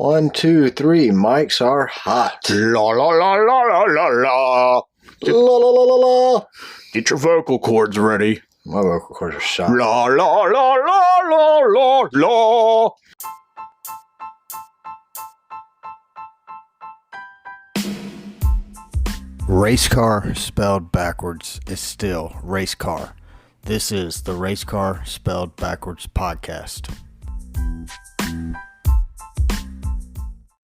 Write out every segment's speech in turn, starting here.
1, 2, 3. Mics are hot. La la la la la la la. La la la la la. Get your vocal cords ready. My vocal cords are shot. La la la la la la la. Race car spelled backwards is still race car. This is the Race Car Spelled Backwards podcast.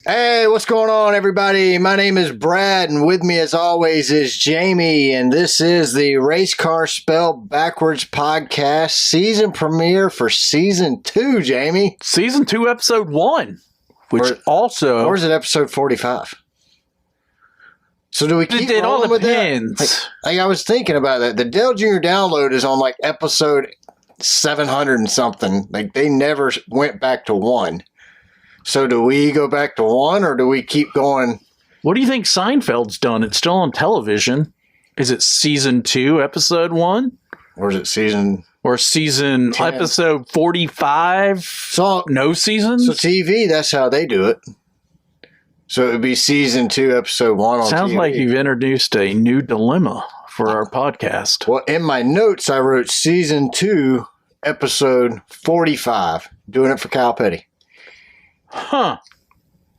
Hey, what's going on, everybody? My name is Brad, and with me, as always, is Jamie, and this is the Race Car Spelled Backwards podcast season premiere for season 2, Jamie. Season 2, episode 1, which also... Or is it episode 45? So do we keep it all rolling with depends. that? Like I was thinking about that. The Dell Jr. download is on like episode 700 and something. Like they never went back to 1. So do we go back to 1 or do we keep going? What do you think Seinfeld's done? It's still on television. Is it season 2, episode 1? Or is it season... Or season 10. Episode 45? So, No seasons? So TV, that's how they do it. So it would be season 2, episode 1 on Sounds TV. like you've introduced a new dilemma for our podcast. Well, in my notes, I wrote season 2, episode 45. Doing it for Kyle Petty. Huh.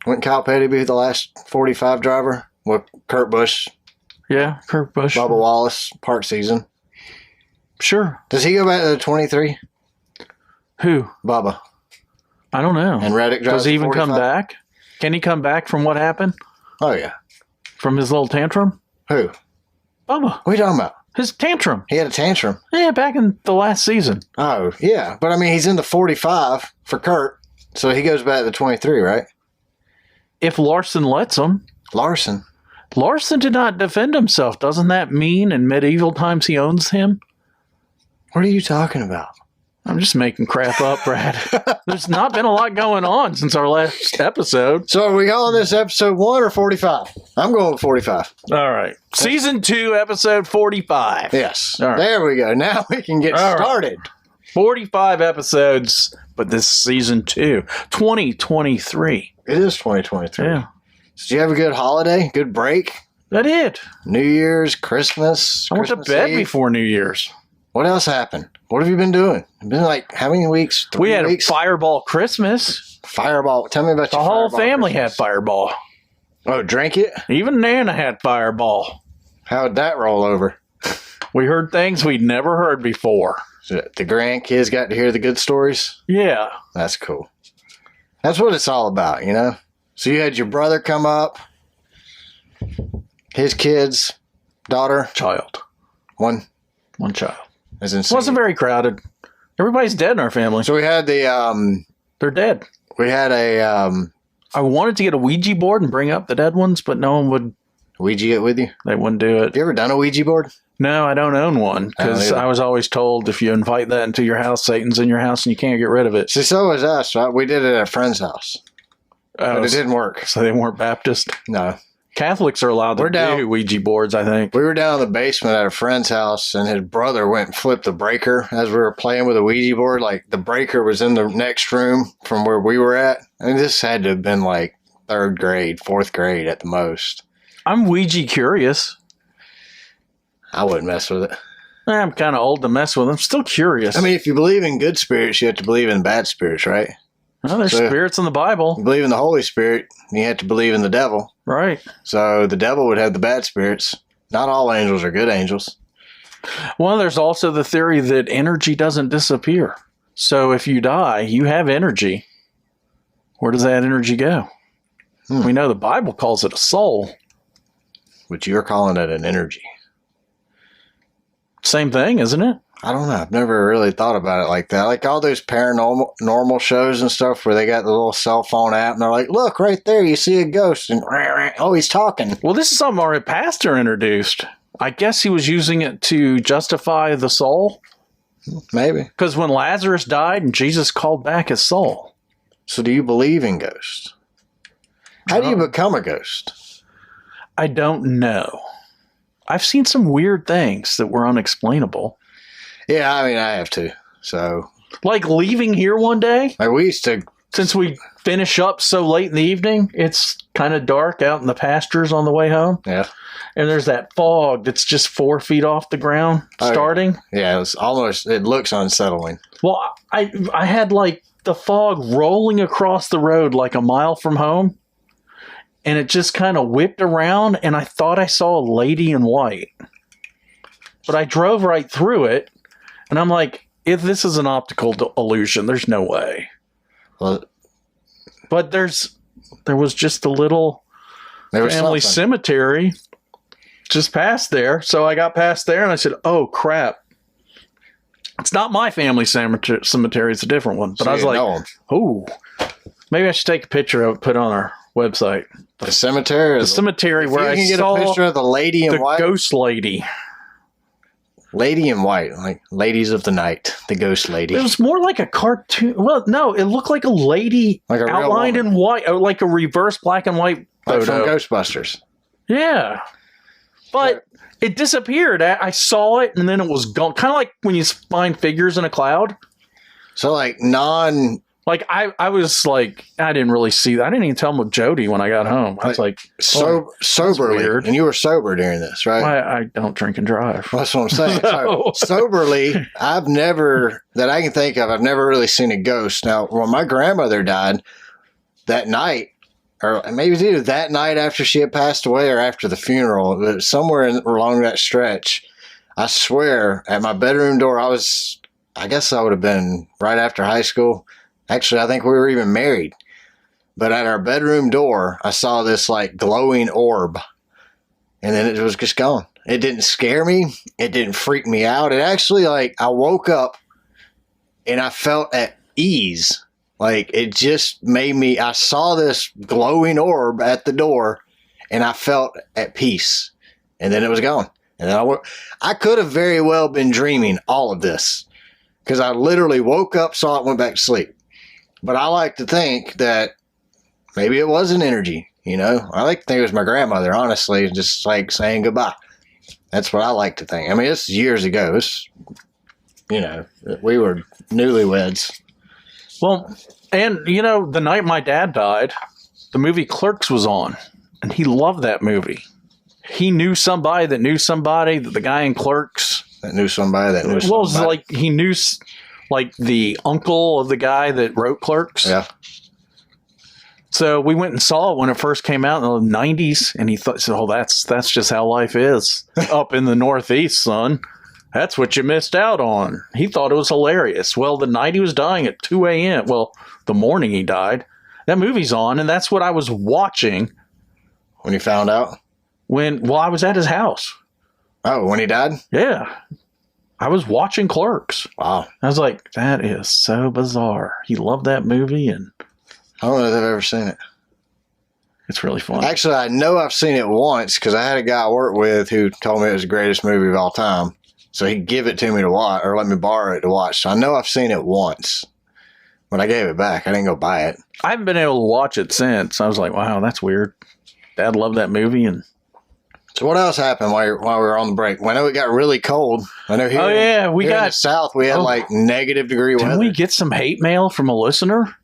Wouldn't Kyle Petty be the last 45 driver? With Kurt Busch, Yeah, Kurt Busch. Bubba Wallace, part season. Sure. Does he go back to the 23? Who? Bubba. I don't know. And Reddick drives Does he the even come 45? back? Can he come back from what happened? Oh, yeah. From his little tantrum? Who? Bubba. What are you talking about? His tantrum. He had a tantrum. Yeah, back in the last season. Oh, yeah. But, I mean, he's in the 45 for Kurt, so he goes back to the 23, right? If Larson lets him. Larson. Larson did not defend himself. Doesn't that mean in medieval times he owns him? What are you talking about? I'm just making crap up, Brad. There's not been a lot going on since our last episode. So are we calling this episode 1 or 45? I'm going with 45. All right. Season 2, episode 45. Yes. All right. There we go. Now we can get All right. started. 45 episodes, but this is season 2, 2023. It is 2023. Yeah. Did you have a good holiday? Good break? That it. New Year's, Christmas? I went to Christmas bed Eve? before New Year's. What else happened? What have you been doing? It's been like how many weeks? 3 We had weeks? a Fireball Christmas. Fireball. Tell me about The your whole Fireball family had Christmas. Fireball. Oh, drink it? Even Nana had Fireball. How'd that roll over? We heard things we'd never heard before. So the grandkids got to hear the good stories? Yeah. That's cool. That's what it's all about, you know? So you had your brother come up, his kids, daughter, Child. one, One child. as in It wasn't very crowded. Everybody's dead in our family. So we had the They're dead. I I wanted to get a Ouija board and bring up the dead ones, but no one would. Ouija it with you. They wouldn't do it. Have you ever done a Ouija board? No, I don't own one because either. I was always told if you invite that into your house, Satan's in your house and you can't get rid of it. See, so was us, right? We did it at a friend's house, but it didn't work. So they weren't Baptist. No. Catholics are allowed to We're down. do Ouija boards, I think. We were down in the basement at a friend's house, and his brother went and flipped the breaker as we were playing with a Ouija board. Like, the breaker was in the next room from where we were at. I mean, this had to have been like 3rd grade, 4th grade at the most. I'm Ouija curious. I wouldn't mess with it. I'm kind of old to mess with. I'm still curious. I mean, if you believe in good spirits, you have to believe in bad spirits, right? well, there's so- spirits in the Bible. You believe in the Holy Spirit, you have to believe in the devil. Right. So the devil would have the bad spirits. Not all angels are good angels. Well, there's also the theory that energy doesn't disappear. So if you die, you have energy. Where does that energy go? We know the Bible calls it a soul. But you're calling it an energy. Same thing, isn't it? I don't know. I've never really thought about it like that. Like all those normal shows and stuff where they got the little cell phone app and they're like, look, right there, you see a ghost. And oh, he's talking. Well, this is something our pastor introduced. I guess he was using it to justify the soul. Maybe. Because when Lazarus died and Jesus called back his soul. So do you believe in ghosts? How do you become a ghost? I don't know. I've seen some weird things that were unexplainable. Yeah, I mean, I have to. So Like leaving here one day? like we used to since we finish up so late in the evening, it's kind of dark out in the pastures on the way home. Yeah. And there's that fog that's just 4 feet off the ground starting. Yeah, it looks unsettling. Well, I had like the fog rolling across the road like a mile from home. And it just kind of whipped around, and I thought I saw a lady in white. But I drove right through it, and I'm like, if this is an optical illusion, there's no way. Well, but there was just a little family cemetery just past there. So I got past there, and I said, oh, crap. It's not my family cemetery. It's a different one. But I was like, oh, maybe I should take a picture of it, put it on our website. The cemetery? The cemetery where I get saw a picture of the lady in white? The ghost lady. Lady in white, like Ladies of the Night, the ghost lady. It was more like a cartoon. Well, no, it looked like a lady like a outlined in white, like a reverse black and white photo. Like from Ghostbusters. Yeah. But it disappeared. I saw it, and then it was gone. Kind of like when you find figures in a cloud. So like Like, I was like, I didn't really see that. I didn't even tell him with Jody when I got home. I was like, soberly. And you were sober during this, right? I don't drink and drive. Well, that's what I'm saying. So, soberly, I've never really seen a ghost. Now, when my grandmother died that night, or maybe it was either that night after she had passed away or after the funeral, but somewhere along that stretch, I swear, at my bedroom door, I guess I would have been right after high school. Actually, I think we were even married. But at our bedroom door, I saw this like glowing orb. And then it was just gone. It didn't scare me. It didn't freak me out. It actually, like, I woke up and I felt at ease. Like, it just made me, I saw this glowing orb at the door and I felt at peace. And then it was gone. And then I could have very well been dreaming all of this. Because I literally woke up, saw it, went back to sleep. But I like to think that maybe it was an energy, you know? I like to think it was my grandmother, honestly, just like saying goodbye. That's what I like to think. I mean, it's years ago. We were newlyweds. Well, and, the night my dad died, the movie Clerks was on, and he loved that movie. He knew somebody that knew somebody, that the guy in Clerks. That knew somebody that knew somebody. Well, it was like he knew... like the uncle of the guy that wrote Clerks. Yeah. So we went and saw it when it first came out in the 90s, and he thought, oh, that's just how life is up in the Northeast, son. That's what you missed out on. He thought it was hilarious. Well, the night he was dying at 2 a.m., well, the morning he died, that movie's on, and that's what I was watching. When you found out? I was at his house. Oh, when he died? Yeah. I was watching Clerks. Wow. I was like, that is so bizarre. He loved that movie, and I don't know if I've ever seen it. It's really fun. Actually, I know I've seen it once because I had a guy I worked with who told me it was the greatest movie of all time. So he'd give it to me to watch, or let me borrow it to watch. So I know I've seen it once. When I gave it back, I didn't go buy it. I haven't been able to watch it since. I was like, wow, that's weird. Dad loved that movie, and so what else happened while we were on the break? I know it got really cold. I know here, in the South we had like negative-degree weather. Didn't we get some hate mail from a listener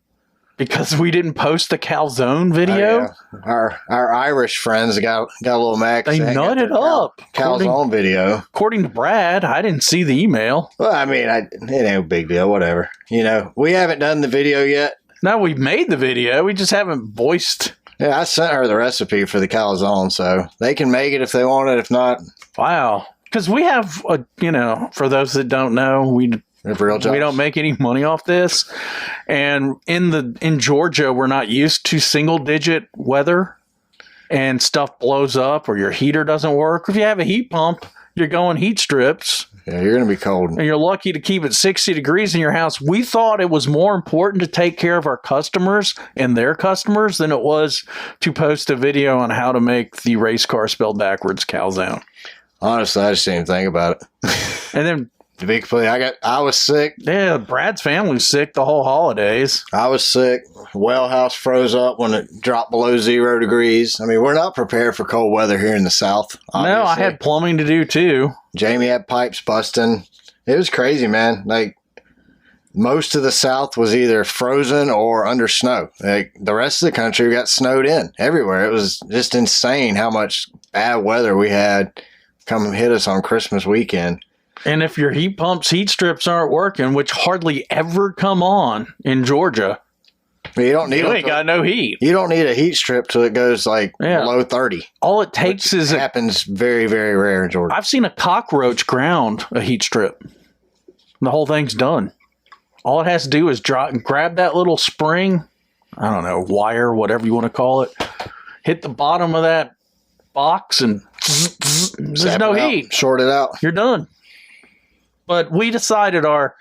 because we didn't post the calzone video? Oh, yeah. Our Irish friends got a little mad. They nutted up. Calzone video. According to Brad, I didn't see the email. Well, I mean, it ain't a big deal. Whatever. We haven't done the video yet. No, we've made the video. We just haven't voiced. Yeah, I sent her the recipe for the calzone, so they can make it if they want it. If not, wow. Because we have, for those that don't know, we don't make any money off this, and in Georgia, we're not used to single-digit weather, and stuff blows up, or your heater doesn't work. If you have a heat pump, you're going heat strips. Yeah, you're going to be cold. And you're lucky to keep it 60 degrees in your house. We thought it was more important to take care of our customers and their customers than it was to post a video on how to make the race car spelled backwards calzone. Honestly, I just didn't think about it. And then, to be complete, I was sick. Yeah, Brad's family was sick the whole holidays. I was sick. Well house froze up when it dropped below 0 degrees. I mean, we're not prepared for cold weather here in the South. Obviously. No, I had plumbing to do too. Jamie had pipes busting. It was crazy, man. Like, most of the South was either frozen or under snow. Like the rest of the country got snowed in everywhere. It was just insane how much bad weather we had come hit us on Christmas weekend. And if your heat pumps, heat strips aren't working, which hardly ever come on in Georgia, But you don't need you ain't got no heat. You don't need a heat strip till it goes like below 30. All it takes is it happens very, very rare in Georgia. I've seen a cockroach ground a heat strip. The whole thing's done. All it has to do is grab that little spring, I don't know, wire, whatever you want to call it, hit the bottom of that box, and there's no heat. Short it out. You're done. But we decided our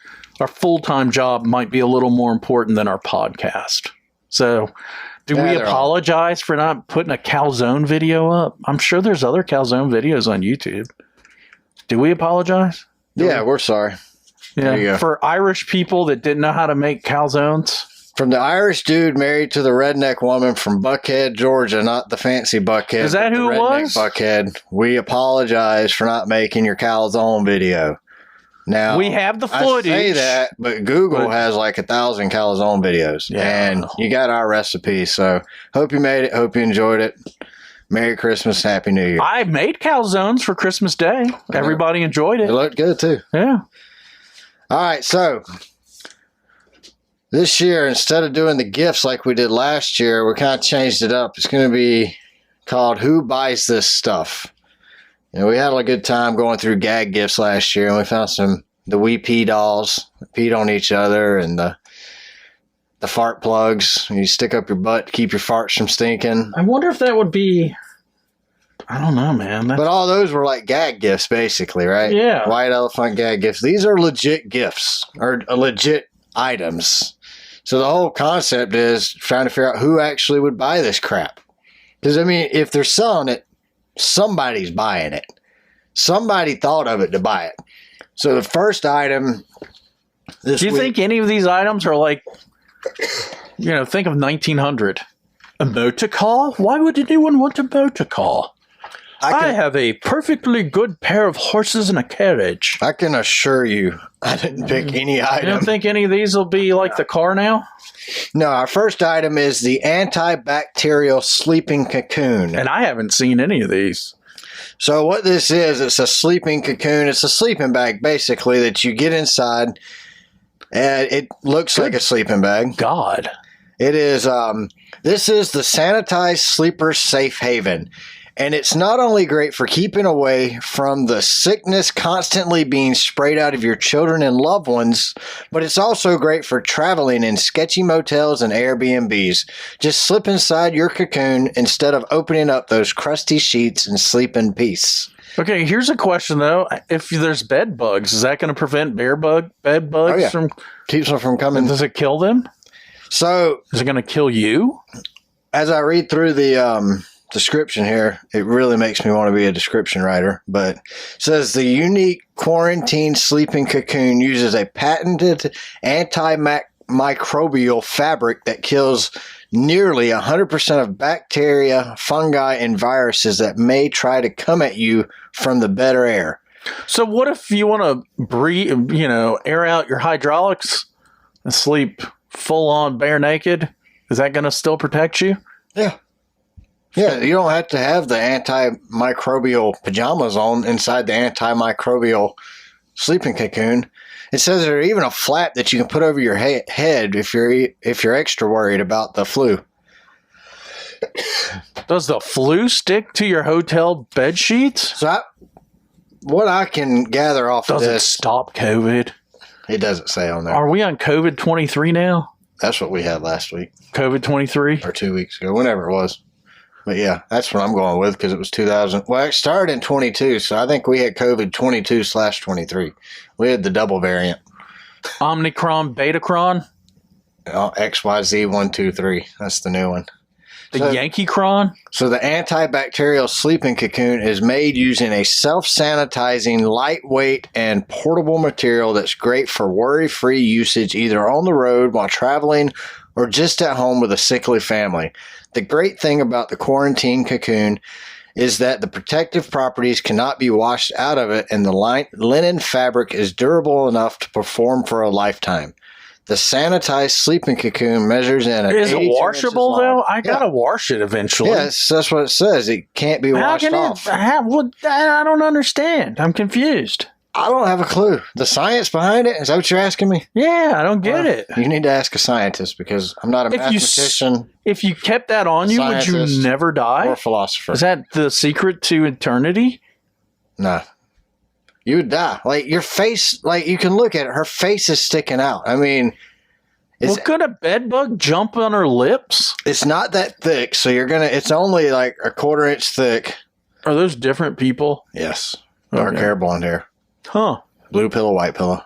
full-time job might be a little more important than our podcast. So do we apologize for not putting a calzone video up? I'm sure there's other calzone videos on YouTube. Do we apologize? We're sorry. Yeah, for Irish people that didn't know how to make calzones. From the Irish dude married to the redneck woman from Buckhead, Georgia, not the fancy Buckhead. Is that who it was? Buckhead. We apologize for not making your calzone video. Now, we have the footage. I say that, but Google has like 1,000 calzone videos, and you got our recipe. So hope you made it. Hope you enjoyed it. Merry Christmas, Happy New Year. I made calzones for Christmas Day. Everybody enjoyed it. It looked good too. Yeah. All right, so this year, instead of doing the gifts like we did last year, we kind of changed it up. It's going to be called Who Buys This Stuff? And we had a good time going through gag gifts last year, and we found the wee pee dolls that peed on each other, and the fart plugs. You stick up your butt to keep your farts from stinking. I wonder if that would be, I don't know, man. But all those were like gag gifts, basically, right? Yeah. White elephant gag gifts. These are legit gifts, or legit items. So the whole concept is trying to figure out who actually would buy this crap. Because, I mean, if they're selling it, somebody's buying it. Somebody thought of it to buy it. So the first item this Do you think any of these items are like, think of 1900. A motor car? Why would anyone want a motor car? I have a perfectly good pair of horses and a carriage. I can assure you, I didn't pick any item. You don't think any of these will be like the car now? No, our first item is the antibacterial sleeping cocoon. And I haven't seen any of these. So what this is, it's a sleeping cocoon. It's a sleeping bag, basically, that you get inside. And it looks like a sleeping bag. God. It is, this is the Sanitized Sleeper Safe Haven. And it's not only great for keeping away from the sickness constantly being sprayed out of your children and loved ones, but it's also great for traveling in sketchy motels and Airbnbs. Just slip inside your cocoon instead of opening up those crusty sheets and sleep in peace. Okay, here's a question, though. If there's bed bugs, is that going to prevent bed bugs from... Keeps them from coming. Does it kill them? So... Is it going to kill you? As I read through the... description here, it really makes me want to be a description writer, but it says the unique quarantine sleeping cocoon uses a patented antimicrobial fabric that kills nearly 100% of bacteria, fungi, and viruses that may try to come at you from the bed or air. So what if you want to breathe, air out your hydraulics and sleep full on bare naked? Is that going to still protect you? Yeah. Yeah, you don't have to have the antimicrobial pajamas on inside the antimicrobial sleeping cocoon. It says there's even a flap that you can put over your head if you're extra worried about the flu. Does the flu stick to your hotel bed sheets? So what I can gather off of this... Does it stop COVID? It doesn't say on there. Are we on COVID 23 now? That's what we had last week. COVID 23? Or 2 weeks ago, whenever it was. But yeah, that's what I'm going with because it was 2000. Well, it started in 22, so I think we had COVID 22/23. We had the double variant. Omicron, Betacron? XYZ123. That's the new one. The Yankee Cron? So the antibacterial sleeping cocoon is made using a self-sanitizing, lightweight, and portable material that's great for worry-free usage either on the road while traveling or just at home with a sickly family. The great thing about the quarantine cocoon is that the protective properties cannot be washed out of it, and the linen fabric is durable enough to perform for a lifetime. The sanitized sleeping cocoon measures in Is it washable, though? I got to Yeah. wash it eventually. Yes, that's what it says. It can't be washed off. I don't understand. I'm confused. I don't have a clue. The science behind it? Is that what you're asking me? Yeah, I don't get it. You need to ask a scientist because I'm not a mathematician If you kept that on you, would you scientist, never die? or a philosopher. Is that the secret to eternity? No. You would die. Like your face, like you can look at it, her face is sticking out. I mean, Well, could a bed bug jump on her lips? it's not that thick, so it's only like a 1/4 inch thick. Are those different people? Yes. Dark Okay. hair, blonde hair. Huh. Blue pillow, white pillow.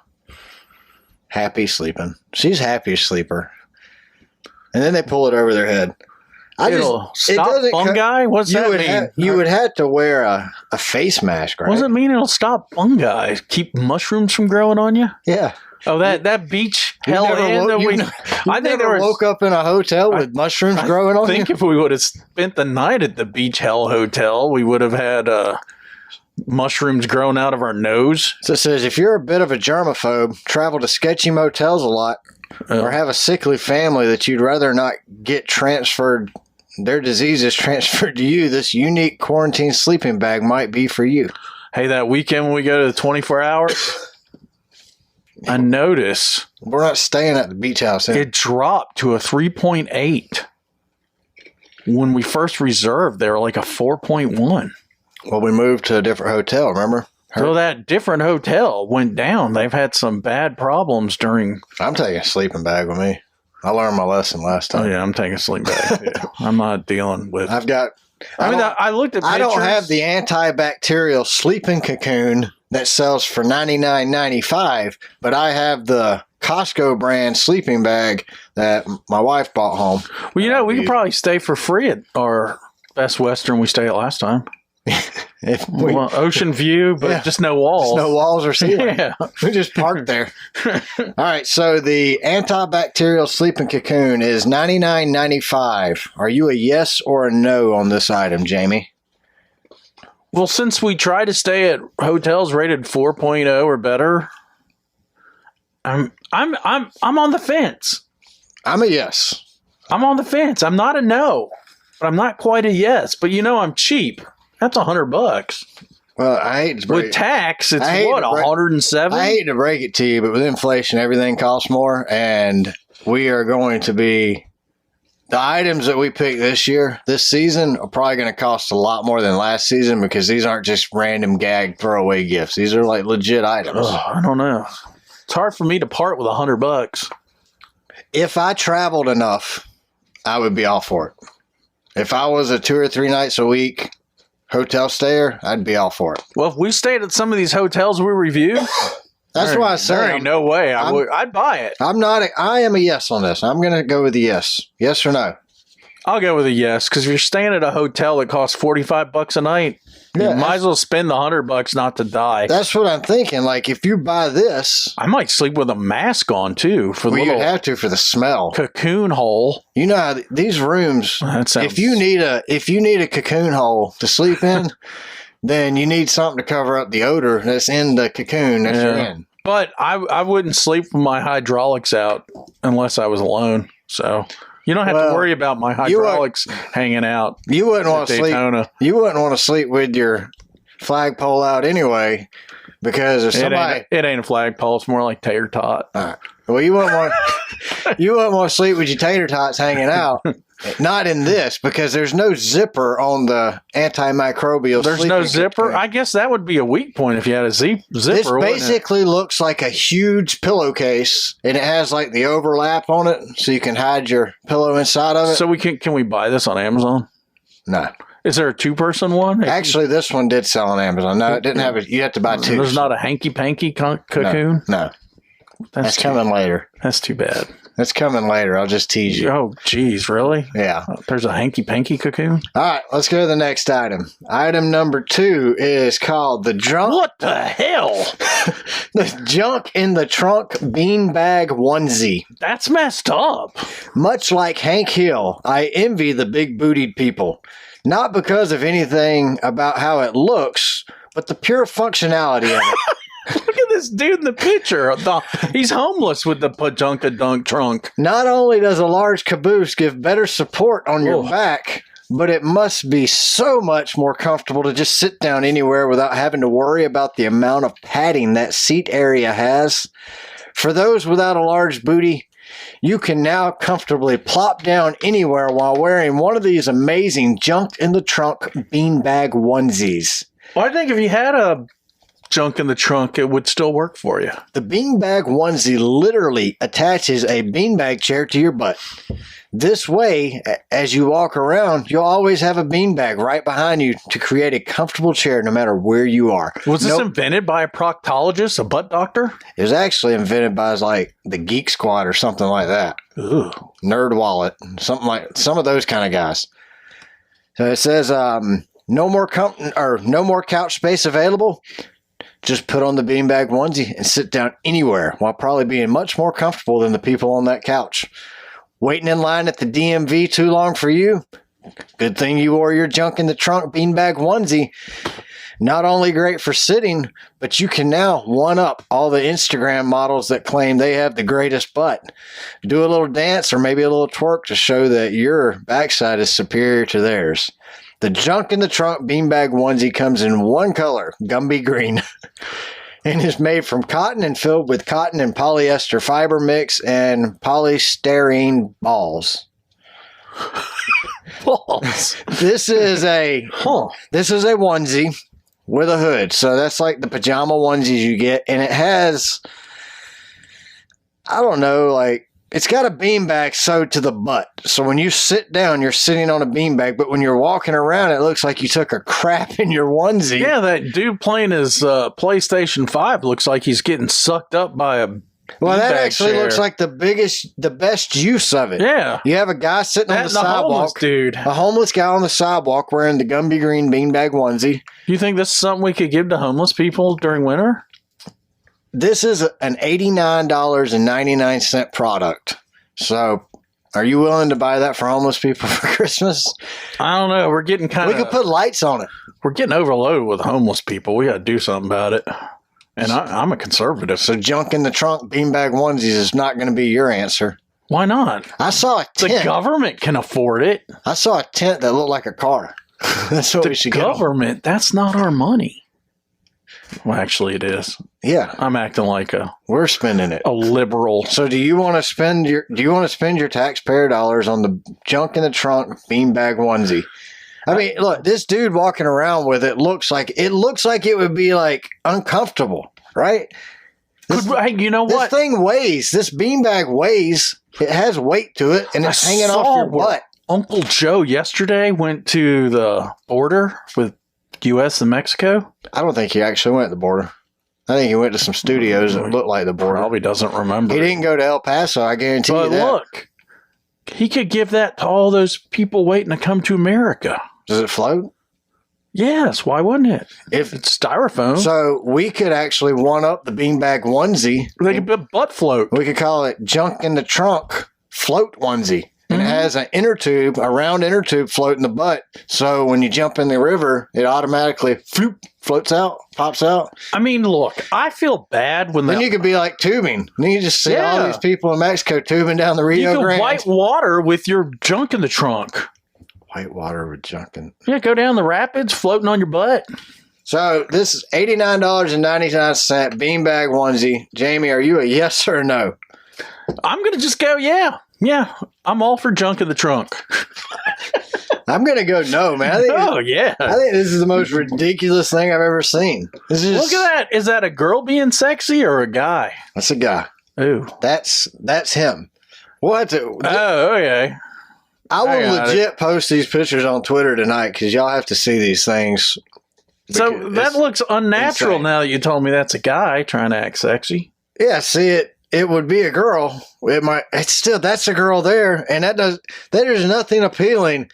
Happy sleeping. She's happy sleeper. And then they pull it over their head. It'll stop fungi? What's that mean? You would have to wear a face mask, right? What does it mean it'll stop fungi? Keep mushrooms from growing on you? Yeah. Oh, that beach You hell never in wo- that you we. ne- You I think there never was. woke up in a hotel with mushrooms growing on I think you? if we would have spent the night at the beach hell hotel, we would have had mushrooms growing out of our nose. So it says, if you're a bit of a germaphobe, travel to sketchy motels a lot, or have a sickly family that you'd rather not get transferred, their diseases transferred to you, this unique quarantine sleeping bag might be for you. Hey, that weekend when we go to the 24 hours, I notice We're not staying at the beach house. it dropped to a 3.8. When we first reserved, they were like a 4.1. Well, we moved to a different hotel, remember? So that different hotel went down. They've had some bad problems during. I'm taking a sleeping bag with me. I learned my lesson last Oh time. yeah, I'm taking a sleep bag. Yeah. I'm not dealing with. I've got. I looked at. I don't pictures. have the antibacterial sleeping cocoon that sells for $99.95, but I have the Costco brand sleeping bag that my wife bought home. Well, we could probably stay for free at our Best Western we stayed at last time. Well, ocean view, but Yeah. just no walls. No walls or ceiling. Yeah. We just parked there. All right, so the antibacterial sleeping cocoon is $99.95. Are you a yes or a no on this item, Jamie? Well, since we try to stay at hotels rated 4.0 or better, I'm on the fence. I'm a yes. I'm on the fence. I'm not a no, but I'm not quite a yes. But I'm cheap. That's $100. Well, I hate to break With tax, it's I hate what, to break- 107? I hate to break it to you, but with inflation, everything costs more, and we are going to be the items that we pick this season are probably going to cost a lot more than last season because these aren't just random gag throwaway gifts. These are like legit items. Ugh, I don't know. It's hard for me to part with $100. If I traveled enough, I would be all for it. If I was a 2 or 3 nights a week hotel stayer, I'd be all for it. Well, if we stayed at some of these hotels we review, That's why I say there ain't no way I'd buy it. I am a yes on this. I'm going to go with a yes. Yes or no? I'll go with a yes, because if you're staying at a hotel that costs $45 a night, Yeah, you might as well spend the $100 not to die. That's what I'm thinking. Like, if you buy this, I might sleep with a mask on too for the well, you'd little have to for the smell. cocoon hole. You know how these rooms. That sounds. If you need a cocoon hole to sleep in, then you need something to cover up the odor that's in the cocoon that you're in. But I wouldn't sleep with my hydraulics out unless I was alone. So you don't have to worry about my hydraulics hanging out. You wouldn't want to sleep. Daytona. You wouldn't want to sleep with your flagpole out anyway, because if somebody. It ain't a flagpole. It's more like tater tot. All right. Well, you wouldn't want to sleep with your tater tots hanging out. Not in this, because there's no zipper on the antimicrobial. There's no sleeping zipper. cocoon. I guess that would be a weak point if you had a zipper. This wouldn't it? basically looks like a huge pillowcase, and it has like the overlap on it, so you can hide your pillow inside of it. So can we buy this on Amazon? No, Is there a 2-person one? actually, this one did sell on Amazon. No, it didn't have it. You have to buy 2. There's not a hanky panky cocoon. No, that's coming later. That's too bad. That's coming later. I'll just tease you. Oh, geez, really? Yeah. There's a hanky panky cocoon. All right, let's go to the next item. Item number 2 is called the junk. What the hell? The junk in the trunk beanbag onesie. That's messed up. Much like Hank Hill, I envy the big bootied people. Not because of anything about how it looks, but the pure functionality of it. Look at at this dude in the picture. He's homeless with the Pajunka Dunk trunk. Not only does a large caboose give better support on your back, but it must be so much more comfortable to just sit down anywhere without having to worry about the amount of padding that seat area has. For those without a large booty, you can now comfortably plop down anywhere while wearing one of these amazing junk in the trunk beanbag onesies. Well, I think if you had a junk in the trunk, it would still work for you. The beanbag onesie literally attaches a beanbag chair to your butt. This way, as you walk around, you'll always have a beanbag right behind you to create a comfortable chair no matter where you are. Was this invented by a proctologist, a butt doctor? It was actually invented by like the Geek Squad or something like that. Ooh. Nerd Wallet, some of those kind of guys. So it says no more couch space available. Just put on the beanbag onesie and sit down anywhere while probably being much more comfortable than the people on that couch. Waiting in line at the DMV too long for you? Good thing you wore your junk in the trunk beanbag onesie. Not only great for sitting, but you can now one-up all the Instagram models that claim they have the greatest butt. Do a little dance or maybe a little twerk to show that your backside is superior to theirs. The junk in the trunk beanbag onesie comes in one color, Gumby green, and is made from cotton and filled with cotton and polyester fiber mix and polystyrene balls. Balls. This is a onesie with a hood. So that's like the pajama onesies you get, and it has, I don't know, like, it's got a beanbag sewed to the butt. So when you sit down, you're sitting on a beanbag, but when you're walking around, it looks like you took a crap in your onesie. Yeah, that dude playing his PlayStation 5 looks like he's getting sucked up by a Well, that actually chair. looks like the best use of it. Yeah. You have a guy sitting on the sidewalk. Homeless dude. A homeless guy on the sidewalk wearing the Gumby green beanbag onesie. You think this is something we could give to homeless people during winter? This is an $89.99 product. So, are you willing to buy that for homeless people for Christmas? I don't know. We're getting We could put lights on it. We're getting overloaded with homeless people. We got to do something about it. And I'm a conservative. So, junk in the trunk beanbag onesies is not going to be your answer. Why not? I saw a tent. The government can afford it. I saw a tent that looked like a car. That's what we should get. The government, that's not our money. Well, actually, it is. Yeah, I'm acting like we're spending it. A liberal. So, do you want to spend your taxpayer dollars on the junk in the trunk beanbag onesie? I mean, look, this dude walking around with it looks like it would be like uncomfortable, right? You know what? This thing weighs. This beanbag weighs. It has weight to it, and it's hanging off your butt. Uncle Joe yesterday went to the border with U.S. and Mexico. I don't think he actually went to the border. I think he went to some studios that looked like the border. Probably doesn't remember. He didn't go to El Paso, I guarantee you that. But look, he could give that to all those people waiting to come to America. Does it float? Yes, why wouldn't it? If it's styrofoam. So we could actually one up the beanbag onesie. They could put butt float. We could call it junk in the trunk float onesie. And it has a round inner tube floating the butt. So when you jump in the river, it automatically floats out, pops out. I mean, look, I feel bad when then you could be like tubing. Then you just see all these people in Mexico tubing down the Rio Grande. You can white water with your junk in the trunk. White water with junk in. Yeah, go down the rapids, floating on your butt. So this is $89.99 beanbag onesie. Jamie, are you a yes or a no? I'm going to just go, yeah. Yeah, I'm all for junk in the trunk. I'm going to go no, man. I think this is the most ridiculous thing I've ever seen. Look at that. Is that a girl being sexy or a guy? That's a guy. Ooh. That's him. What? Oh, okay. I will legit post these pictures on Twitter tonight because y'all have to see these things. So that looks unnatural insane. now that you told me that's a guy trying to act sexy. Yeah, see it. It would be a girl. That's a girl there, and there's nothing appealing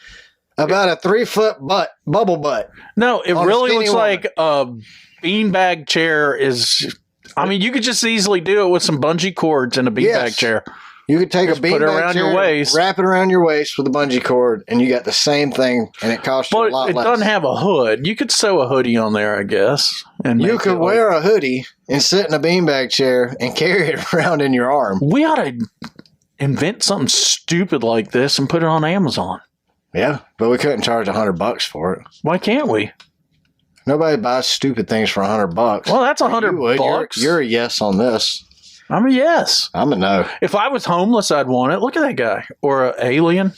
about a 3-foot bubble butt. No, it really looks like a beanbag chair is. I mean, you could just easily do it with some bungee cords and a beanbag chair. You could take a beanbag put it around your waist, wrap it around your waist with a bungee cord, and you got the same thing, and it costs you a lot less. But it doesn't have a hood. You could sew a hoodie on there, I guess. And you could wear a hoodie and sit in a beanbag chair and carry it around in your arm. We ought to invent something stupid like this and put it on Amazon. Yeah, but we couldn't charge $100 for it. Why can't we? Nobody buys stupid things for $100. Well, that's $100. You're a yes on this. I'm a yes. I'm a no. If I was homeless, I'd want it. Look at that guy. Or an alien.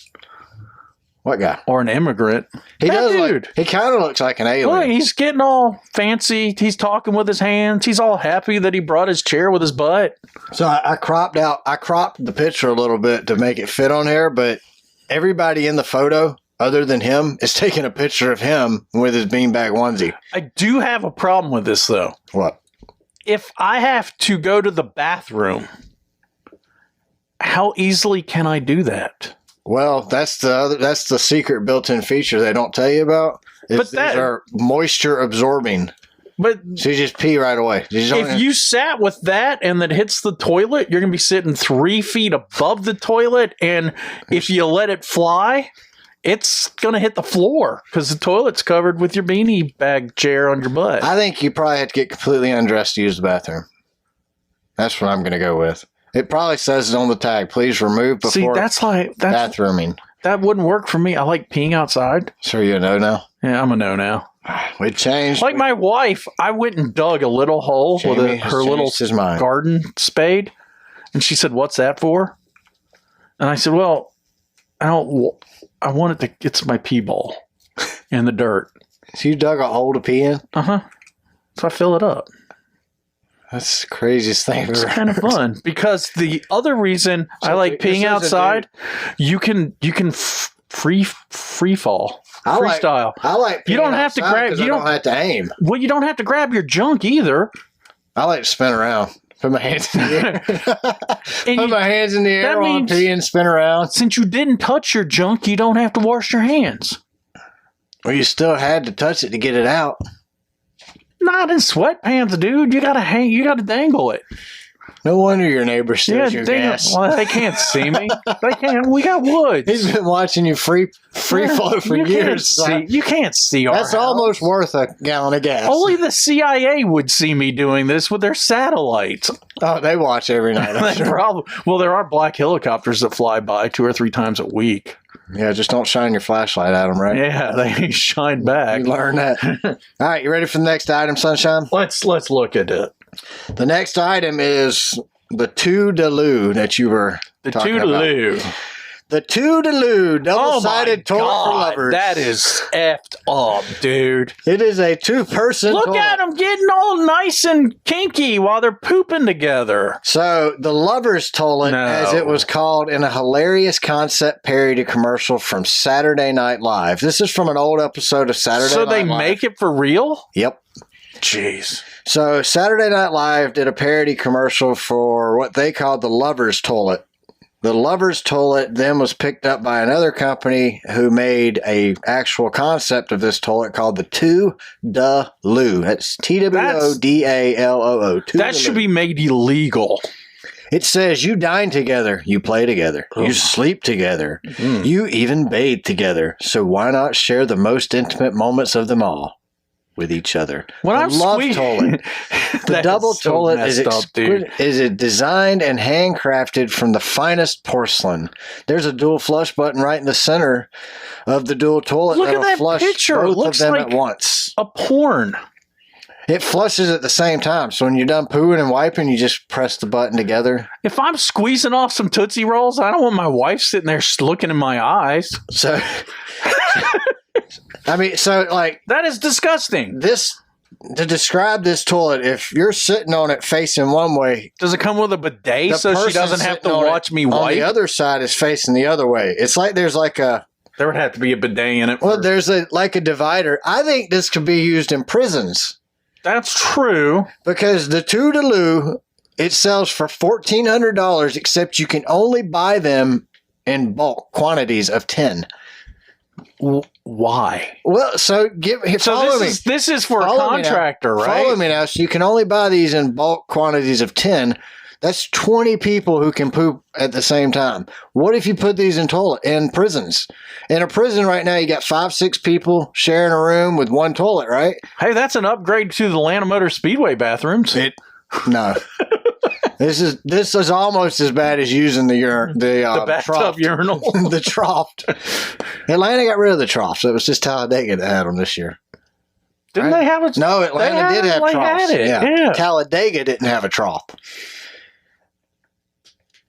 What guy? Or an immigrant. He that does. Dude. He kind of looks like an alien. Look, he's getting all fancy. He's talking with his hands. He's all happy that he brought his chair with his butt. So I cropped the picture a little bit to make it fit on here, but everybody in the photo, other than him, is taking a picture of him with his beanbag onesie. I do have a problem with this, though. What? If I have to go to the bathroom, how easily can I do that? Well, that's the secret built-in feature they don't tell you about. These are moisture absorbing. But so you just pee right away. If you sat with that and that hits the toilet, you're going to be sitting 3 feet above the toilet, and if you let it fly, it's going to hit the floor because the toilet's covered with your beanie bag chair on your butt. I think you probably have to get completely undressed to use the bathroom. That's what I'm going to go with. It probably says it on the tag. Please remove before bathrooming. That wouldn't work for me. I like peeing outside. So are you a no now? Yeah, I'm a no now. We changed. Like my wife, I went and dug a little hole with her little garden spade. And she said, "What's that for?" And I said, "Well, I want it to, it's my pee ball in the dirt." So you dug a hole to pee in? Uh-huh. So I fill it up. That's the craziest thing. It's kind of fun because the other reason I like peeing outside, you can free fall, freestyle. I like. You don't have to grab. You don't have to aim. Well, you don't have to grab your junk either. I like to spin around. Put my hands in the air. Put my hands in the air while I'm peeing, spin around. Since you didn't touch your junk, you don't have to wash your hands. Well, you still had to touch it to get it out. Not in sweatpants, dude. You gotta dangle it. No wonder your neighbor steals your gas. Well, they can't see me. They can't. We got woods. He's been watching you free flow for years. You can't see our That's house. almost worth a gallon of gas. Only the CIA would see me doing this with their satellites. Oh, they watch every night. Well, there are black helicopters that fly by 2 or 3 times a week. Yeah, just don't shine your flashlight at them, right? Yeah, they shine back. You learn that. All right, you ready for the next item, Sunshine? Let's look at it. The next item is the Toodaloo that you were talking about. The Toodaloo double-sided toilet for lovers. That is effed up, dude. It is a 2-person Look toilet. at them getting all nice and kinky while they're pooping together. So, the Lover's Toilet, as it was called in a hilarious concept parody commercial from Saturday Night Live. This is from an old episode of Saturday Night Live. So they make it for real? Yep. Jeez. So, Saturday Night Live did a parody commercial for what they called the Lover's Toilet. The Lover's Toilet then was picked up by another company who made a actual concept of this toilet called the Toodaloo. That's Twodaloo. That should be made illegal. It says you dine together, you play together, you sleep together, you even bathe together. So why not share the most intimate moments of them all with each other? Toilet. The double toilet is designed and handcrafted from the finest porcelain. There's a dual flush button right in the center of the dual toilet. Look at that flush picture. Both it looks of them like at once. A porn. It flushes at the same time. So when you're done pooing and wiping, you just press the button together. If I'm squeezing off some Tootsie Rolls, I don't want my wife sitting there looking in my eyes. So... I mean, that is disgusting. To describe this toilet, if you're sitting on it facing one way, does it come with a bidet so she doesn't have to watch me wipe? On the other side is facing the other way. It's like there would have to be a bidet in it. Well, there's a divider. I think this could be used in prisons. That's true. Because the Toodaloo, it sells for $1,400, except you can only buy them in bulk quantities of 10. Why? Well, so this is for a contractor, right? Follow me now. So you can only buy these in bulk quantities of 10. That's 20 people who can poop at the same time. What if you put these in prisons? In a prison right now, you got 5-6 people sharing a room with one toilet, right? Hey, that's an upgrade to the Atlanta Motor Speedway bathrooms. No. This is almost as bad as using the bathtub urinal. The trough. Atlanta got rid of the troughs. So it was just Talladega that had them this year. Didn't they have a? No, Atlanta did have troughs. Yeah. Talladega didn't have a trough.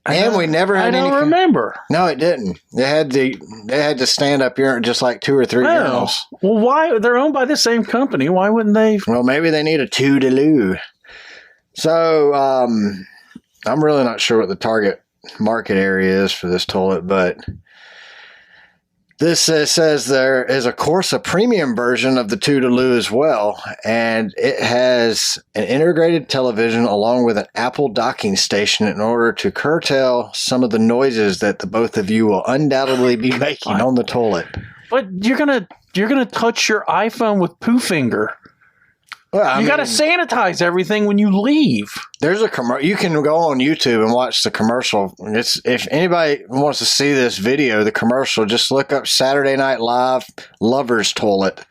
And we never had any. I don't remember. No, it didn't. They had to stand up urinal, just like 2 or 3 urinals. Well, why? They're owned by the same company. Why wouldn't they? Well, maybe they need a toodaloo. So, I'm really not sure what the target market area is for this toilet, but this says there is, of course, a premium version of the Toodaloo as well, and it has an integrated television along with an Apple docking station in order to curtail some of the noises that the both of you will undoubtedly be making on the toilet. But you're gonna touch your iPhone with Poo Finger. Well, you got to sanitize everything when you leave. There's a commercial. You can go on YouTube and watch the commercial. If anybody wants to see this video, the commercial, just look up Saturday Night Live Lover's Toilet.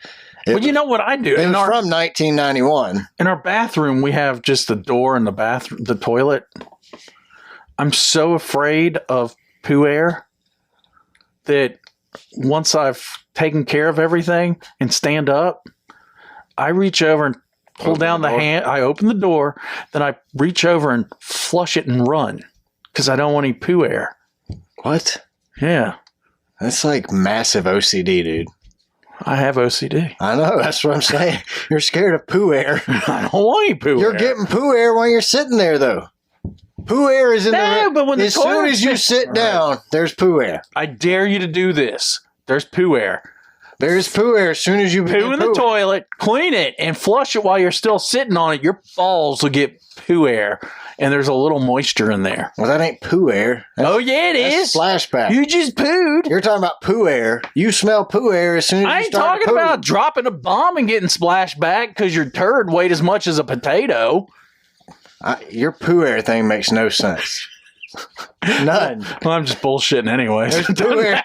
Well, you know what I do? It was from 1991. In our bathroom, we have just the door and the toilet. I'm so afraid of poo air that once I've taken care of everything and stand up, I reach over and pull down the hand. I open the door, then I reach over and flush it and run because I don't want any poo air. What? Yeah. That's like massive OCD, dude. I have OCD. I know. That's what I'm saying. You're scared of poo air. I don't want any poo air. You're getting poo air while you're sitting there, though. Poo air is in the... but when as soon as you sit down, there's poo air. I dare you to do this. There's poo air. There's poo air as soon as you poo in the toilet, clean it, and flush it while you're still sitting on it. Your balls will get poo air, and there's a little moisture in there. Well, that ain't poo air. Oh, yeah, it is. Splashback. You just pooed. You're talking about poo air. You smell poo air as soon as I you ain't start talking about dropping a bomb and getting splashed back because your turd weighed as much as a potato. Your poo air thing makes no sense. None. Well, I'm just bullshitting anyway. There's poo air.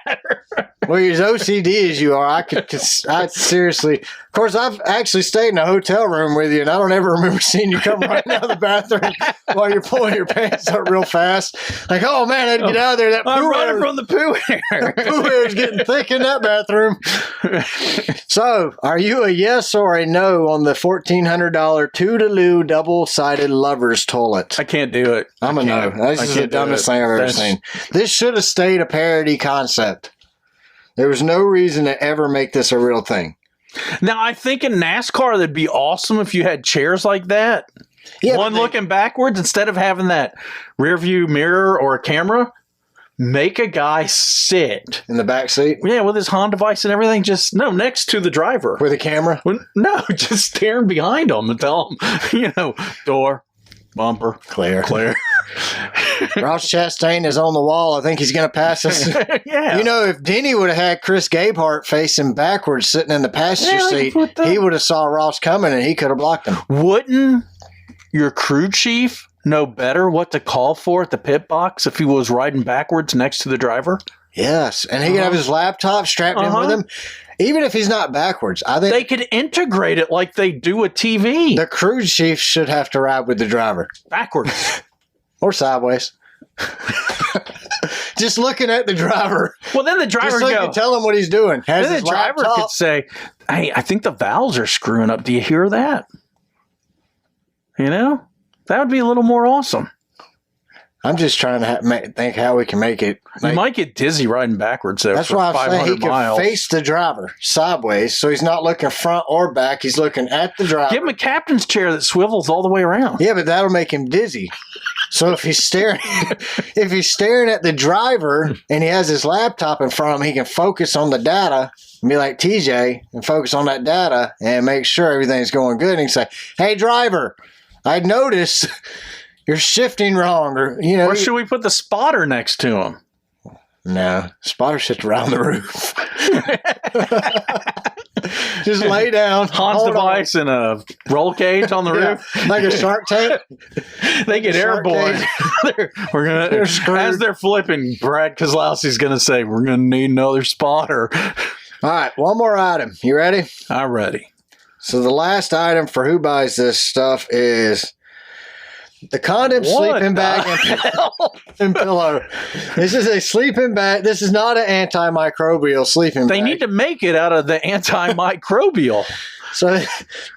Well, you're as OCD as you are. I seriously. Of course, I've actually stayed in a hotel room with you, and I don't ever remember seeing you come right out of the bathroom while you're pulling your pants up real fast. Like, oh man, I had to get out of there. That I'm poo running air, from the poo air. poo air is getting thick in that bathroom. So, are you a yes or a no on the $1,400 Toodaloo double-sided Lover's Toilet? I can't do it. I'm a no. This is the dumbest thing I've ever seen. This should have stayed a parody concept. There was no reason to ever make this a real thing. Now, I think in NASCAR, that'd be awesome if you had chairs like that. Yeah, one looking backwards instead of having that rear view mirror or a camera. Make a guy sit in the back seat. Yeah, with his Honda device and everything. Just next to the driver with a camera. No, just staring behind him and tell him, door, bumper, clear. Ross Chastain is on the wall. I think he's going to pass us. Yeah. If Denny would have had Chris Gabehart facing backwards sitting in the passenger seat, he would have saw Ross coming and he could have blocked him. Wouldn't your crew chief know better what to call for at the pit box if he was riding backwards next to the driver? Yes, and he could have his laptop strapped in with him. Even if he's not backwards, I think they could integrate it like they do a TV. The crew chief should have to ride with the driver. Backwards. Or sideways. Just looking at the driver. Well, then the driver can tell him what he's doing. Then the driver could say, hey, I think the valves are screwing up. Do you hear that? That would be a little more awesome. I'm just trying to think how we can make it. You might get dizzy riding backwards there. That's why I'm saying he can face the driver sideways, so he's not looking front or back. He's looking at the driver. Give him a captain's chair that swivels all the way around. Yeah, but that'll make him dizzy. So if he's staring at the driver and he has his laptop in front of him, he can focus on the data and be like TJ and focus on that data and make sure everything's going good. And he can say, "Hey, driver, I noticed." You're shifting wrong, or should we put the spotter next to him? No, spotter sits around the roof. Just lay down. Hans hold device in a roll cage on the on. roof. Yeah, like a Shark Tank. They get Shark airborne. We're gonna They're screwed. as they're flipping. Brad Kozlowski's gonna say, "We're gonna need another spotter." All right, one more item. You ready? I'm ready. So the last item for who buys this stuff is the condom sleeping bag and pillow. This is a sleeping bag. This is not an antimicrobial sleeping They bag. need to make it out of the antimicrobial. So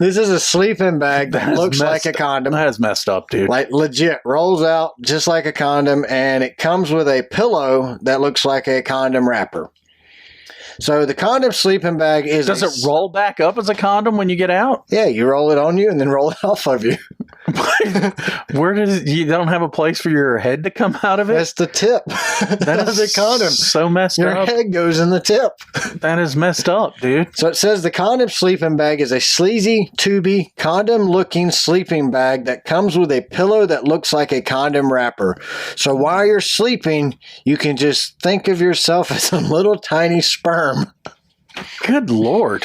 this is a sleeping bag that is looks like messed a condom. That is messed up, dude. Like legit, rolls out just like a condom, and it comes with a pillow that looks like a condom wrapper. So the condom sleeping bag is... Does it roll back up as a condom when you get out? Yeah, you roll it on you and then roll it off of you. Where does you don't have a place for your head to come out of it? That's the tip. That of is the condom. so messed Your up. head goes in the tip. That is messed up, dude. So it says the condom sleeping bag is a sleazy, tubey, condom-looking sleeping bag that comes with a pillow that looks like a condom wrapper. So while you're sleeping, you can just think of yourself as a little tiny sperm. Good Lord.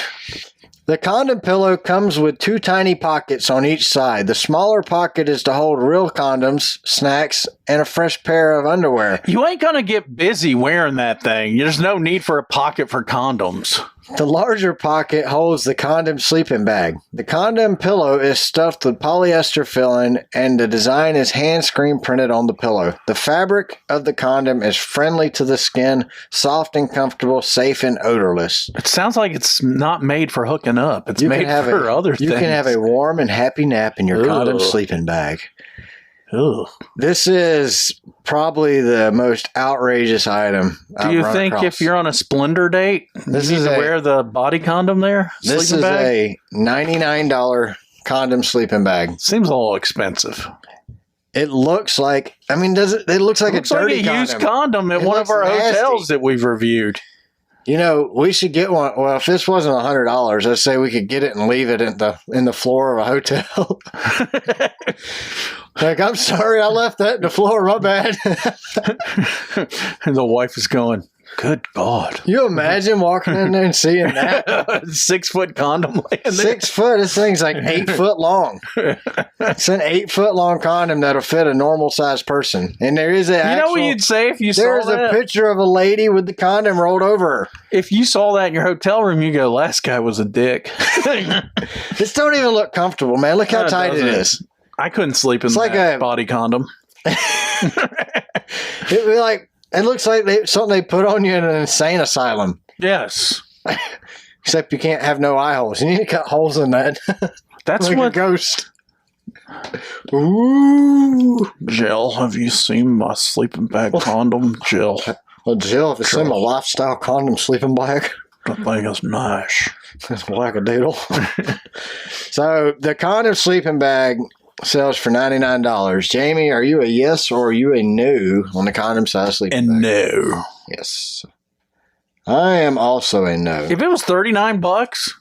The condom pillow comes with 2 tiny pockets on each side. The smaller pocket is to hold real condoms, snacks, and a fresh pair of underwear. You ain't going to get busy wearing that thing. There's no need for a pocket for condoms. The larger pocket holds the condom sleeping bag. The condom pillow is stuffed with polyester filling, and the design is hand screen printed on the pillow. The fabric of the condom is friendly to the skin, soft and comfortable, safe and odorless. It sounds like it's not made for hooking up. It's made for other things. You can have a warm and happy nap in your condom Ugh. sleeping bag. Ugh. This is probably the most outrageous item. Do you think if you're on a Splendor date, This you is need to a- wear the body condom there? This Sleeping is bag? a $99 condom sleeping bag. Seems a little expensive. It looks like, I mean, does it? It looks like Looks a dirty like a used condom. condom at It one looks of our nasty. hotels that we've reviewed. You know, we should get one. Well, if this wasn't $100, I'd say we could get it and leave it in the floor of a hotel. Like, I'm sorry, I left that in the floor. My bad. And the wife is going, good God. You imagine walking in there and seeing that? 6 foot condom laying there. 6 foot. This thing's like 8 foot long. It's an 8 foot long condom that'll fit a normal sized person. And there is a. You know what you'd say if you saw There's that? a picture of a lady with the condom rolled over her. If you saw that in your hotel room, you go, last guy was a dick. This don't even look comfortable, man. Look how No, it tight it doesn't. is. I couldn't sleep in It's like that a- body condom. It looks like something they put on you in an insane asylum. Yes. Except you can't have no eye holes. You need to cut holes in that. That's like a what, ghost. Ooh. Jill, have you seen my sleeping bag condom? Jill, Well, Jill, if it's in my lifestyle condom sleeping bag, that thing is nice. that's wackadoodle. So the condom sleeping bag sells for $99. Jamie, are you a yes or are you a no on the condom size sleeping And bag? no. Yes. I am also a no. If it was $39,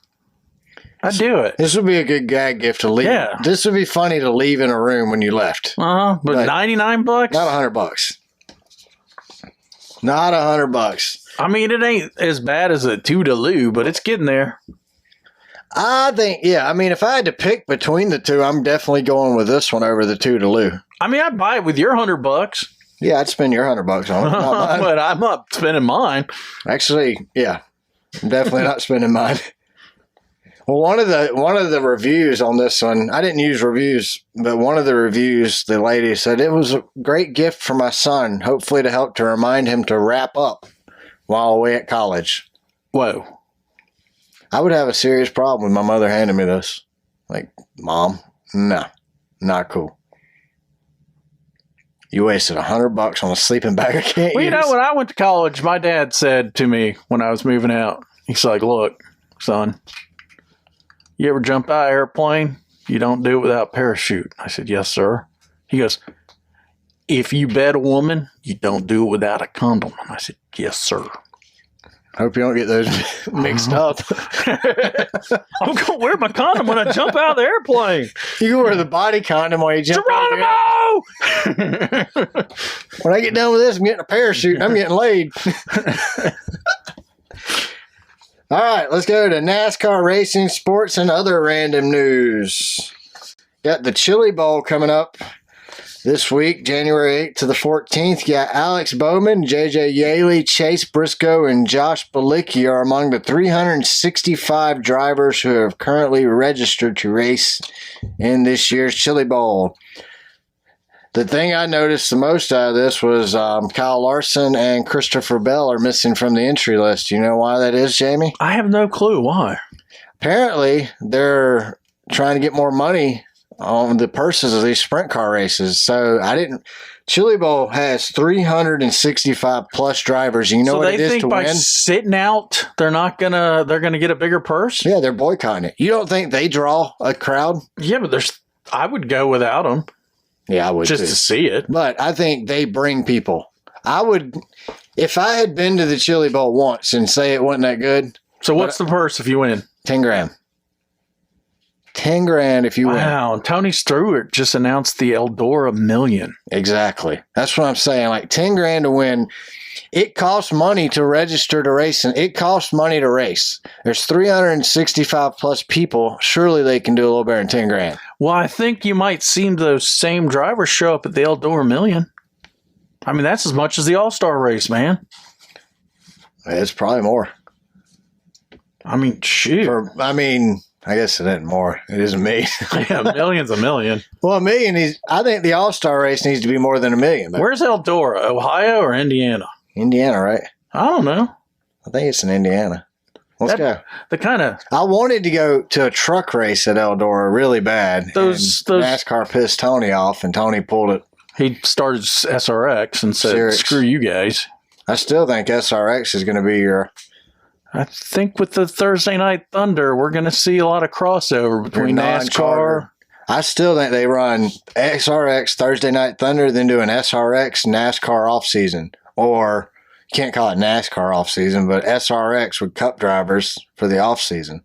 I'd do it. This would be a good gag gift to leave. Yeah. This would be funny to leave in a room when you left. But But- $99? Not $100. Not $100. I mean, it ain't as bad as a Toodaloo, but it's getting there. I think, yeah. I mean, if I had to pick between the two, I'm definitely going with this one over the Toodaloo. I mean, I'd buy it with your $100. Yeah, I'd spend your $100 on it. Not mine. But I'm not spending mine. Actually, yeah, I'm definitely not spending mine. Well, one of the reviews on this one, I didn't use reviews, but one of the reviews, the lady said it was a great gift for my son, hopefully to help to remind him to wrap up while away at college. Whoa. I would have a serious problem with my mother handing me this. Like, Mom, no, not cool. You wasted $100 on a sleeping bag I can't Well, use. you know, when I went to college, my dad said to me when I was moving out, he's like, look, son, you ever jump out of an airplane? You don't do it without a parachute. I said, yes, sir. He goes, if you bed a woman, you don't do it without a condom. And I said, yes, sir. Hope you don't get those mixed up. I'm going to wear my condom when I jump out of the airplane. You can wear the body condom while you jump out there. Geronimo! When I get done with this, I'm getting a parachute and I'm getting laid. All right, let's go to NASCAR racing, sports, and other random news. Got the Chili Bowl coming up this week, January 8th to the 14th. You got Alex Bowman, J.J. Yaley, Chase Briscoe, and Josh Balicki are among the 365 drivers who have currently registered to race in this year's Chili Bowl. The thing I noticed the most out of this was Kyle Larson and Christopher Bell are missing from the entry list. You know why that is, Jamie? I have no clue why. Apparently, they're trying to get more money on the purses of these sprint car races. So Chili Bowl has 365 plus drivers. You know what it is to win? So they think by sitting out, they're gonna get a bigger purse? Yeah, they're boycotting it. You don't think they draw a crowd? Yeah, but I would go without them. Yeah, I would just too. To see it. But I think they bring people. I would, if I had been to the Chili Bowl once and say it wasn't that good. So what's the purse if you win? 10 grand. 10 grand if you win. Wow. Tony Stewart just announced the Eldora Million. Exactly. That's what I'm saying. Like 10 grand to win. It costs money to register to race, and it costs money to race. There's 365 plus people. Surely they can do a little better than 10 grand. Well, I think you might see those same drivers show up at the Eldora Million. I mean, that's as much as the All-Star race, man. It's probably more. I mean, shoot. I guess it isn't more. It is a million. Yeah, a million's a million. Well, a million I think the All-Star race needs to be more than a million. Where's Eldora? Ohio or Indiana? Indiana, right? I don't know. I think it's in Indiana. Let's go. I wanted to go to a truck race at Eldora really bad. Those NASCAR pissed Tony off, and Tony pulled it. He started SRX and said, "Screw you guys." I still think SRX is going to be your. I think with the Thursday Night Thunder, we're going to see a lot of crossover between NASCAR. I still think they run SRX Thursday Night Thunder, then do an SRX NASCAR off season. Or you can't call it NASCAR off season, but SRX with cup drivers for the off season.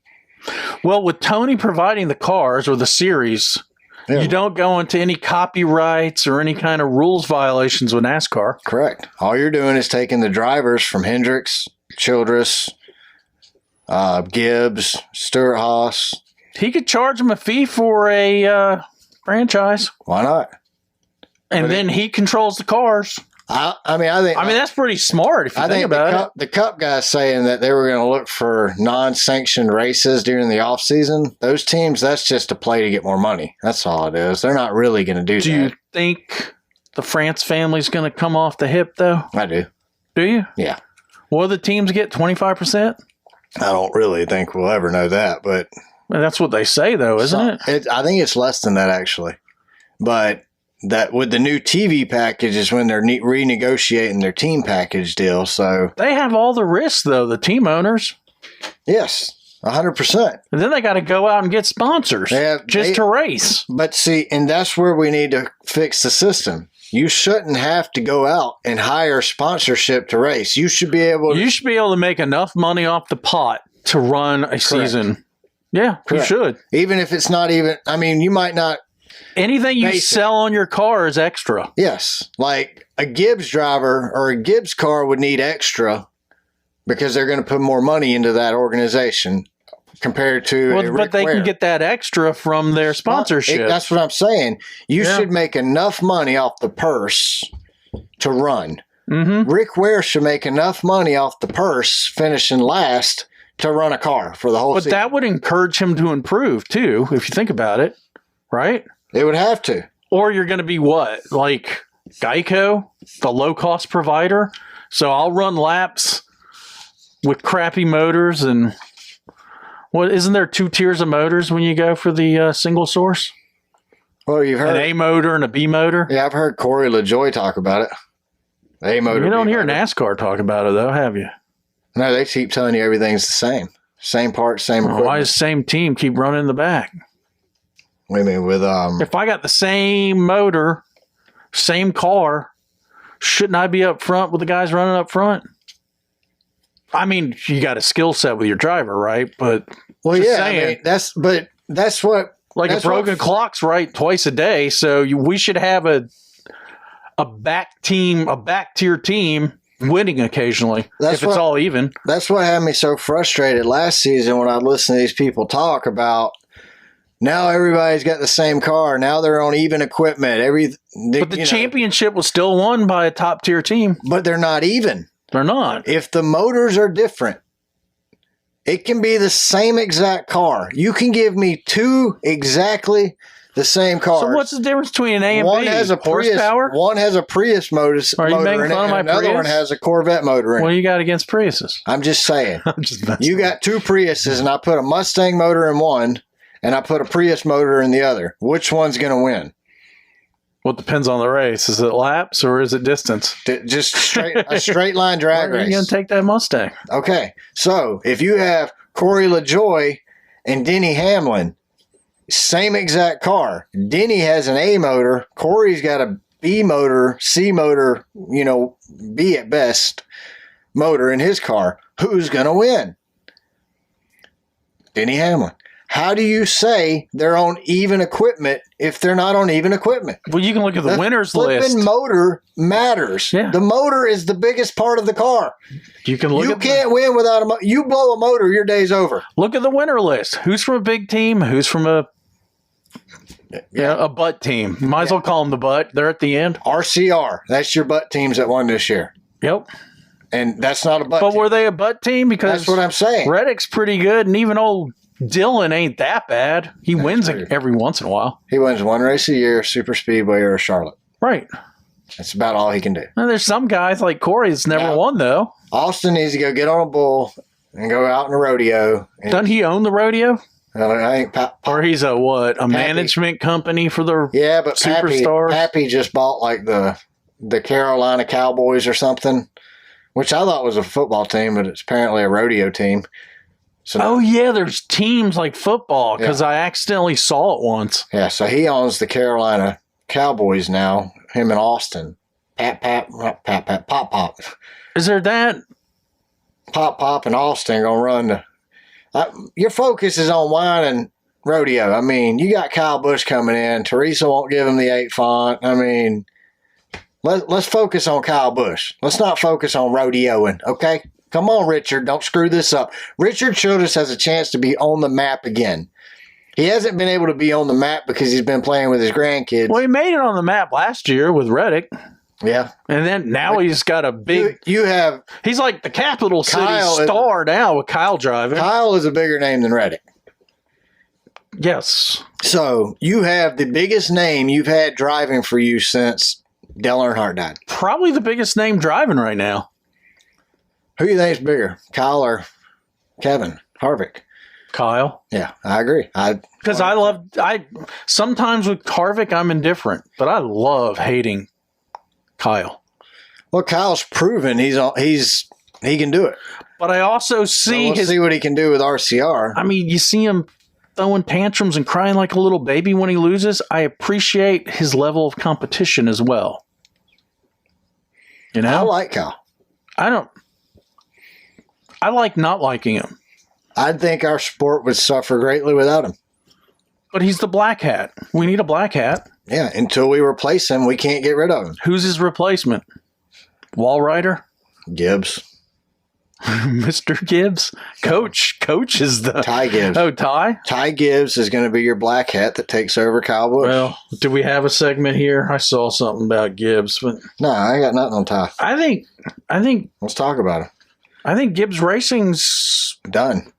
Well, with Tony providing the cars or the series, you don't go into any copyrights or any kind of rules violations with NASCAR. Correct. All you're doing is taking the drivers from Hendricks, Childress, Gibbs, Stewart Haas. He could charge them a fee for a franchise. Why not? And then he controls the cars. I think that's pretty smart if you think about it. The Cup guys saying that they were going to look for non-sanctioned races during the off season. Those teams, that's just a play to get more money. That's all it is. They're not really going to do that. Do you think the France family's going to come off the hip, though? I do. Do you? Yeah. Will the teams get 25%? I don't really think we'll ever know that, but well, that's what they say, though, isn't it? I think it's less than that, actually. But that with the new TV package is when they're renegotiating their team package deal. So they have all the risks, though, the team owners. Yes, 100%. And then they got to go out and get sponsors to race. But see, and that's where we need to fix the system. You shouldn't have to go out and hire sponsorship to race. You should be able to make enough money off the pot to run a season. Yeah, correct. You should. Even if it's not even, you might not. Anything you sell on your car is extra. Yes. Like a Gibbs driver or a Gibbs car would need extra because they're going to put more money into that organization compared to but they can get that extra from their sponsorship. That's what I'm saying. You should make enough money off the purse to run. Mm-hmm. Rick Ware should make enough money off the purse finishing last to run a car for the whole season. But that would encourage him to improve, too, if you think about it, right? They would have to. Or you're going to be what? Like Geico, the low-cost provider? So I'll run laps with crappy motors and... Well, isn't there 2 tiers of motors when you go for the single source? Well, you've heard... An A motor and a B motor? Yeah, I've heard Corey LaJoy talk about it. A motor, you don't hear NASCAR talk about it, though, have you? No, they keep telling you everything's the same. Same parts, same equipment. Why does the same team keep running in the back? What do you mean with... If I got the same motor, same car, shouldn't I be up front with the guys running up front? I mean, you got a skill set with your driver, right? But saying, that's what a broken clock's right twice a day. So we should have a back tier team winning occasionally That's if it's what- all even. That's what had me so frustrated last season when I listened to these people talk about now everybody's got the same car. Now they're on even equipment. But the championship was still won by a top tier team. But they're not even. They're not. If the motors are different, it can be the same exact car. You can give me two exactly the same cars. So what's the difference between an A and One B? has a Prius. Horsepower? One has a Prius motor Are you making in it, fun of my and another Prius? one has a Corvette motor in What it. do you got against Priuses? I'm just saying. I'm just messing. You got two Priuses, and I put a Mustang motor in one, and I put a Prius motor in the other. Which one's going to win? Well, it depends on the race. Is it laps or is it distance? Just a straight line drag Where are you going race. to take that Mustang? Okay, so if you have Corey LaJoy and Denny Hamlin, same exact car. Denny has an A motor. Corey's got a B motor, C motor, B at best motor in his car. Who's going to win? Denny Hamlin. How do you say they're on even equipment if they're not on even equipment? Well, you can look at the winners list. Flipping motor matters. Yeah. The motor is the biggest part of the car. You can look You at can't win without a motor. You blow a motor, your day's over. look at the winner list. Who's from a big team? Who's from a butt team? Might as well call them the butt. They're at the end. RCR. That's your butt teams that won this year. Yep. And that's not a butt But team. were they a butt team? Because That's what I'm saying. Reddick's pretty good, and even old Dylan ain't that bad. He wins true. every once in a while. He wins one race a year, Super Speedway or Charlotte. Right. That's about all he can do. And there's some guys like Corey that's never Yeah. won, though. Austin needs to go get on a bull and go out in a rodeo. And, Doesn't he own the rodeo? I think Or he's a what? A management company for the yeah, but Superstars? Pappy just bought like the Carolina Cowboys or something, which I thought was a football team, but it's apparently a rodeo team. So Oh, yeah, there's teams like football because I accidentally saw it once. yeah, so he owns the Carolina Cowboys now. Him and Austin, Pop. Is there that? Pop and Austin gonna run your focus is on wine and rodeo. I mean, you got Kyle Busch coming in. Teresa won't give him the 8 font. I mean, let's focus on Kyle Busch. Let's not focus on rodeoing, okay? Come on, Richard. Don't screw this up. Richard Childress has a chance to be on the map again. He hasn't been able to be on the map because he's been playing with his grandkids. Well, he made it on the map last year with Reddick. Yeah. And then now he's got a big. You have He's like the capital city Kyle is- star now with Kyle driving. Kyle is a bigger name than Reddick. Yes. So you have the biggest name you've had driving for you since Dale Earnhardt died. Probably the biggest name driving right now. Who do you think is bigger, Kyle or Kevin Harvick? Kyle. Yeah, I agree. Because I sometimes with Harvick I'm indifferent, but I love hating Kyle. Well, Kyle's proven he can do it. But I also So see we'll see what he can do with RCR. I mean, you see him throwing tantrums and crying like a little baby when he loses. I appreciate his level of competition as well. You I know? like Kyle. I like not liking him. I think our sport would suffer greatly without him. But he's the black hat. We need a black hat. Yeah, until we replace him, we can't get rid of him. Who's his replacement? Wallrider? Gibbs. Mr. Gibbs? Coach is the... Ty Gibbs. Oh, Ty? Ty Gibbs is going to be your black hat that takes over Kyle Busch. Well, do we have a segment here? I saw something about Gibbs, but No, I ain't got nothing on Ty. I think Let's talk about him. Gibbs Racing's... Done.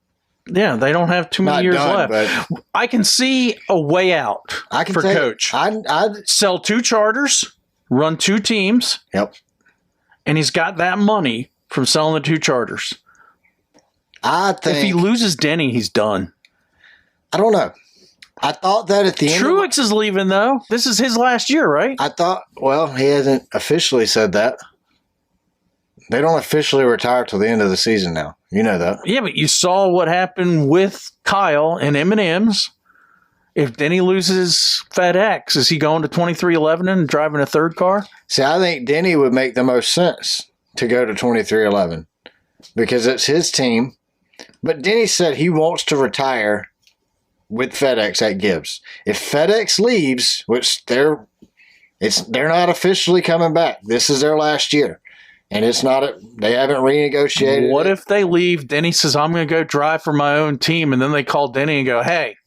Yeah, they don't have too many Not years done, left. but I can see a way out I can for tell you, Coach. I Sell 2 charters, run 2 teams, Yep. and he's got that money from selling the 2 charters. I think If he loses Denny, he's done. I don't know. I thought that at the end. Truex is leaving, though. This is his last year, right? I thought. Well, he hasn't officially said that. They don't officially retire till the end of the season now. You know that. Yeah, but you saw what happened with Kyle and M&M's. If Denny loses FedEx, is he going to 2311 and driving a 3rd car? See, I think Denny would make the most sense to go to 2311 because it's his team. But Denny said he wants to retire with FedEx at Gibbs. If FedEx leaves, which they're not officially coming back. This is their last year. and it's not they haven't renegotiated. What if they leave? Denny says, I'm going to go drive for my own team. And then they call Denny and go, hey,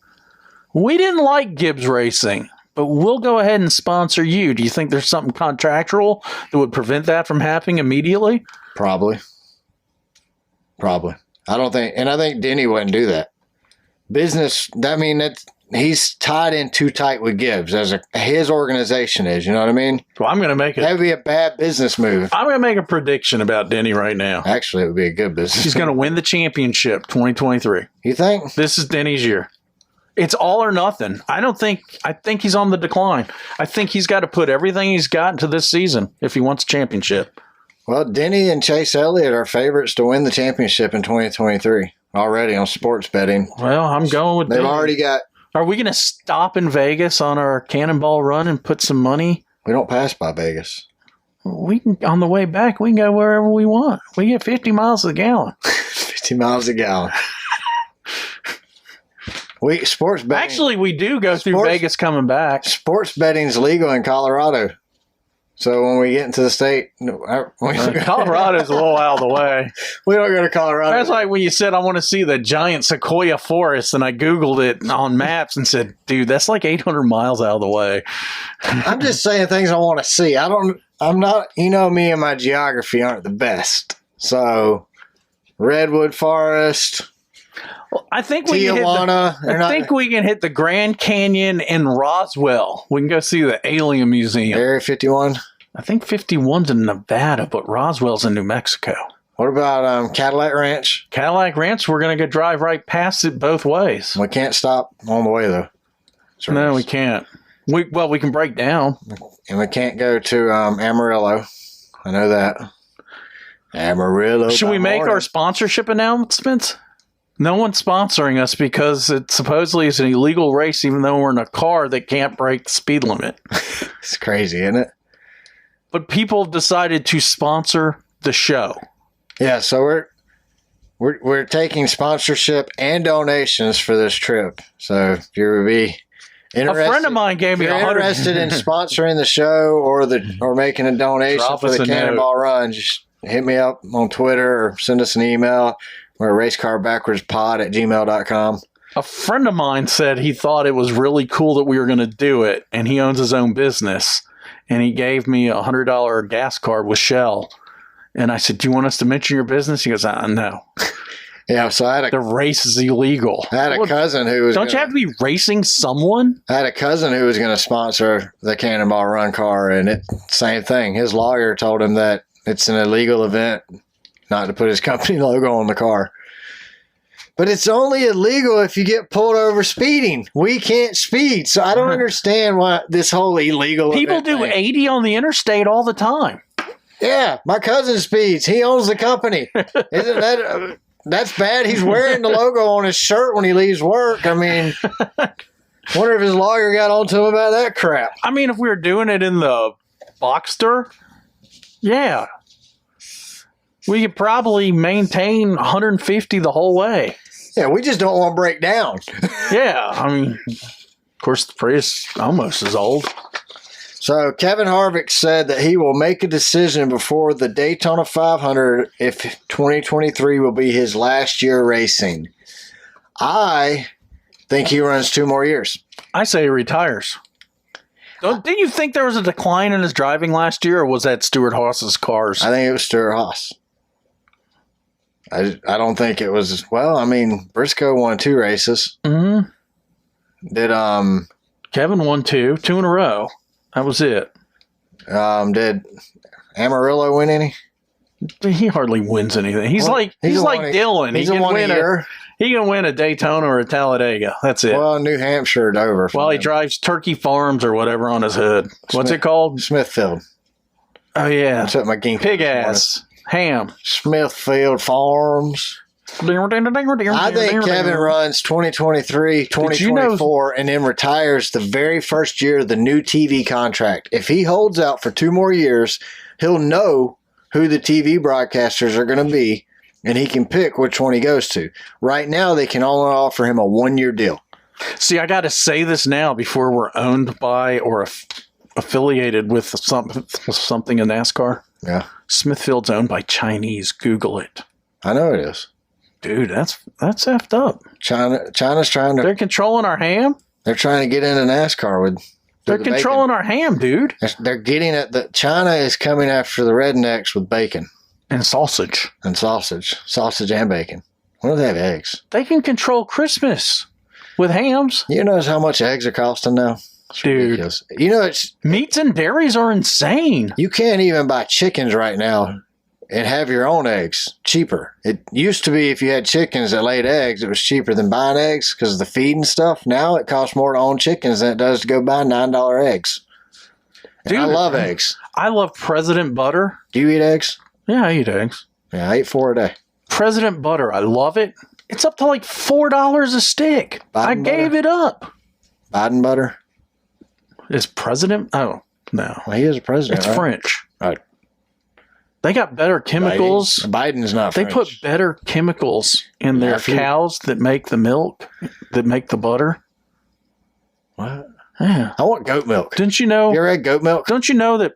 we didn't like Gibbs Racing, but we'll go ahead and sponsor you. Do you think there's something contractual that would prevent that from happening immediately? Probably. I don't think, and I think Denny wouldn't do that. Business, I mean, he's tied in too tight with Gibbs as his organization is. You know what I mean? Well, I'm going to make That would be a bad business move. I'm going to make a prediction about Denny right now. Actually, it would be a good business. He's going to win the championship 2023. You think? This is Denny's year. It's all or nothing. I think he's on the decline. I think he's got to put everything he's got into this season if he wants a championship. Well, Denny and Chase Elliott are favorites to win the championship in 2023 already on sports betting. Well, I'm going with They've Denny. already got. Are we going to stop in Vegas on our cannonball run and put some money? We don't pass by Vegas. We can, on the way back, we can go wherever we want. We get 50 miles a gallon. 50 miles a gallon. Sports betting. Actually, we do go through Vegas coming back. Sports betting's legal in Colorado. So when we get into the state, Colorado's a little out of the way. We don't go to Colorado. That's like when you said, I want to see the giant sequoia forest, and I Googled it on maps and said, dude, that's like 800 miles out of the way. I'm just saying things I want to see. I'm not, me and my geography aren't the best. So Redwood Forest. Well, I think we can hit the Grand Canyon in Roswell. We can go see the Alien Museum. Area 51. I think 51's in Nevada, but Roswell's in New Mexico. What about Cadillac Ranch? Cadillac Ranch, we're going to go drive right past it both ways. We can't stop on the way, though. No, we can't. We can break down. And we can't go to Amarillo. I know that. Amarillo. Should we make our sponsorship announcements? No one's sponsoring us because it supposedly is an illegal race, even though we're in a car that can't break the speed limit. It's crazy, isn't it? But people decided to sponsor the show. Yeah, so we're taking sponsorship and donations for this trip. So if you would be interested, a friend of mine gave me interested in sponsoring the show or making a donation for the Cannonball Run, just hit me up on Twitter or send us an email. We're racecarbackwardspod@gmail.com. A friend of mine said he thought it was really cool that we were going to do it, and he owns his own business. And he gave me a $100 gas card with Shell. And I said, do you want us to mention your business? He goes, no. Yeah, so the race is illegal. I had a cousin who was... Don't you have to be racing someone? I had a cousin who was going to sponsor the Cannonball Run car, and same thing. His lawyer told him that it's an illegal event not to put his company logo on the car. But it's only illegal if you get pulled over speeding. We can't speed. So I don't understand why this whole illegal People do thing. 80 on the interstate all the time. Yeah, my cousin speeds. He owns the company. Isn't that... that's bad. He's wearing the logo on his shirt when he leaves work. I mean, wonder if his lawyer got on to him about that crap. I mean, if we were doing it in the Boxster, yeah. We could probably maintain 150 the whole way. Yeah, we just don't want to break down. Yeah, I mean, of course, the Prius almost as old. So Kevin Harvick said that he will make a decision before the Daytona 500 if 2023 will be his last year racing. I think he runs 2 more years. I say he retires. Didn't you think there was a decline in his driving last year, or was that Stewart Haas's cars? I think it was Stewart Haas. I don't think it was... Well, I mean, Briscoe won 2 races. Mm-hmm. Did Kevin won 2 in a row. That was it. Did Amarillo win any? He hardly wins anything. He's like Dylan. He can win a Daytona or a Talladega. That's it. Well, New Hampshire or Dover. Well, he drives Turkey Farms or whatever on his hood. What's it called? Smithfield. Oh, yeah. That's what my game. Pig ass. Ham. Smithfield Farms. I think Kevin runs 2023, 2024, and then retires the very first year of the new TV contract. If he holds out for 2 more years, he'll know who the TV broadcasters are going to be, and he can pick which one he goes to. Right now, they can only offer him a 1-year deal. See, I got to say this now before we're owned by or affiliated with something in NASCAR. Yeah. Smithfield's owned by Chinese. Google it. I know it is. Dude, that's effed up. China's trying to... They're controlling our ham? They're trying to get into NASCAR with... They're controlling our ham, dude. They're getting at China is coming after the rednecks with bacon. And sausage. And sausage. Sausage and bacon. Why do they have eggs? They can control Christmas with hams. You know how much eggs are costing now? It's dude. Ridiculous. You know, meats and dairies are insane. You can't even buy chickens right now and have your own eggs cheaper. It used to be if you had chickens that laid eggs, it was cheaper than buying eggs because of the feed and stuff. Now it costs more to own chickens than it does to go buy $9 eggs. And dude, I love eggs. I love President Butter. Do you eat eggs? Yeah, I eat eggs. Yeah, I eat 4 a day. President Butter, I love it. It's up to like $4 a stick. I gave it up. Biden butter? Is President? Oh, no. Well, he is a president, It's right? French. Right. They got better chemicals. Biden's not They French. put better chemicals in their cows that make the milk, that make the butter. What? Yeah. I want goat milk. Didn't you know? You ever had goat milk? Don't you know that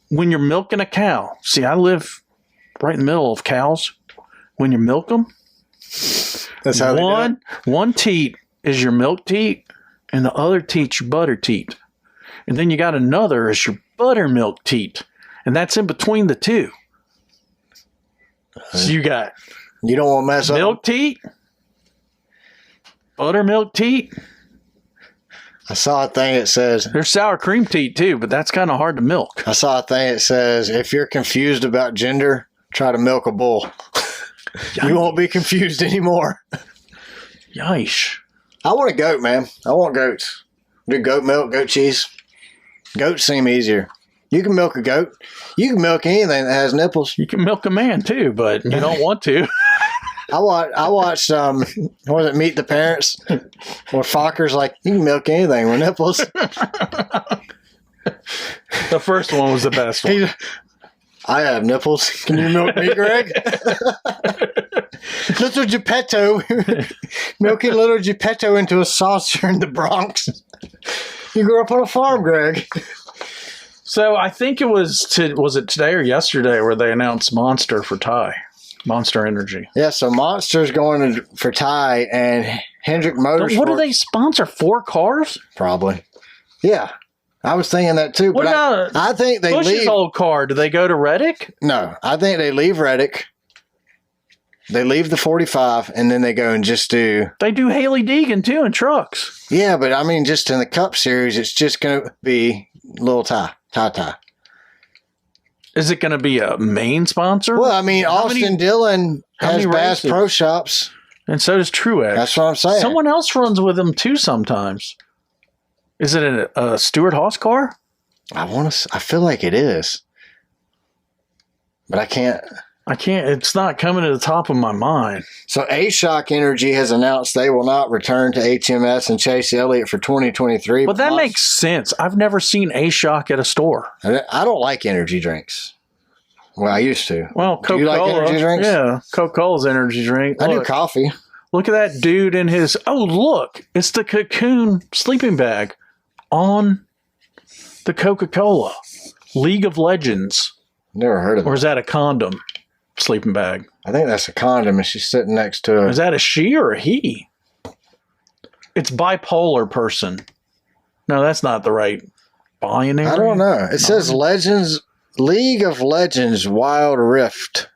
when you're milking a cow, see, I live right in the middle of cows. When you milk them, That's how they do it? One teat is your milk teat, and the other teat's your butter teat. And then you got another is your buttermilk teat. And that's in between the two. So you got you don't want to mess milk up. teat, buttermilk teat. I saw a thing that says there's sour cream teat too, but that's kind of hard to milk. I saw a thing that says if you're confused about gender, try to milk a bull. You won't be confused anymore. Yish. I want a goat, man. I want goats. Do goat milk, goat cheese. Goats seem easier. You can milk a goat. You can milk anything that has nipples. You can milk a man too, but you don't want to. I watched what was it, Meet the Parents? Where Fokker's like, you can milk anything with nipples. The first one was the best one. I have nipples. Can you milk me, Greg? Little Geppetto. Milking little Geppetto into a saucer in the Bronx. You grew up on a farm, Greg. So I think it was it today or yesterday where they announced Monster for Ty. Monster Energy. Yeah, so Monster's going for Ty and Hendrick Motorsports. What do they sponsor? 4 cars? Probably. Yeah. I was thinking that too. What but about I think they Bush's leave. old car? Do they go to Reddick? No, I think they leave Reddick. They leave the 45 and then they go and just do. They do Haley Deegan too in trucks. Yeah, but I mean, just in the Cup Series, it's just going to be little Ty. Is it going to be a main sponsor? Well, I mean, Austin Dillon has Bass Pro Shops. And so does Truex. That's what I'm saying. Someone else runs with them too sometimes. Is it a Stuart Haas car? I feel like it is. But I can't. It's not coming to the top of my mind. So A-Shock Energy has announced they will not return to HMS and Chase Elliott for 2023. But that makes sense. I've never seen A-Shock at a store. I don't like energy drinks. Well, I used to. Well, Coca-Cola. Do you like energy drinks? Yeah, Coca-Cola's energy drink. I do coffee. Look at that dude in his... Oh, look. It's the Cocoon sleeping bag on the Coca-Cola. League of Legends. Never heard of it. Or is that a condom sleeping bag? I think that's a condom and she's sitting next to it. Is that a she or a he? It's bipolar person. No, that's not the right binary. I don't know. It says League of Legends Wild Rift.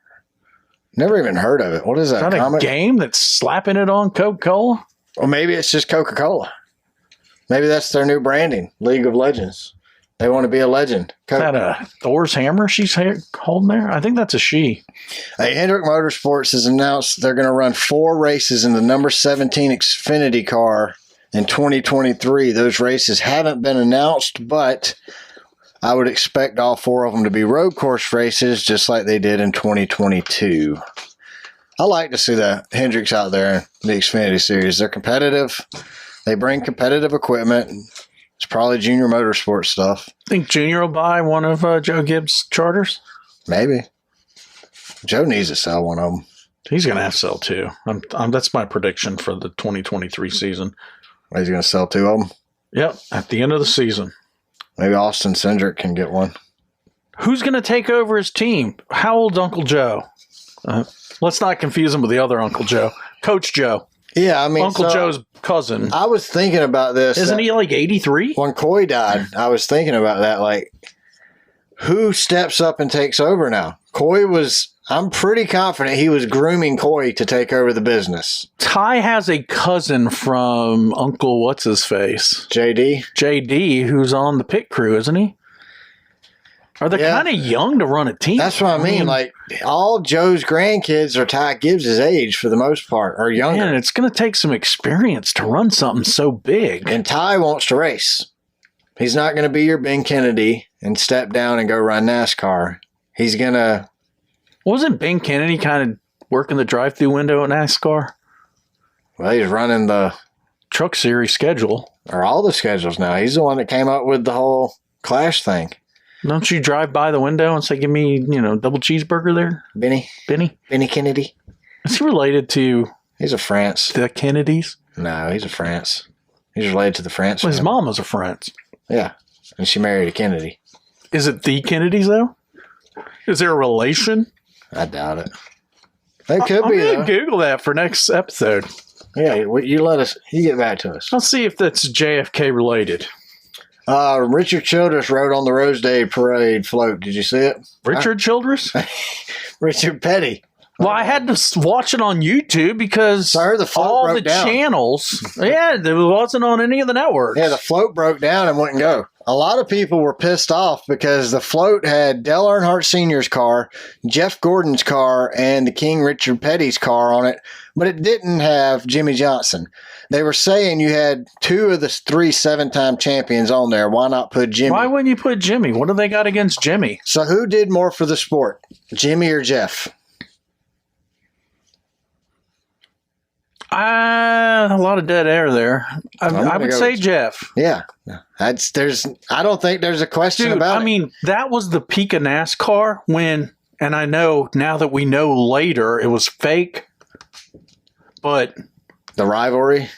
Never even heard of it. What is that? Is that a game that's slapping it on Coca-Cola? Or maybe it's just Coca-Cola. Maybe that's their new branding, League of Legends. They want to be a legend. Is that a Thor's hammer she's holding there? I think that's a she. Hey, Hendrick Motorsports has announced they're going to run 4 races in the number 17 Xfinity car in 2023. Those races haven't been announced, but I would expect all 4 of them to be road course races just like they did in 2022. I like to see the Hendricks out there in the Xfinity Series. They're competitive. They bring competitive equipment. It's probably Junior Motorsports stuff. Think Junior will buy one of Joe Gibbs' charters? Maybe. Joe needs to sell one of them. He's going to have to sell 2. That's my prediction for the 2023 season. He's going to sell 2 of them? Yep, at the end of the season. Maybe Austin Cindric can get one. Who's going to take over his team? How old's Uncle Joe? Let's not confuse him with the other Uncle Joe. Coach Joe. Yeah, I mean, Uncle Joe's cousin. I was thinking about this. Isn't he like 83? When Coy died, I was thinking about that. Like, who steps up and takes over now? Coy was, I'm pretty confident he was grooming Coy to take over the business. Ty has a cousin from Uncle What's-His-Face? JD, who's on the pit crew, isn't he? Are they kind of young to run a team? That's what I mean. Like, all Joe's grandkids are Ty Gibbs' age for the most part, or younger. Man, it's going to take some experience to run something so big. And Ty wants to race. He's not going to be your Ben Kennedy and step down and go run NASCAR. He's going to... Wasn't Ben Kennedy kind of working the drive-through window at NASCAR? Well, he's running the... Truck Series schedule. Or all the schedules now. He's the one that came up with the whole Clash thing. Don't you drive by the window and say, give me, double cheeseburger there? Benny Kennedy. Is he related to... He's a France. The Kennedys? No, he's a France. He's related to the France Well, his family. mom was a France. Yeah. And she married a Kennedy. Is it the Kennedys, though? Is there a relation? I doubt it. It could I'm be, going though. to Google that for next episode. Yeah, you get back to us. I'll see if that's JFK related. Richard Childress rode on the Rose Day Parade float. Did you see it? Richard Childress? Richard Petty. Well, I had to watch it on YouTube because Sorry, the float all broke the down. channels, it wasn't on any of the networks. Yeah, the float broke down and wouldn't go. A lot of people were pissed off because the float had Dale Earnhardt Sr.'s car, Jeff Gordon's car, and the King Richard Petty's car on it, but it didn't have Jimmy Johnson. They were saying you had 2 of the 3 7-time champions on there. Why not put Jimmy? Why wouldn't you put Jimmy? What do they got against Jimmy? So who did more for the sport, Jimmy or Jeff? A lot of dead air there. I would say Jeff. Yeah. I don't think there's a question about it. I mean, that was the peak of NASCAR when, and I know now that we know later it was fake, but The rivalry?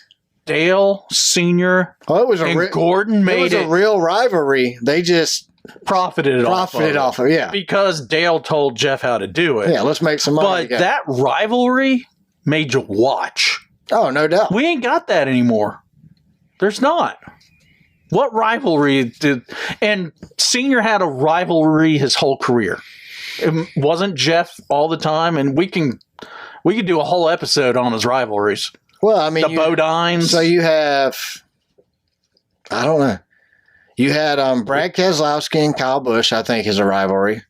Dale Sr. and Gordon made it was a real rivalry. They just profited off of it. Yeah. Because Dale told Jeff how to do it. Yeah, let's make some money. But together. that rivalry made you watch. Oh, no doubt. We ain't got that anymore. There's not. What rivalry did... And Senior had a rivalry his whole career. It wasn't Jeff all the time, and we could do a whole episode on his rivalries. Well, I mean... The Bodines. So you have... I don't know. You had Brad Keselowski and Kyle Busch, I think, is a rivalry.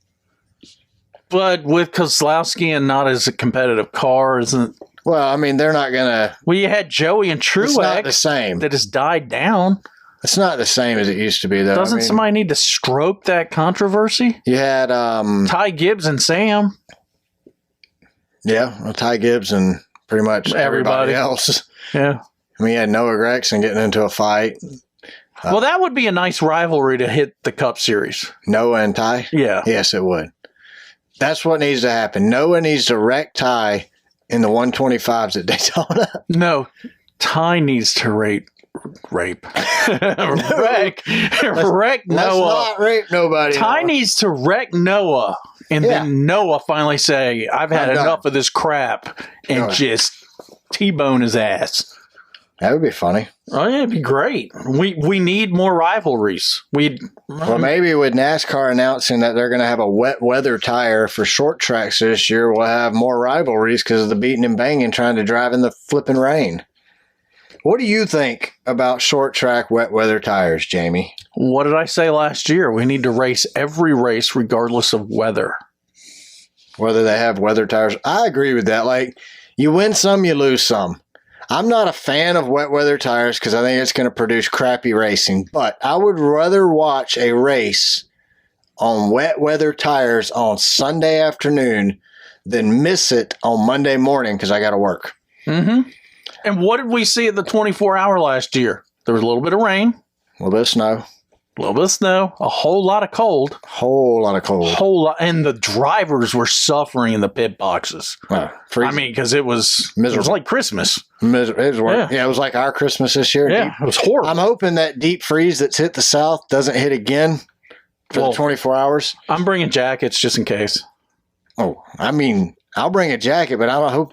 But with Keselowski and not as a competitive car, isn't... Well, I mean, they're not going to... Well, you had Joey and Truex. It's not the same. That has died down. It's not the same as it used to be, though. Doesn't somebody need to stroke that controversy? You had... Ty Gibbs and Sam. Yeah, well, Ty Gibbs and pretty much everybody else. Yeah. I mean, you had Noah Gragson getting into a fight. Well, that would be a nice rivalry to hit the Cup Series. Noah and Ty? Yeah. Yes, it would. That's what needs to happen. Noah needs to wreck Ty in the 125s at Daytona. No, Ty needs to rape. wreck Noah. Let's not rape nobody. Ty needs to wreck Noah, and then Noah finally say, "I've had enough of this crap," and just T-bone his ass. That would be funny. Oh, yeah, it'd be great. We need more rivalries. Well, maybe with NASCAR announcing that they're going to have a wet weather tire for short tracks this year, we'll have more rivalries because of the beating and banging trying to drive in the flipping rain. What do you think about short track wet weather tires, Jamie? What did I say last year? We need to race every race regardless of weather. Whether they have weather tires. I agree with that. Like, you win some, you lose some. I'm not a fan of wet weather tires because I think it's going to produce crappy racing, but I would rather watch a race on wet weather tires on Sunday afternoon than miss it on Monday morning because I got to work. Mm-hmm. And what did we see at the 24-hour last year? There was a little bit of rain. A little bit of snow. A little bit of snow. A whole lot of cold. Whole lot of cold. Whole lot. And the drivers were suffering in the pit boxes. I mean, because it was miserable. It was like Christmas. It was like our Christmas this year. Yeah, it was horrible. I'm hoping that deep freeze that's hit the south doesn't hit again for the 24 hours? I'm bringing jackets just in case. Oh, I mean, I'll bring a jacket, but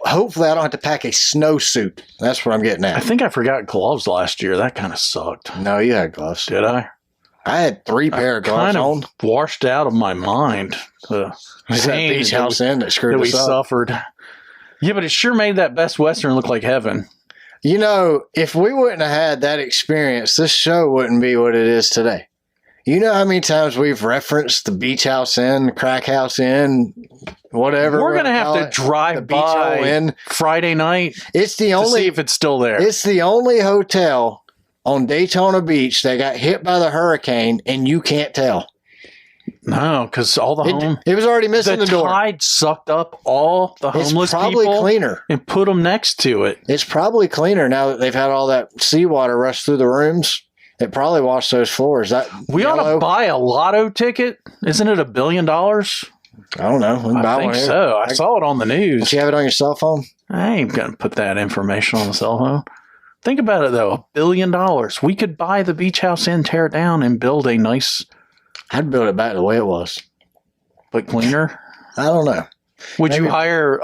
hopefully I don't have to pack a snowsuit. That's what I'm getting I at. think I forgot gloves last year. That kind of sucked. No, you had gloves. Did I? I had 3 pair of gloves Kind on. of washed out of my mind the Was that pain beach house in that screwed that we us up? suffered. Yeah, but it sure made that Best Western look like heaven. You know, if we wouldn't have had that experience, this show wouldn't be what it is today. You know how many times we've referenced the Beach House Inn, Crack House Inn, whatever. We're going to have to the drive Beach House by Inn. Friday night It's the to only. see if it's still there. It's the only hotel on Daytona Beach that got hit by the hurricane, and you can't tell. No, because all the home... It was already missing the door. tide sucked up all the It's homeless probably people cleaner. and put them next to it. It's probably cleaner now that they've had all that seawater rush through the rooms. It probably washed those floors. That We ought yellow, to buy a lotto ticket. Isn't it $1 billion? I I don't know. We can buy think one here. so. I saw it on the news. Don't you have it on your cell phone? I ain't going to put that information on the cell phone. Think about it, though. $1 billion. We could buy the Beach House Inn, tear it down, and build a nice, I'd build it back the way it was. but cleaner. I don't know. Would you Maybe- hire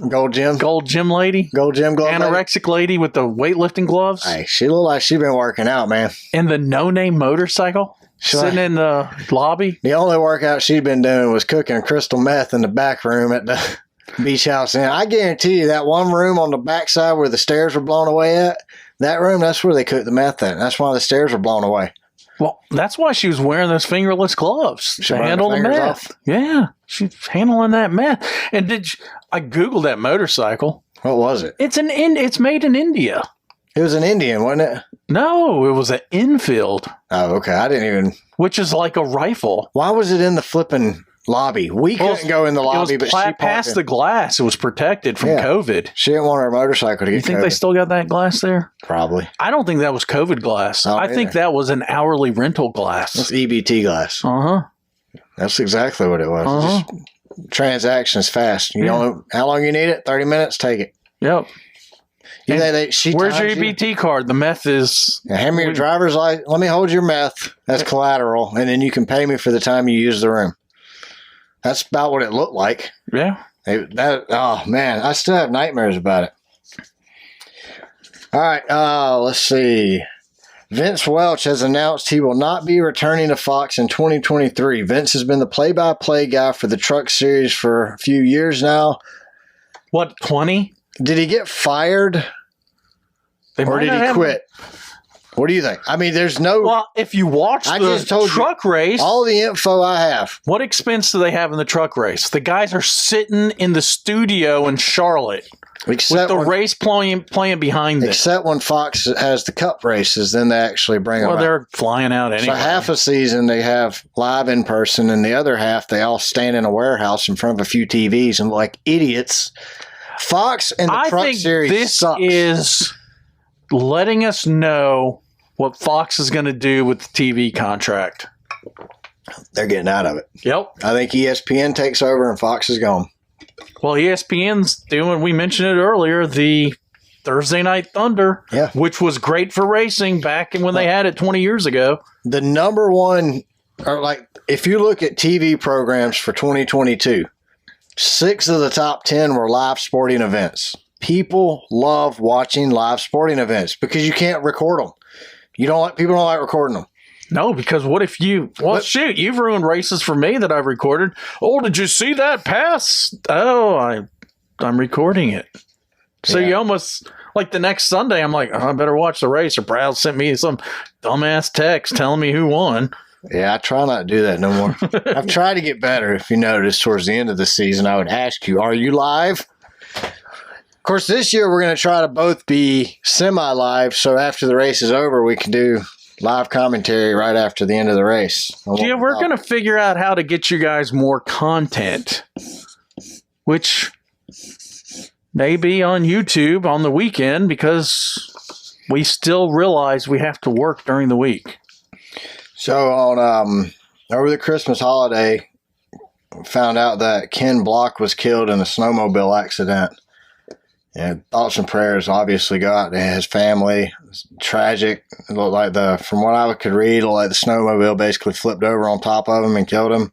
Gold Gym? gold gym lady? Gold Gym glove lady? Anorexic lady with the weightlifting gloves? Hey, she looked like she been working out, man. And the no-name motorcycle? Sure. Sitting in the lobby? The only workout she'd been doing was cooking crystal meth in the back room at the Beach House Inn. I guarantee you that one room on the backside where the stairs were blown away at, that room, that's where they cooked the meth at. That's why the stairs were blown away. Well, that's why she was wearing those fingerless gloves to burn handle her the fingers meth. off? Yeah, she's handling that meth. And I googled that motorcycle. What was it? It's made in India. It was an Indian, wasn't it? No, it was an Enfield, Oh, okay. I didn't even. which is like a rifle. Why was it in the flipping lobby? We couldn't go in the lobby, it but was she past the glass. It was protected from Yeah. COVID. She didn't want her motorcycle to get You think COVID. they still got that glass there? Probably. I don't think that was COVID glass. Oh, I think either. that was an hourly rental glass. It's EBT glass. Uh-huh. That's exactly what it was. Uh-huh. Just transactions fast. You Yeah. know how long you need it? 30 minutes? Take it. Yep. You And think she Where's your times you? EBT card? The meth is... Yeah, hand me your driver's license. Let me hold your meth as collateral, and then you can pay me for the time you use the room. That's about what it looked like. Yeah. Oh, man. I still have nightmares about it. All right. Let's see. Vince Welch has announced he will not be returning to Fox in 2023. Vince has been the play-by-play guy for the Truck Series for a few years now. What, 20? Did he get fired, They or might did not he have- quit? What do you think? I mean, there's no... Well, if you watch I the just told you, truck race, all the info I have. what expense do they have in the truck race? The guys are sitting in the studio in Charlotte with Except the when, race playing behind them. except when Fox has the Cup races, then they actually bring Well, them out. they're flying out anyway. So half a season they have live in person, and the other half they all stand in a warehouse in front of a few TVs and look like idiots. Fox and the I Truck think Series this sucks. is letting us know what Fox is going to do with the TV contract. They're getting out of it. Yep. I think ESPN takes over and Fox is gone. Well, ESPN's doing, we mentioned it earlier, the Thursday Night Thunder, Yeah. which was great for racing back when they had it 20 years ago. The number one, or like, if you look at TV programs for 2022, 6 of the top 10 were live sporting events. People love watching live sporting events because you can't record them. People don't like recording them. No, because what if shoot, you've ruined races for me that I've recorded. Oh, did you see that pass? Oh, I'm recording it. So Yeah. you almost, like the next Sunday, I'm like, I better watch the race, or Brad sent me some dumbass text telling me who won. Yeah, I try not to do that no more. I've tried to get better. If you notice, towards the end of the season, I would ask you, are you live? Of course, this year we're going to try to both be semi-live, so after the race is over, we can do live commentary right after the end of the race. Yeah, we're going to figure out how to get you guys more content, which may be on YouTube on the weekend, because we still realize we have to work during the week. So on over the Christmas holiday, found out that Ken Block was killed in a snowmobile accident. And thoughts and prayers obviously go out to his family, tragic. It looked like from what I could read, it looked like the snowmobile basically flipped over on top of him and killed him.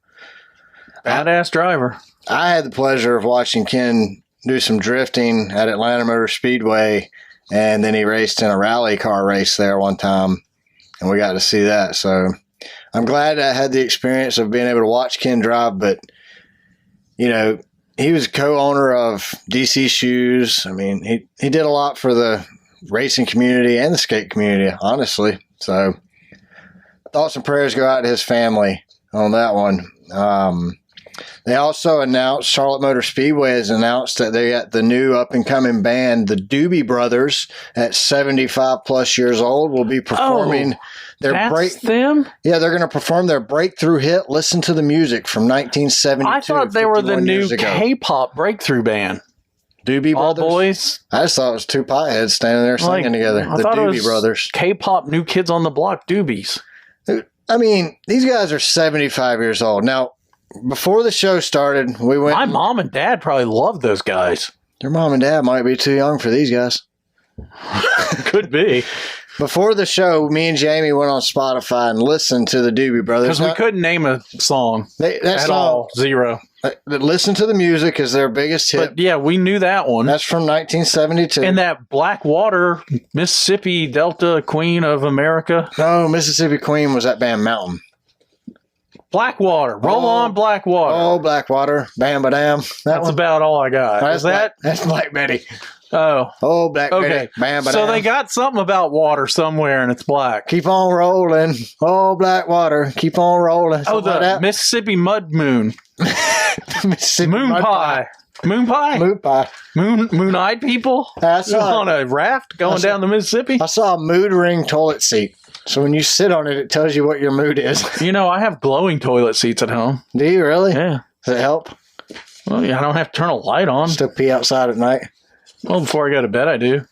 Badass driver. I had the pleasure of watching Ken do some drifting at Atlanta Motor Speedway, and then he raced in a rally car race there one time, and we got to see that. So I'm glad I had the experience of being able to watch Ken drive, but, you know, he was co-owner of DC Shoes. I mean, he did a lot for the racing community and the skate community, honestly. So thoughts and prayers go out to his family on that one. They also announced, Charlotte Motor Speedway has announced that they got the new up-and-coming band, the Doobie Brothers, at 75 plus years old, will be performing their them? Yeah, they're going to perform their breakthrough hit, Listen to the Music, from 1972. I thought they were the 51 new years ago. K-pop breakthrough band. Doobie All Brothers? boys. I just thought it was two potheads standing there singing together. I The thought it Doobie was Brothers. K-pop New Kids on the Block Doobies. I mean, these guys are 75 years old. Now, before the show started, we went... My mom and dad probably loved those guys. Your mom and dad might be too young for these guys. Could be. Before the show, me and Jamie went on Spotify and listened to the Doobie Brothers. Because we couldn't name a song at all. Zero. Listen to the Music is their biggest hit. But yeah, we knew that one. That's from 1972. And that Blackwater, Mississippi Delta Queen of America. No, Mississippi Queen was that band Mountain. Blackwater. Roll on Blackwater. Oh, Blackwater. Bam, ba, dam. That's about all I got. Is that? That's Black Betty. Oh. Oh, Black Okay. Betty. Bam, ba, So dam. they got something about water somewhere and it's black. Keep on rolling. Oh, Blackwater. Keep on rolling. Oh, Something the like Mississippi Mud Moon. Mississippi Moon Mud Pie. Moon Pie? Moon Pie. Moon-eyed people? I saw on a raft going down the Mississippi? I saw a mood ring toilet seat. So when you sit on it, it tells you what your mood is. You know, I have glowing toilet seats at home. Do you really? Yeah. Does it help? Well, yeah, I don't have to turn a light on. Still pee outside at night? Well, before I go to bed, I do.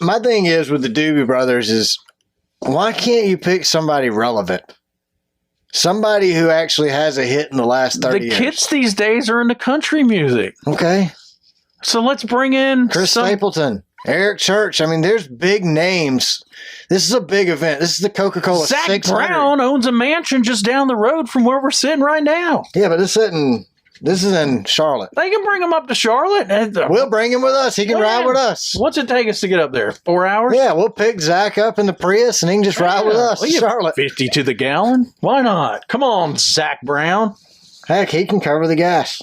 My thing is with the Doobie Brothers is, why can't you pick somebody relevant? Somebody who actually has a hit in the last 30 years. The kids these days are into country music. Okay. So let's bring in Chris Stapleton, Eric Church. I mean, there's big names. This is a big event. This is the Coca-Cola Zach 600. Brown owns a mansion just down the road from where we're sitting right now. Yeah, but this is in Charlotte. They can bring him up to Charlotte. We'll bring him with us. He can ride with us. What's it take us to get up there? 4 hours? Yeah, we'll pick Zach up in the Prius and he can just ride with us to Charlotte. 50 to the gallon? Why not? Come on, Zach Brown. Heck, he can cover the gas.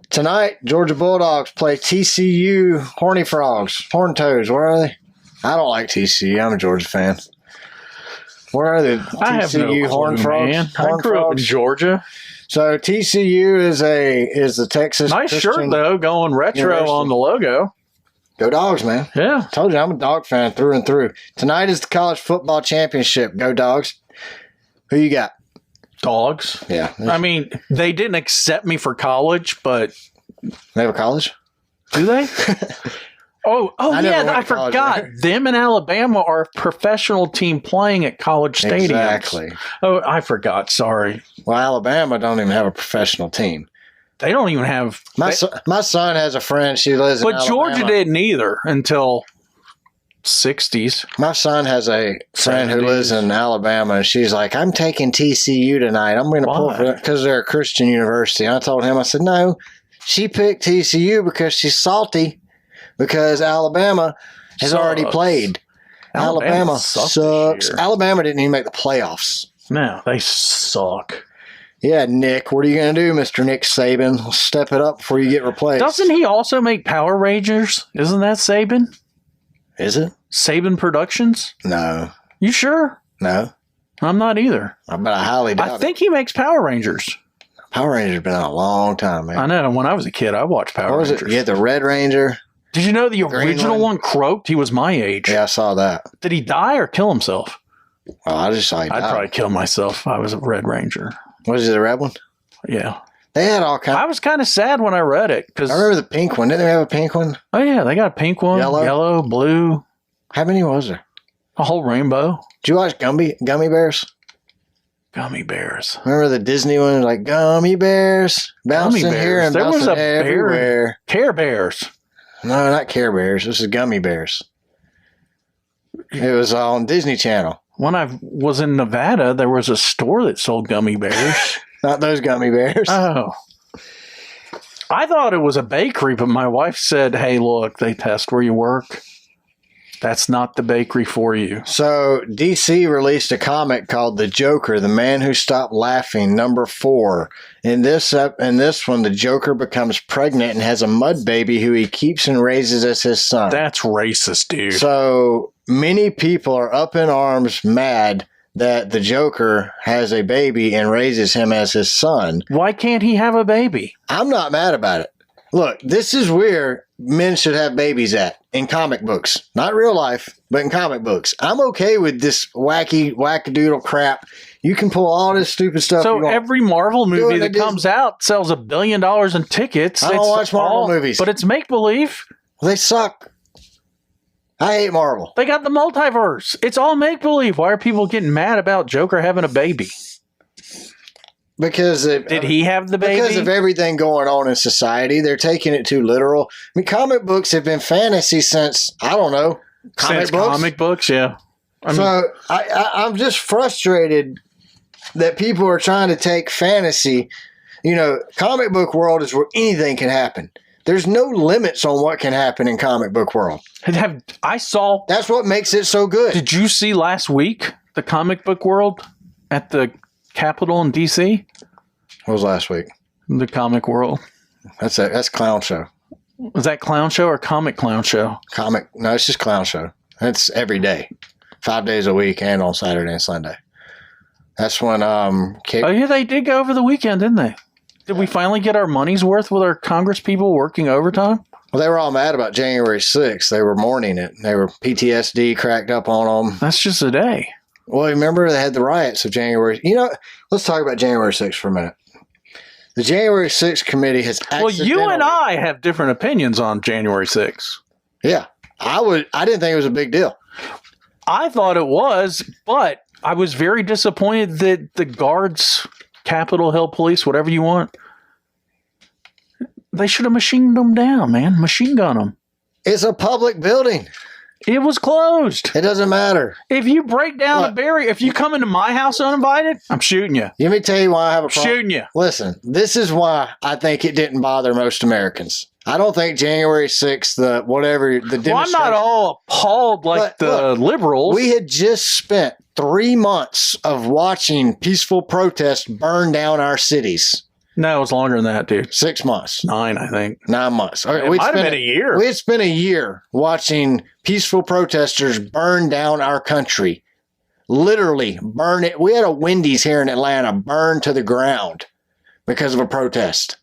Tonight, Georgia Bulldogs play TCU Horny Frogs. Horn Toads, where are they? I don't like TCU. I'm a Georgia fan. Where are they? I have no TCU Horn clue, Frogs. man. I Horn grew up in Frogs. Georgia. So TCU is the Texas Nice Christian shirt, though, going retro University. on the logo. Go Dogs, man. Yeah. Told you, I'm a dog fan through and through. Tonight is the college football championship. Go Dogs. Who you got? Dogs. Yeah. I mean, they didn't accept me for college, but They have a college? do they? I never yeah, went I to college forgot. there. Them and Alabama are a professional team playing at college stadiums. Exactly. Oh, I forgot. Sorry. Well, Alabama don't even have a professional team. They don't even have. My son has a friend. She lives in But Alabama. Georgia didn't either until 60s. My son has a friend who 70s. lives in Alabama, and she's like, I'm taking TCU tonight. I'm going to pull Why? for it because they're a Christian university. And I told him, I said, no, she picked TCU because she's salty because Alabama has already Sucks. played. Alabama sucks sucks. this year. Alabama didn't even make the playoffs. No, they suck. Yeah, Nick, what are you going to do, Mr. Nick Saban? Step it up before you get replaced. Doesn't he also make Power Rangers? Isn't that Saban? Is it? Saban Productions? No. You sure? No. I'm not either. But I highly doubt I think he makes Power Rangers. it. Power Rangers been out a long time, man. I know. When I was a kid, I watched Power What was Rangers. it? You had the Red Ranger. Did you know the Green original one? one croaked? He was my age. Yeah, I saw that. Did he die or kill himself? Oh, I just saw you. I'd probably kill myself if I was a Red Ranger. Was it the red one? Yeah. They had all kinds. I was kind of sad when I read it because I remember the pink one. Didn't they have a pink one? oh yeah, they got a pink one, Yellow? yellow, blue, How many was there? a whole rainbow. Did you watch Gummy Bears? Gummy bears. Remember the Disney one? Like Gummy Bears bouncing Gummy here bears. and There was bouncing a bear. everywhere. Care Bears. No, not Care Bears. This is Gummy Bears. It was on Disney Channel. When I was in Nevada, there was a store that sold gummy bears. Not those gummy bears. Oh. I thought it was a bakery, but my wife said, hey, look, they test where you work. That's not the bakery for you. So DC released a comic called The Joker, The Man Who Stopped Laughing, #4. In this one, the Joker becomes pregnant and has a mud baby who he keeps and raises as his son. That's racist, dude. So many people are up in arms, mad that the Joker has a baby and raises him as his son. Why can't he have a baby? I'm not mad about it. Look, this is where men should have babies at, in comic books. Not real life, but in comic books. I'm okay with this wackadoodle crap. You can pull all this stupid stuff. So every Marvel movie that comes out sells $1 billion in tickets. I don't watch Marvel movies. But it's make-believe. They suck. I hate Marvel. They got the multiverse. It's all make-believe. Why are people getting mad about Joker having a baby? Because did he have the baby? Because of everything going on in society, they're taking it too literal. I mean, comic books have been fantasy since, I don't know, comic books, yeah. I'm just frustrated that people are trying to take fantasy. You know, comic book world is where anything can happen. There's no limits on what can happen in comic book world. That's what makes it so good. Did you see last week the comic book world at the Capitol in DC? What was last week? The comic world. That's clown show. Is that clown show or comic clown show? No, it's just clown show. It's every day, 5 days a week, and on Saturday and Sunday. That's when oh yeah, they did go over the weekend, didn't they? Did we finally get our money's worth with our Congress people working overtime? Well, they were all mad about January 6th. They were mourning it. They were PTSD cracked up on them. That's just a day. Well, remember they had the riots of January. You know, let's talk about January 6th for a minute. The January 6th committee has accidentally... Well, you and I have different opinions on January 6th. Yeah. I didn't think it was a big deal. I thought it was, but I was very disappointed that the guards, Capitol Hill Police, whatever you want, they should have machined them down, man. Machine gun them. It's a public building. It was closed. It doesn't matter. If you break down a barrier, if you come into my house uninvited, I'm shooting you. Let me tell you why I have a problem. Shooting you. Listen, this is why I think it didn't bother most Americans. I don't think January 6th, the demonstration... Well, I'm not all appalled like the liberals. We had just spent 3 months of watching peaceful protests burn down our cities. No, it was longer than that, dude. 6 months. 9, I think. 9 months. Okay, it might have been a year. We had spent a year watching peaceful protesters burn down our country. Literally burn it. We had a Wendy's here in Atlanta burn to the ground because of a protest.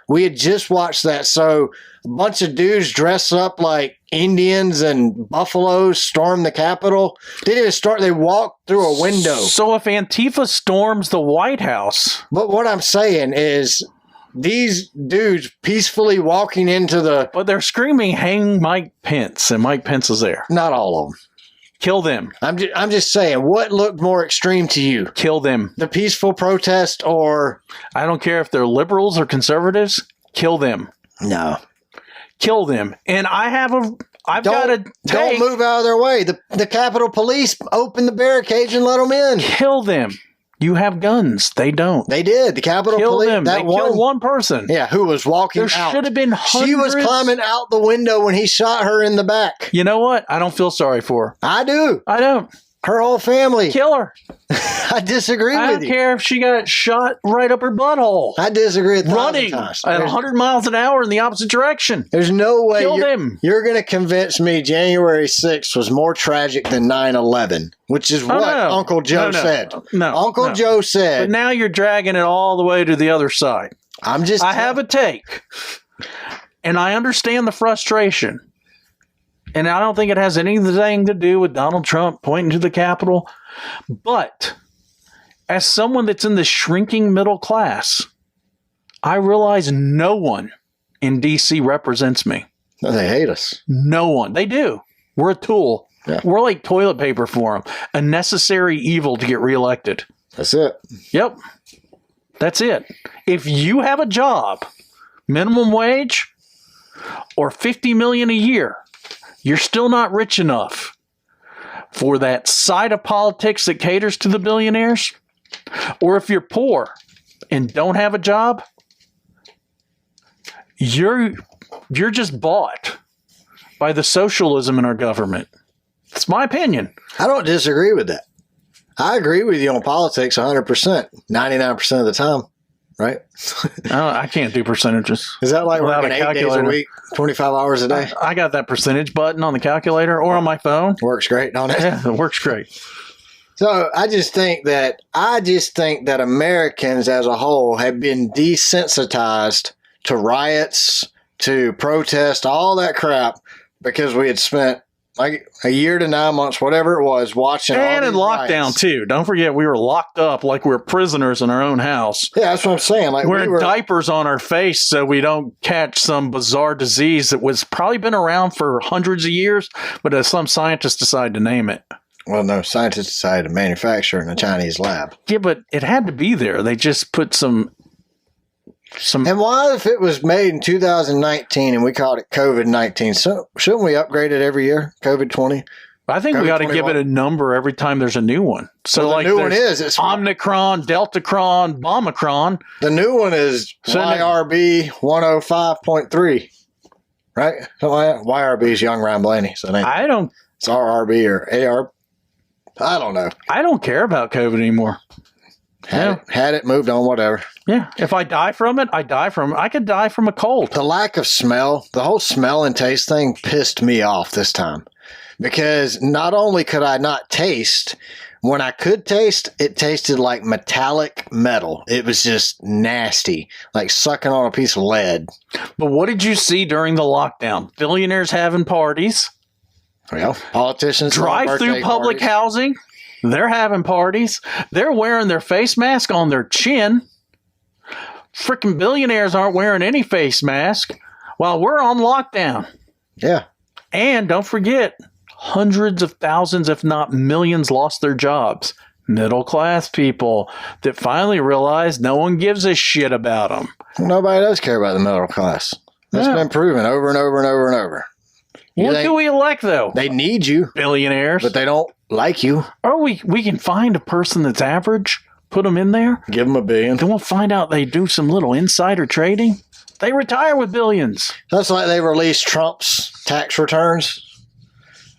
We had just watched that. So a bunch of dudes dress up like Indians and buffaloes storm the Capitol. Didn't even start. They walked through a window. So if Antifa storms the White House. But what I'm saying is these dudes peacefully walking into the... But they're screaming, hang Mike Pence. And Mike Pence is there. Not all of them. Kill them. I'm just saying, what looked more extreme to you? Kill them. The peaceful protest or... I don't care if they're liberals or conservatives. Kill them. No. Kill them. And I've got to Don't move out of their way. The Capitol Police opened the barricades and let them in. Kill them. You have guns. They don't. They did. The Capitol Police. Them. They killed one person. Yeah, who was walking out. There should have been hundreds. She was climbing out the window when he shot her in the back. You know what? I don't feel sorry for her. I do. I don't. Her whole family. Kill her. I disagree with you. I don't care if she got shot right up her butthole. I disagree with running at 100 miles an hour in the opposite direction. There's no way you're going to convince me January 6th was more tragic than 9/11, which is what Uncle Joe said. Uncle Joe said. But now you're dragging it all the way to the other side. I have a take. And I understand the frustration. And I don't think it has anything to do with Donald Trump pointing to the Capitol. But as someone that's in the shrinking middle class, I realize no one in D.C. represents me. No, they hate us. No one. They do. We're a tool. Yeah. We're like toilet paper for them. A necessary evil to get reelected. That's it. Yep. That's it. If you have a job, minimum wage, or $50 million a year, you're still not rich enough for that side of politics that caters to the billionaires, or if you're poor and don't have a job, you're just bought by the socialism in our government. It's my opinion. I don't disagree with that. I agree with you on politics 100%, 99% of the time, right? I can't do percentages. Is that like without working a 8 days a calculator. week, 25 hours a day? I got that percentage button on the calculator or on my phone. Works great, don't it? Yeah, it works great. So I just think that Americans as a whole have been desensitized to riots, to protest, all that crap, because we had spent like a year to 9 months, whatever it was, watching. And all in these lockdown, riots. too. Don't forget, we were locked up like we were prisoners in our own house. Yeah, that's what I'm saying. Like Wearing diapers on our face so we don't catch some bizarre disease that was probably been around for hundreds of years, but some scientists decided to name it. Well, no, scientists decided to manufacture it in a Chinese lab. Yeah, but it had to be there. They just put some. And why, if it was made in 2019 and we called it COVID-19, so shouldn't we upgrade it every year? COVID-20? I think we got to give it a number every time there's a new one. So, well, like, the new one is it's Omicron, Deltacron, Bombicron. The new one is YRB 105.3, right? So YRB is Young Ryan Blaney. So it's RRB or AR. I don't know. I don't care about COVID anymore. Had it, moved on, whatever. Yeah. If I die from it, I die from it. I could die from a cold. The lack of smell, the whole smell and taste thing pissed me off this time. Because not only could I not taste, when I could taste, it tasted like metallic metal. It was just nasty, like sucking on a piece of lead. But what did you see during the lockdown? Billionaires having parties. Well, politicians drive through public housing. They're having parties. They're wearing their face mask on their chin. Freaking billionaires aren't wearing any face mask while we're on lockdown. Yeah. And don't forget, hundreds of thousands, if not millions, lost their jobs. Middle class people that finally realized no one gives a shit about them. Nobody does care about the middle class. That's been proven over and over and over and over. What do we elect, though? They need you. Billionaires. But they don't like you. Or we can find a person that's average, put them in there. Give them $1 billion. Then we'll find out they do some little insider trading. They retire with billions. That's like they released Trump's tax returns.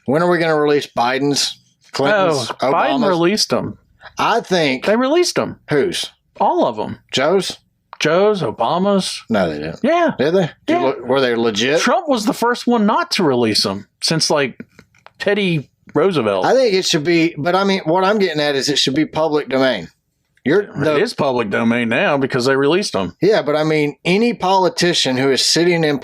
When are we going to release Biden's, Clinton's, Obama's? Biden released them. I think. They released them. Whose? All of them. Joe's, Obama's. No, they didn't. Yeah. Did they? Yeah. Were they legit? Trump was the first one not to release them since, like, Teddy Roosevelt. I think it should be, but I mean, what I'm getting at is it should be public domain. It is public domain now because they released them. Yeah, but I mean, any politician who is sitting in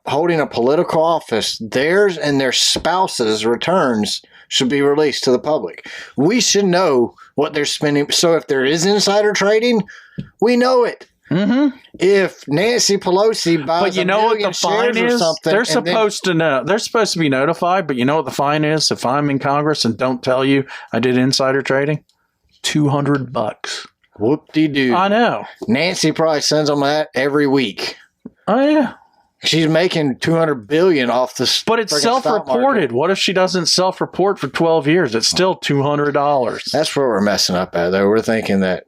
holding a political office, theirs and their spouses' returns should be released to the public. We should know what they're spending. So if there is insider trading, we know it. Mm-hmm. If Nancy Pelosi buys, but you know what the fine is? They're supposed to know. They're supposed to be notified. But you know what the fine is? If I'm in Congress and don't tell you I did insider trading, $200. Whoop-de-doo. I know. Nancy probably sends them that every week. Oh yeah. She's making $200 billion off this. But it's self-reported. What if she doesn't self-report for 12 years? It's still $200. That's where we're messing up at, though. We're thinking that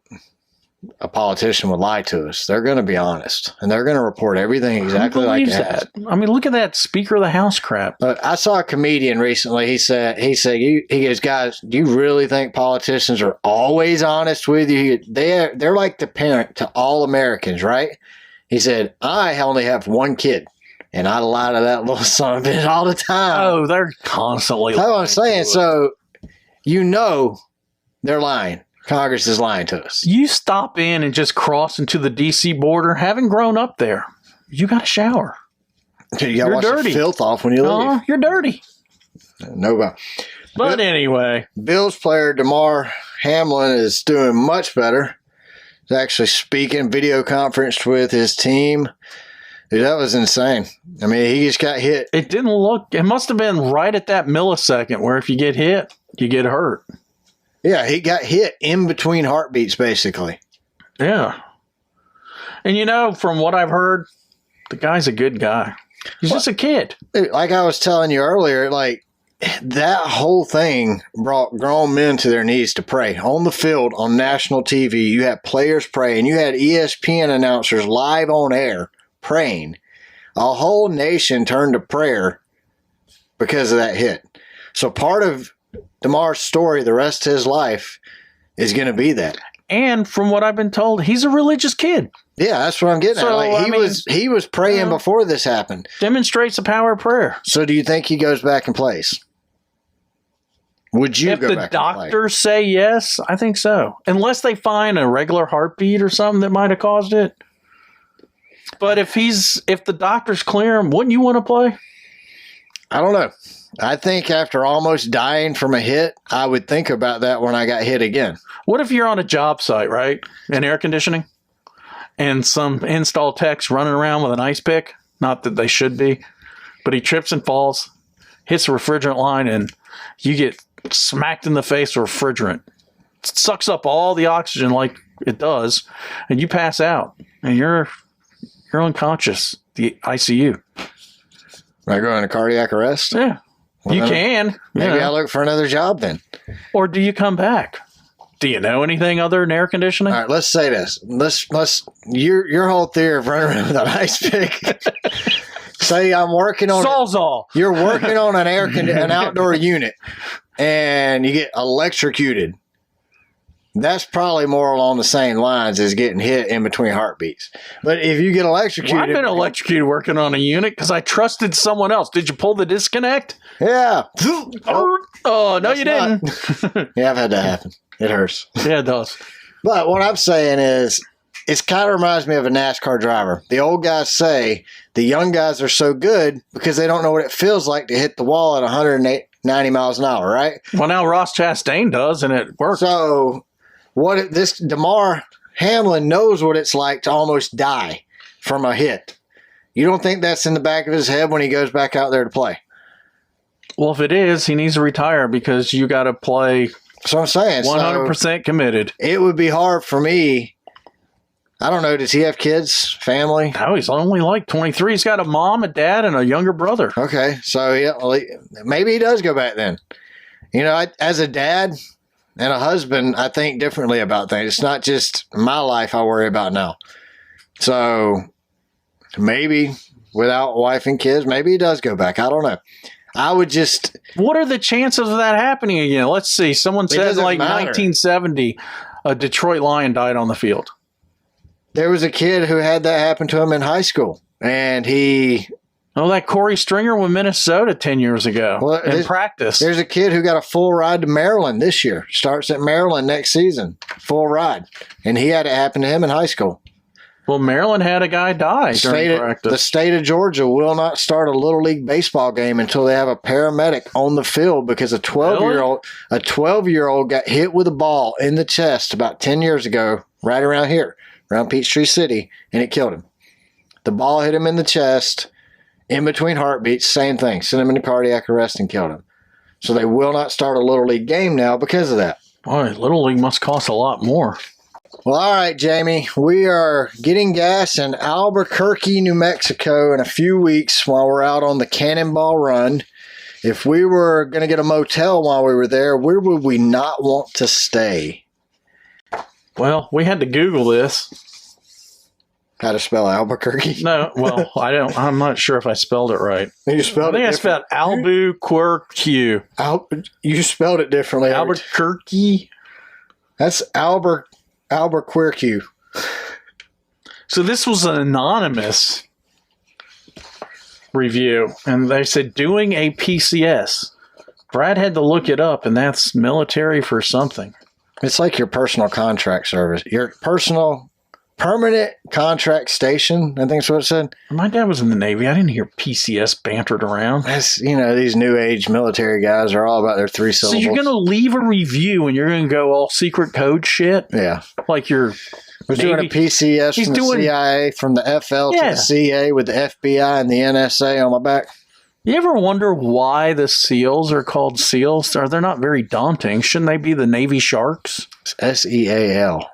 a politician would lie to us. They're going to be honest, and they're going to report everything exactly like it has. I mean, look at that Speaker of the House crap. I saw a comedian recently. He goes, guys, do you really think politicians are always honest with you? They're like the parent to all Americans, right? He said, I only have one kid, and I lie to that little son of a bitch all the time. Oh, they're constantly lying. That's what I'm saying. So, they're lying. Congress is lying to us. You stop in and just cross into the D.C. border, having grown up there, you got to shower. You got to wash dirty. The filth off when you leave. You're dirty. No. But anyway. Bills player Damar Hamlin is doing much better. He's actually speaking, video conferenced with his team. Dude, that was insane. I mean, he just got hit. It must have been right at that millisecond where if you get hit, you get hurt. Yeah, he got hit in between heartbeats, basically. Yeah. And from what I've heard, the guy's a good guy. He's just a kid. Like I was telling you earlier, like that whole thing brought grown men to their knees to pray. On the field, on national TV, you had players praying. You had ESPN announcers live on air praying. A whole nation turned to prayer because of that hit. So part of Damar's story, the rest of his life, is going to be that. And from what I've been told, he's a religious kid. Yeah, that's what I'm getting at. Like, he was praying before this happened. Demonstrates the power of prayer. So do you think he goes back and plays? Would you if go the back doctors say yes, I think so. Unless they find a regular heartbeat or something that might have caused it. But if the doctors clear him, wouldn't you want to play? I don't know. I think after almost dying from a hit, I would think about that when I got hit again. What if you're on a job site, right? In air conditioning? And some install tech's running around with an ice pick? Not that they should be. But he trips and falls, hits the refrigerant line, and you get smacked in the face with refrigerant. It sucks up all the oxygen like it does, and you pass out. And you're unconscious. The ICU. I go into cardiac arrest? Yeah. Well, you can. Maybe I look for another job then. Or do you come back? Do you know anything other than air conditioning? All right, let's say this. Let's your whole theory of running around with an ice pick. Say I'm working on Sawzall. You're working on an outdoor unit and you get electrocuted. That's probably more along the same lines as getting hit in between heartbeats. But if you get electrocuted... Well, I've been electrocuted working on a unit because I trusted someone else. Did you pull the disconnect? Yeah. Oh, no, you didn't. Yeah, I've had that happen. It hurts. Yeah, it does. But what I'm saying is, it kind of reminds me of a NASCAR driver. The old guys say the young guys are so good because they don't know what it feels like to hit the wall at 190 miles an hour, right? Well, now Ross Chastain does, and it works. So... this Damar Hamlin knows what it's like to almost die from a hit. You don't think that's in the back of his head when he goes back out there to play? Well, if it is, he needs to retire because you got to play. So I'm saying 100% committed. It would be hard for me. I don't know. Does he have kids, family? No, he's only like 23. He's got a mom, a dad, and a younger brother. Okay, so yeah, well, maybe he does go back then. You know, as a dad and a husband, I think differently about things. It's not just my life I worry about now. So maybe without wife and kids, maybe he does go back. I don't know. I would just... What are the chances of that happening again? Let's see. Someone said like 1970, a Detroit Lion died on the field. There was a kid who had that happen to him in high school. And he... Oh, that Corey Stringer with Minnesota 10 years ago in practice. There's a kid who got a full ride to Maryland this year. Starts at Maryland next season. Full ride. And he had it happen to him in high school. Well, Maryland had a guy die during practice. The state of Georgia will not start a Little League baseball game until they have a paramedic on the field because a 12-year-old got hit with a ball in the chest about 10 years ago, right around here, around Peachtree City, and it killed him. The ball hit him in the chest. In between heartbeats, same thing. Sent him into cardiac arrest and killed him. So they will not start a Little League game now because of that. Boy, Little League must cost a lot more. Well, all right, Jamie. We are getting gas in Albuquerque, New Mexico in a few weeks while we're out on the Cannonball Run. If we were going to get a motel while we were there, where would we not want to stay? Well, we had to Google this. How to spell Albuquerque? No, well, I'm not sure if I spelled it right. You spelled I spelled Albuquerque. You spelled it differently. Albuquerque. That's Albuquerque. So this was an anonymous review, and they said doing a PCS. Brad had to look it up, and that's military for something. It's like your personal contract service. Your personal... Permanent Contract Station, I think that's what it said. My dad was in the Navy. I didn't hear PCS bantered around. That's, these new age military guys are all about their 3 syllables. So you're going to leave a review and you're going to go all secret code shit? Yeah. Like you're... He's doing a PCS from the CIA, from the FL to the CA with the FBI and the NSA on my back. You ever wonder why the SEALs are called SEALs? They're not very daunting. Shouldn't they be the Navy Sharks? It's SEAL.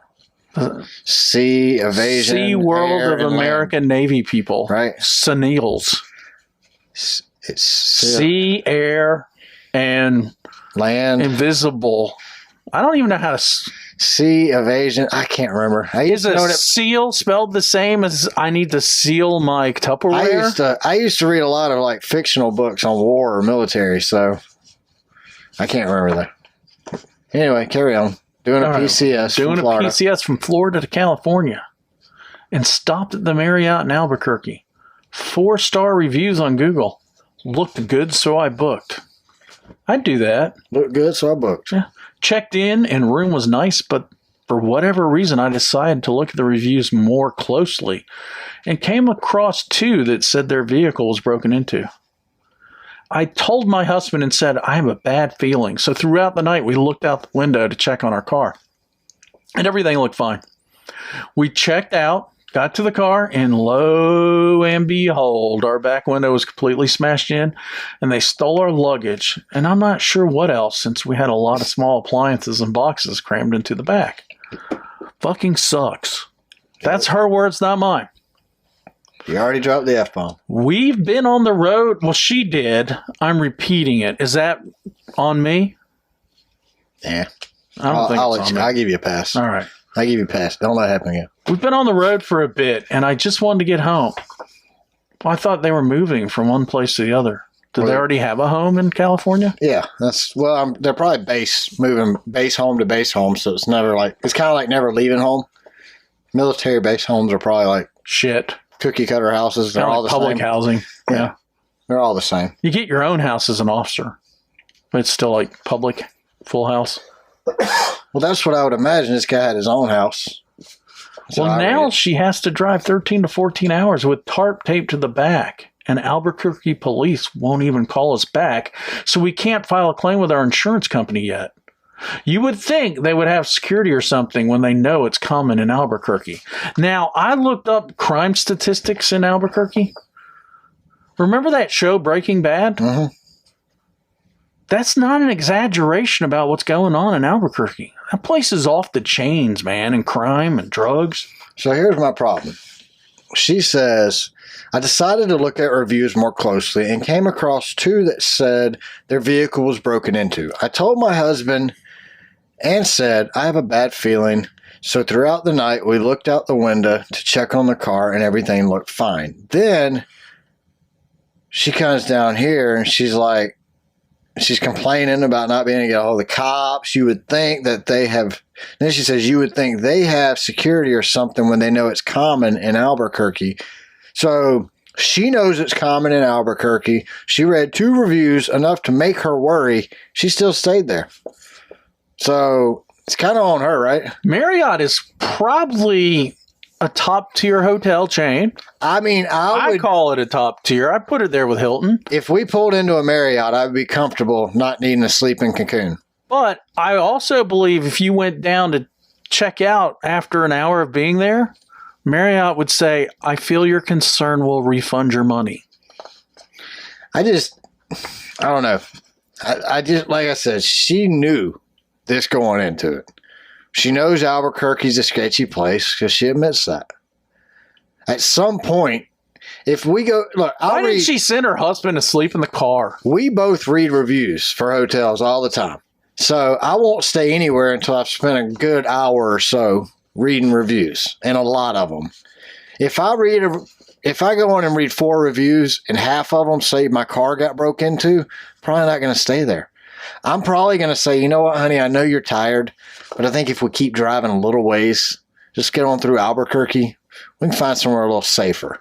Sea Evasion. Sea World Air, of American Navy people. Right. SEALs. It's Sea, Air, and Land. invisible. I don't even know how to. Sea evasion. I can't remember. Is a seal spelled the same as I need to seal my Tupperware? I used to read a lot of like fictional books on war or military, so I can't remember that. Anyway, carry on. Doing a PCS Doing from Florida. a PCS from Florida to California. And stopped at the Marriott in Albuquerque. 4-star reviews on Google. Looked good, so I booked. I'd do that. Looked good, so I booked. Yeah. Checked in and room was nice, but for whatever reason, I decided to look at the reviews more closely and came across 2 that said their vehicle was broken into. I told my husband and said, I have a bad feeling. So throughout the night, we looked out the window to check on our car. And everything looked fine. We checked out, got to the car, and lo and behold, our back window was completely smashed in, and they stole our luggage. And I'm not sure what else, since we had a lot of small appliances and boxes crammed into the back. Fucking sucks. That's her words, not mine. You already dropped the F-bomb. We've been on the road. Well, she did. I'm repeating it. Is that on me? Yeah. I don't think it's on me. I'll give you a pass. All right. I'll give you a pass. Don't let it happen again. We've been on the road for a bit, and I just wanted to get home. Well, I thought they were moving from one place to the other. Did they already have a home in California? Yeah, they're probably moving base home to base home, so it's never like, it's kind of like never leaving home. Military base homes are probably like shit. Cookie cutter houses. They're all the public same. housing. Yeah. They're all the same. You get your own house as an officer, but it's still like public, full house. Well, that's what I would imagine. This guy had his own house. Well, now she has to drive 13 to 14 hours with tarp taped to the back, and Albuquerque police won't even call us back, so we can't file a claim with our insurance company yet. You would think they would have security or something when they know it's common in Albuquerque. Now, I looked up crime statistics in Albuquerque. Remember that show, Breaking Bad? Mm-hmm. That's not an exaggeration about what's going on in Albuquerque. That place is off the chains, man, and crime and drugs. So here's my problem. She says, I decided to look at reviews more closely and came across 2 that said their vehicle was broken into. I told my husband and said, I have a bad feeling. So throughout the night, we looked out the window to check on the car and everything looked fine. Then she comes down here and she's like, she's complaining about not being able to get all the cops. You would think that they have, then she says, you would think they have security or something when they know it's common in Albuquerque. So she knows it's common in Albuquerque. She read 2 reviews, enough to make her worry. She still stayed there. So it's kind of on her, right? Marriott is probably a top tier hotel chain. I mean, I would call it a top tier. I put it there with Hilton. If we pulled into a Marriott, I would be comfortable not needing to sleep in Cancun. But I also believe if you went down to check out after an hour of being there, Marriott would say, I feel your concern, will refund your money. I don't know. I just, like I said, she knew this going into it. She knows Albuquerque's a sketchy place because she admits that. At some point, if we go, look, why didn't she send her husband to sleep in the car? We both read reviews for hotels all the time. So I won't stay anywhere until I've spent a good hour or so reading reviews, and a lot of them. If I go in and read 4 reviews and half of them say my car got broke into, probably not going to stay there. I'm probably going to say, you know what, honey, I know you're tired, but I think if we keep driving a little ways, just get on through Albuquerque, we can find somewhere a little safer.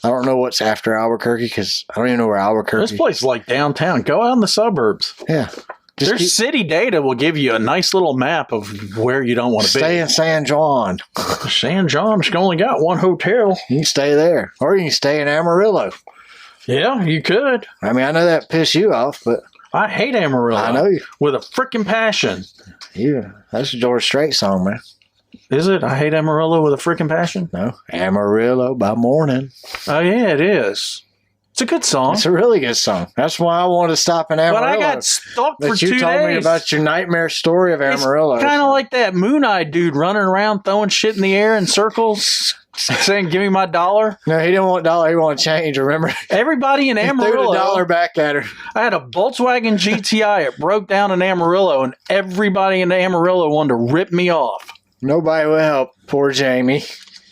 I don't know what's after Albuquerque because I don't even know where Albuquerque is. This place is like downtown. Go out in the suburbs. Yeah. City data will give you a nice little map of where you don't want to be. Stay in San Juan. San John's only got one hotel. You can stay there. Or you can stay in Amarillo. Yeah, you could. I mean, I know that pissed you off, but I hate Amarillo. I know you. With a freaking passion. Yeah, that's a George Strait song, man. Is it? I hate Amarillo with a freaking passion? No. Amarillo by morning. Oh, yeah, it is. It's a good song. It's a really good song. That's why I wanted to stop in Amarillo. But I got stuck for 2 days. You told me about your nightmare story of Amarillo. It's kind of like that Moon Eye dude running around throwing shit in the air in circles. saying, "Give me my $1." No, he didn't want $1. He wanted change. Remember? Everybody in He threw the Amarillo. $1 back at her. I had a Volkswagen GTI. It broke down in Amarillo, and everybody in Amarillo wanted to rip me off. Nobody will help. Poor Jamie.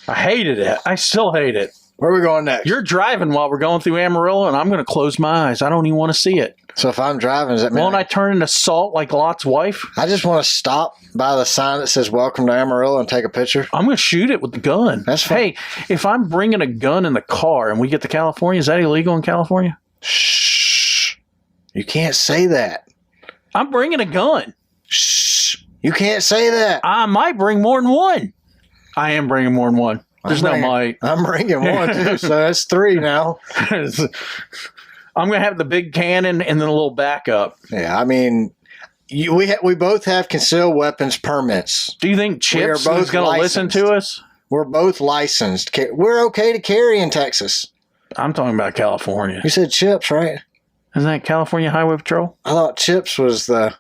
I hated it. I still hate it. Where are we going next? You're driving while we're going through Amarillo, and I'm going to close my eyes. I don't even want to see it. So if I'm driving, does that mean Won't I turn into salt like Lot's wife? I just want to stop by the sign that says "Welcome to Amarillo" and take a picture? I'm going to shoot it with the gun. That's fine. Hey, if I'm bringing a gun in the car and we get to California, is that illegal in California? Shh. You can't say that. I'm bringing a gun. Shh. You can't say that. I might bring more than one. I am bringing more than one. There's no might. I'm bringing one too, so that's 3 now. I'm going to have the big cannon and then a little backup. Yeah, I mean, we both have concealed weapons permits. Do you think Chips both is going to listen to us? We're both licensed. We're okay to carry in Texas. I'm talking about California. You said Chips, right? Isn't that California Highway Patrol? I thought Chips was the...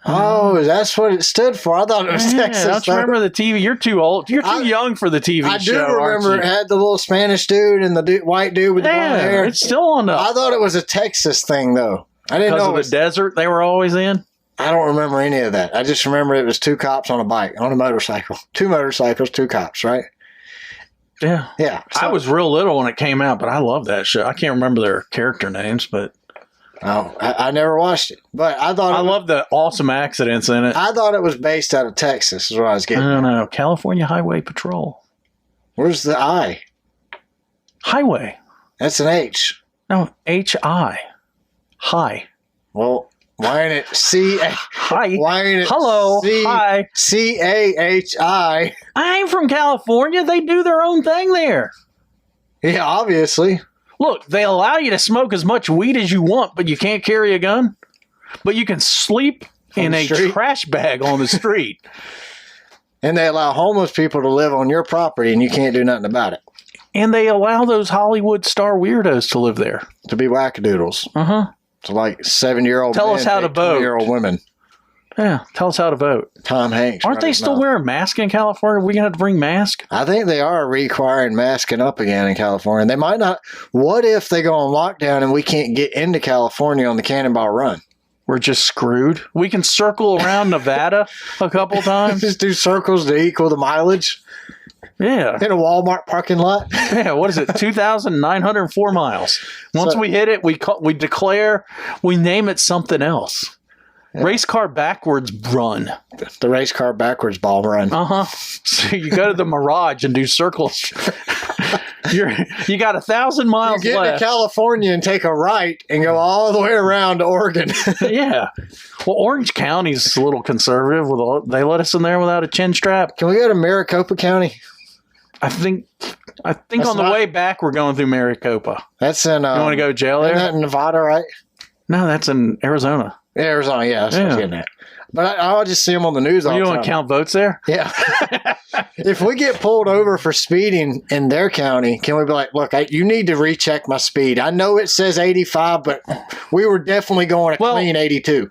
Oh, that's what it stood for. I thought it was Texas. Don't you remember the TV? You're too old. You're too young for the TV show. I do remember it had the little Spanish dude and the white dude with the blonde hair. It's still on the... I thought it was a Texas thing, though. I didn't know because of the desert they were always in? I don't remember any of that. I just remember it was 2 cops on a bike, on a motorcycle. 2 motorcycles, 2 cops, right? Yeah. Yeah. I was real little when it came out, but I love that show. I can't remember their character names, but... Oh, I never watched it, but I thought I love the awesome accidents in it. I thought it was based out of Texas. Is what I was getting. I don't know. California Highway Patrol. Where's the I? Highway. That's an H. No, H-I. Hi. Well, why ain't it C-A? Hi. Why ain't it Hello. Hi. C-A-H-I? I ain't from California. They do their own thing there. Yeah, obviously. Look, they allow you to smoke as much weed as you want, but you can't carry a gun. But you can sleep in a trash bag on the street. And they allow homeless people to live on your property, and you can't do nothing about it. And they allow those Hollywood star weirdos to live there. To be wackadoodles. Uh-huh. To like 7-year-old Tell us how to vote. 20-year-old women. Yeah, tell us how to vote. Tom Hanks. Aren't they still wearing masks in California? Are we going to have to bring masks? I think they are requiring masking up again in California. They might not. What if they go on lockdown and we can't get into California on the Cannonball Run? We're just screwed. We can circle around Nevada a couple times. Just do circles to equal the mileage Yeah. in a Walmart parking lot. Yeah, what is it? 2,904 miles. Once we hit it, we declare, we name it something else. Yeah. Race car backwards run. The race car backwards ball run. Uh-huh. So you go to the Mirage and do circles. You got 1,000 miles You get left. to California and take a right and go all the way around to Oregon. Yeah. Well, Orange County's a little conservative. They let us in there without a chin strap. Can we go to Maricopa County? I think on the way back we're going through Maricopa. That's in... you want to go to jail there? Isn't that in Nevada, right? No, that's in Arizona. Arizona, yeah. That's what I was getting at. But I'll just see them on the news all the time. You want to count votes there? Yeah. If we get pulled over for speeding in their county, can we be like, look, you need to recheck my speed. I know it says 85, but we were definitely going a clean 82.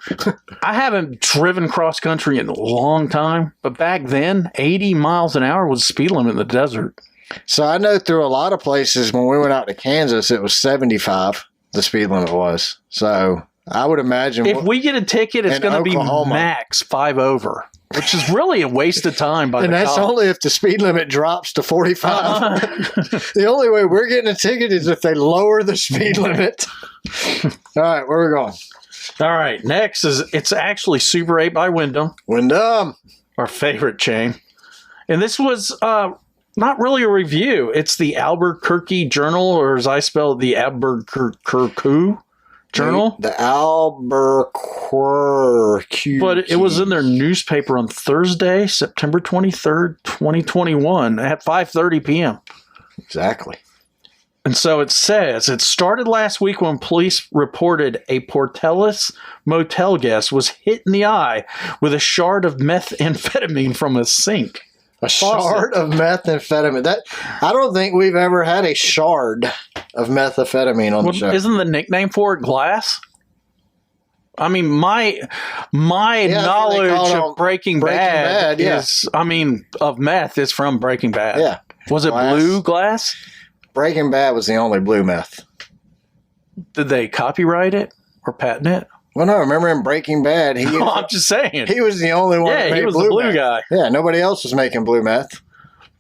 I haven't driven cross country in a long time, but back then, 80 miles an hour was the speed limit in the desert. So I know through a lot of places when we went out to Kansas, it was 75, the speed limit was. So I would imagine if we get a ticket, it's going to be max 5 over, which is really a waste of time. And that's only if the speed limit drops to 45. The only way we're getting a ticket is if they lower the speed limit. All right, where are we going? All right, next it's actually Super 8 by Wyndham. Wyndham, our favorite chain, and this was not really a review. It's the Albuquerque Journal, or as I spell it, the Albuquerque Journal. The Albuquerque. But it was in their newspaper on Thursday, September 23rd, 2021 at 5:30 p.m. Exactly. And so it says, it started last week when police reported a Portales motel guest was hit in the eye with a shard of methamphetamine from a sink. A shard of methamphetamine. I don't think we've ever had a shard of methamphetamine on the show. Isn't the nickname for it glass? I mean, my knowledge of Breaking Bad is, of meth is from Breaking Bad. Yeah. Was it glass. blue glass? Breaking Bad was the only blue meth. Did they copyright it or patent it? Well, no, remember in Breaking Bad, I'm just saying. he was the only one that Yeah, made he was the blue meth. guy. Yeah, nobody else was making blue meth.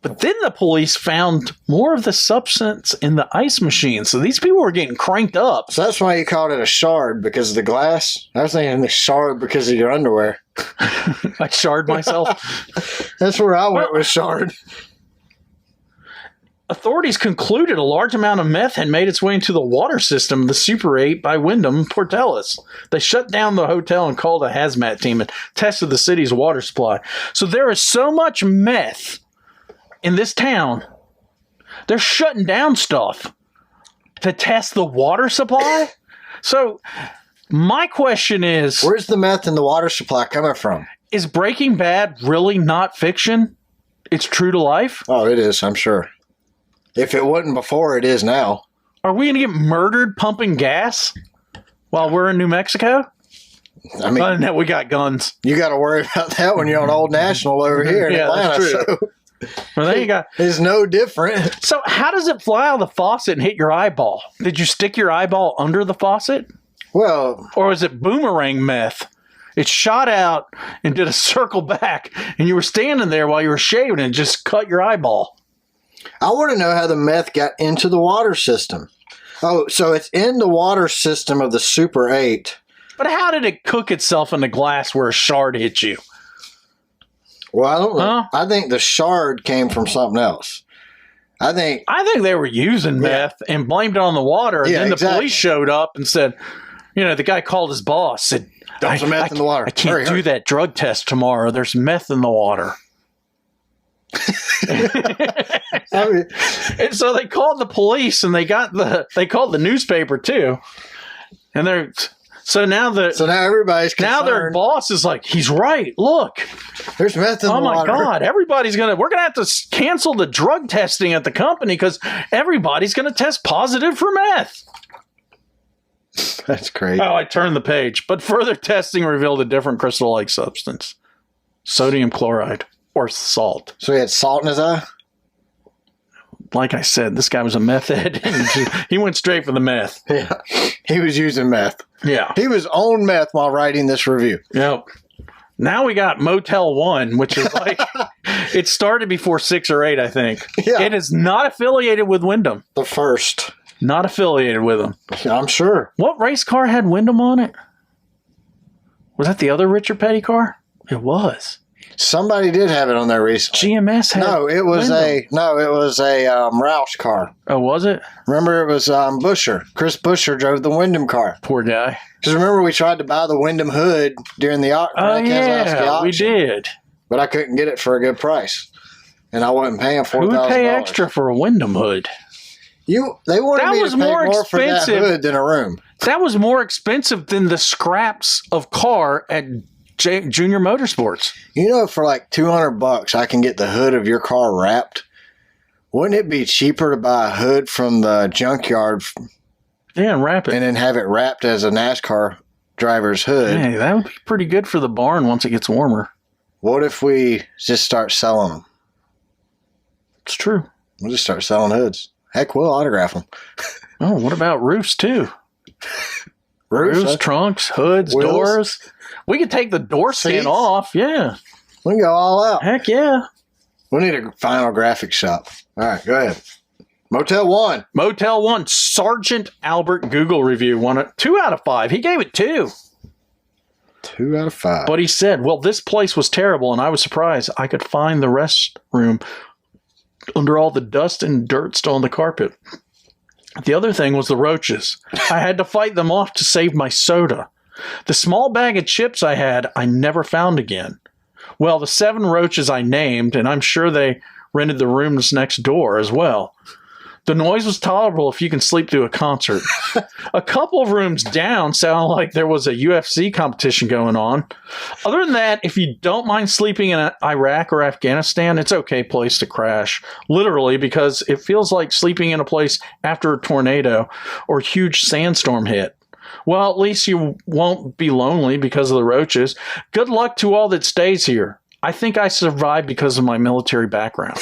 But then the police found more of the substance in the ice machine. So these people were getting cranked up. So that's why you called it a shard, because of the glass. I was thinking the shard because of your underwear. I shard myself. That's where I went with shard. Authorities concluded a large amount of meth had made its way into the water system of the Super 8 by Wyndham Portales. They shut down the hotel and called a hazmat team and tested the city's water supply. So there is so much meth in this town, they're shutting down stuff to test the water supply. So my question is, Where's the meth in the water supply coming from? is Breaking Bad really not fiction? It's true to life? Oh, it is, I'm sure. If it wasn't before, it is now. Are we going to get murdered pumping gas while we're in New Mexico? I mean, Oh, no, we got guns. you got to worry about that when you're on Old National over here in Yeah, Atlanta. that's true. Well, there you go. It's no different. So how does it fly out of the faucet and hit your eyeball? Did you stick your eyeball under the faucet? Well, Or was it boomerang meth? It shot out and did a circle back, and you were standing there while you were shaving and just cut your eyeball. I want to know how the meth got into the water system. Oh, so it's in the water system of the Super 8. But how did it cook itself in the glass where a shard hit you? Well, I don't know. Huh? I think the shard came from something else. I think they were using meth and blamed it on the water, and Yeah, then the exactly. police showed up and said, the guy called his boss, said, Dump some meth in the water. I can't Hurry, do hurry." that drug test tomorrow. There's meth in the water. I mean, And so they called the police, and they called the newspaper too. And so now so now everybody's now their concerned. boss is like, he's right. Look, There's meth in oh the my water. God, we're gonna have to cancel the drug testing at the company because everybody's gonna test positive for meth. That's crazy. Oh, I turned the page. But further testing revealed a different crystal-like substance, sodium chloride or salt. So he had salt in his eye? Like I said, this guy was a meth head. He went straight for the meth. Yeah. He was using meth. Yeah. He was on meth while writing this review. Yep. Now we got Motel 1, which is like, it started before 6 or 8, I think. Yeah. It is not affiliated with Wyndham. The first. Not affiliated with them. I'm sure. What race car had Wyndham on it? Was that the other Richard Petty car? It was. Somebody did have it on there recently. GMS had No, it was Wyndham. a Roush car. Oh, was it? Remember, it was Busher. Chris Busher drove the Wyndham car. Poor guy. Because remember, we tried to buy the Wyndham hood during the Oh, Keselowski yeah, auction. we did. But I couldn't get it for a good price. And I wasn't paying $4,000. Who would pay extra for a Wyndham hood? They wanted That me was to pay more more for that expensive. hood than a room. That was more expensive than the scraps of car at Junior Motorsports. You know, for like $200, I can get the hood of your car wrapped. Wouldn't it be cheaper to buy a hood from the junkyard Yeah, and wrap it. and then have it wrapped as a NASCAR driver's hood? Hey, that would be pretty good for the barn once it gets warmer. What if we just start selling them? It's true. We'll just start selling hoods. Heck, we'll autograph them. Oh, what about roofs too? Roofs, huh? trunks, hoods, Wheels? doors. We could take the door skin Seats? off. Yeah. We can go all out. Heck yeah. We need a final graphic shop. All right, go ahead. Motel 1. Motel 1, Sergeant Albert Google review. 2 out of 5. He gave it 2. 2 out of 5. But he said, well, this place was terrible, and I was surprised I could find the restroom under all the dust and dirt still on the carpet. The other thing was the roaches. I had to fight them off to save my soda. The small bag of chips I had, I never found again. Well, the 7 roaches I named, and I'm sure they rented the rooms next door as well. The noise was tolerable if you can sleep through a concert. A couple of rooms down sounded like there was a UFC competition going on. Other than that, if you don't mind sleeping in Iraq or Afghanistan, it's an okay place to crash. Literally, because it feels like sleeping in a place after a tornado or huge sandstorm hit. Well, at least you won't be lonely because of the roaches. Good luck to all that stays here. I think I survived because of my military background.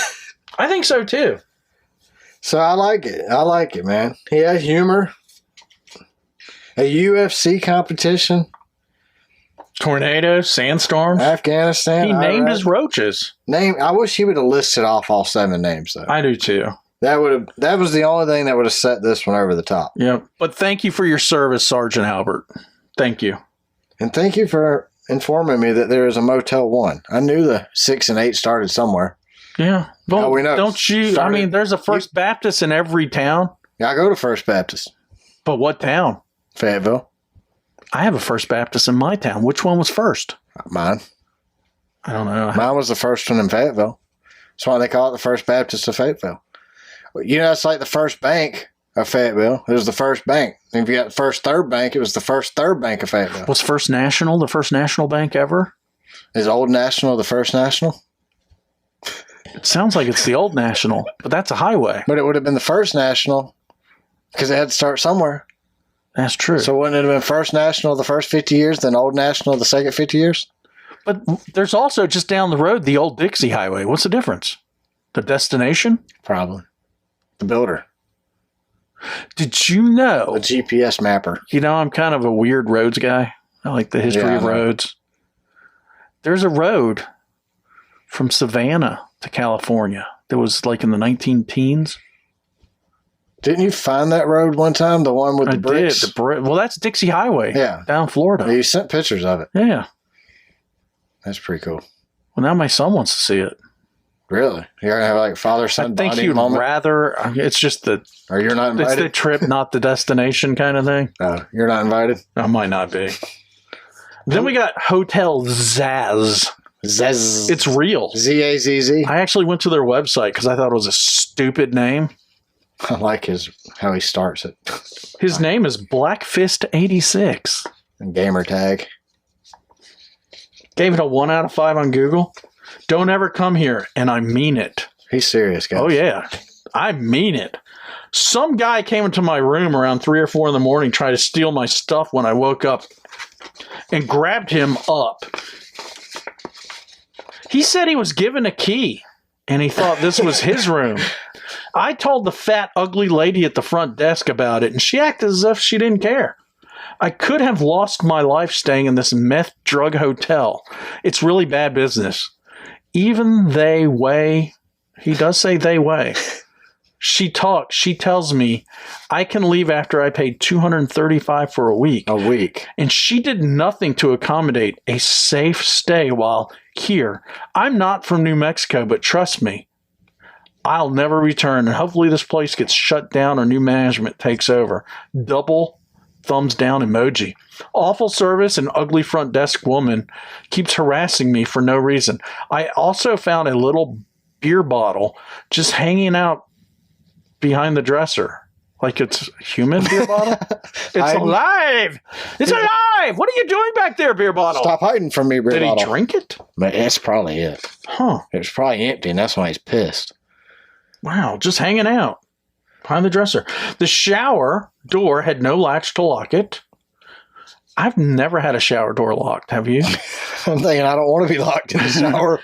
I think so too. So I like it, man. He had humor. A UFC competition. Tornadoes, sandstorms. Afghanistan. He named Iraq. his roaches. I wish he would have listed off all 7 names though. I do too. That was the only thing that would have set this one over the top. Yep. But thank you for your service, Sergeant Albert. Thank you. And thank you for informing me that there is a Motel 1. I knew the 6 and 8 started somewhere. Yeah. Well, Now we know. don't you? Started- I mean, there's a First Baptist in every town. Yeah, I go to First Baptist. But what town? Fayetteville. I have a First Baptist in my town. Which one was first? Mine. I don't know. Mine was the first one in Fayetteville. That's why they call it the First Baptist of Fayetteville. You know, it's like the first bank of Fayetteville. It was the first bank. And if you got the first third bank, it was the first third bank of Fayetteville. Was First National the first national bank ever? Is Old National the first national? It sounds like it's the Old National, but that's a highway. But it would have been the first national because it had to start somewhere. That's true. So wouldn't it have been First National the first 50 years, then Old National the second 50 years? But there's also just down the road the old Dixie Highway. What's the difference? The destination? Probably. The builder. Did you know? The GPS mapper. You know, I'm kind of a weird roads guy. I like the history Yeah, of I know. roads. There's a road from Savannah to California that was like in the 19 teens. Didn't you find that road one time? The one with the bricks? Did. Well, that's Dixie Highway. Yeah. Down Florida. You sent pictures of it. Yeah. That's pretty cool. Well, now my son wants to see it. Really? You're going to have like I father-son think bonding you'd moment? rather. It's just the. Or you're not It's invited? the trip, not the destination kind of thing. You're not invited? I might not be. Then we got Hotel Zaz. Zez. It's real. Z-A-Z-Z. I actually went to their website because I thought it was a stupid name. I like how he starts it. His name is Blackfist86. And gamer tag. Gave it a 1 out of 5 on Google. Don't ever come here, and I mean it. He's serious, guys. Oh, yeah. I mean it. Some guy came into my room around 3 or 4 in the morning, tried to steal my stuff when I woke up, and grabbed him up. He said he was given a key, and he thought this was his room. I told the fat, ugly lady at the front desk about it, and she acted as if she didn't care. I could have lost my life staying in this meth drug hotel. It's really bad business. Even they weigh. He does say they weigh. She talks. She tells me I can leave after I paid $235 for a week. A week. And she did nothing to accommodate a safe stay while here. I'm not from New Mexico, but trust me, I'll never return. And hopefully this place gets shut down or new management takes over. Double thumbs down emoji. Awful service and ugly front desk woman keeps harassing me for no reason. I also found a little beer bottle just hanging out behind the dresser. Like it's a human beer bottle? It's alive! It's alive! What are you doing back there, beer bottle? Stop hiding from me, beer Did bottle. he drink it? But that's probably it. Huh. It was probably empty, and that's why he's pissed. Wow, just hanging out behind the dresser. The shower door had no latch to lock it. I've never had a shower door locked, have you? I'm thinking I don't want to be locked in the shower.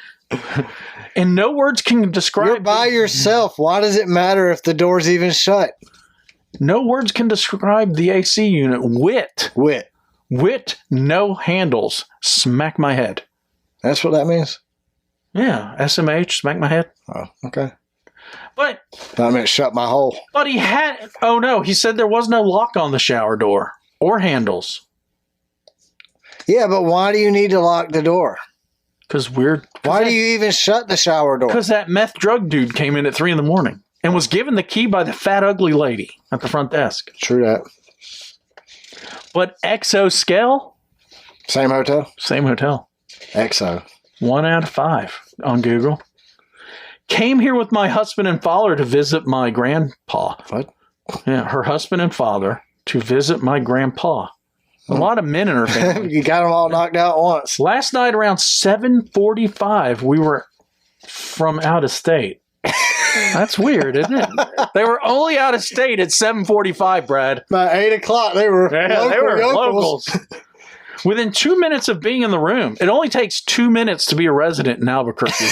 And no words can describe. You're by yourself. Why does it matter if the door's even shut? No words can describe the AC unit. Wit. Wit, no handles. Smack my head. That's what that means? Yeah, SMH, smack my head. Oh, okay. But I meant shut my hole. he had. Oh no, he said there was no lock on the shower door or handles. Yeah, but why do you need to lock the door? Because weird. Why do you even shut the shower door? Because that meth drug dude came in at 3 a.m. and was given the key by the fat, ugly lady at the front desk. True that. But XO scale, Same hotel? same hotel. XO. 1 out of 5 on Google. Came here with my husband and father to visit my grandpa. What? Yeah, her husband and father to visit my grandpa. A lot of men in her family. You got them all knocked out once. Last night around 7:45, we were from out of state. That's weird, isn't it? They were only out of state at 7:45, Brad. By 8 o'clock, they were locals. Within 2 minutes of being in the room, it only takes 2 minutes to be a resident in Albuquerque.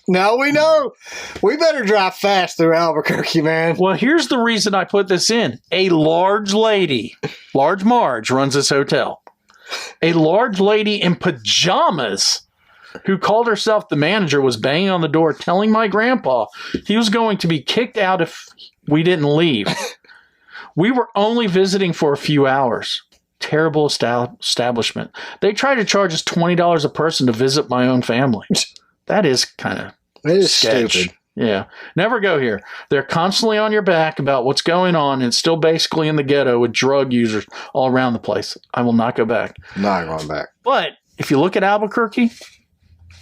Now we know. We better drive fast through Albuquerque, man. Well, here's the reason I put this in. A large lady, Large Marge, runs this hotel. A large lady in pajamas who called herself the manager was banging on the door telling my grandpa he was going to be kicked out if we didn't leave. We were only visiting for a few hours. Terrible establishment. They tried to charge us $20 a person to visit my own family. That is kind of stupid. Yeah. Never go here. They're constantly on your back about what's going on and still basically in the ghetto with drug users all around the place. I will not go back. Not going back. But if you look at Albuquerque,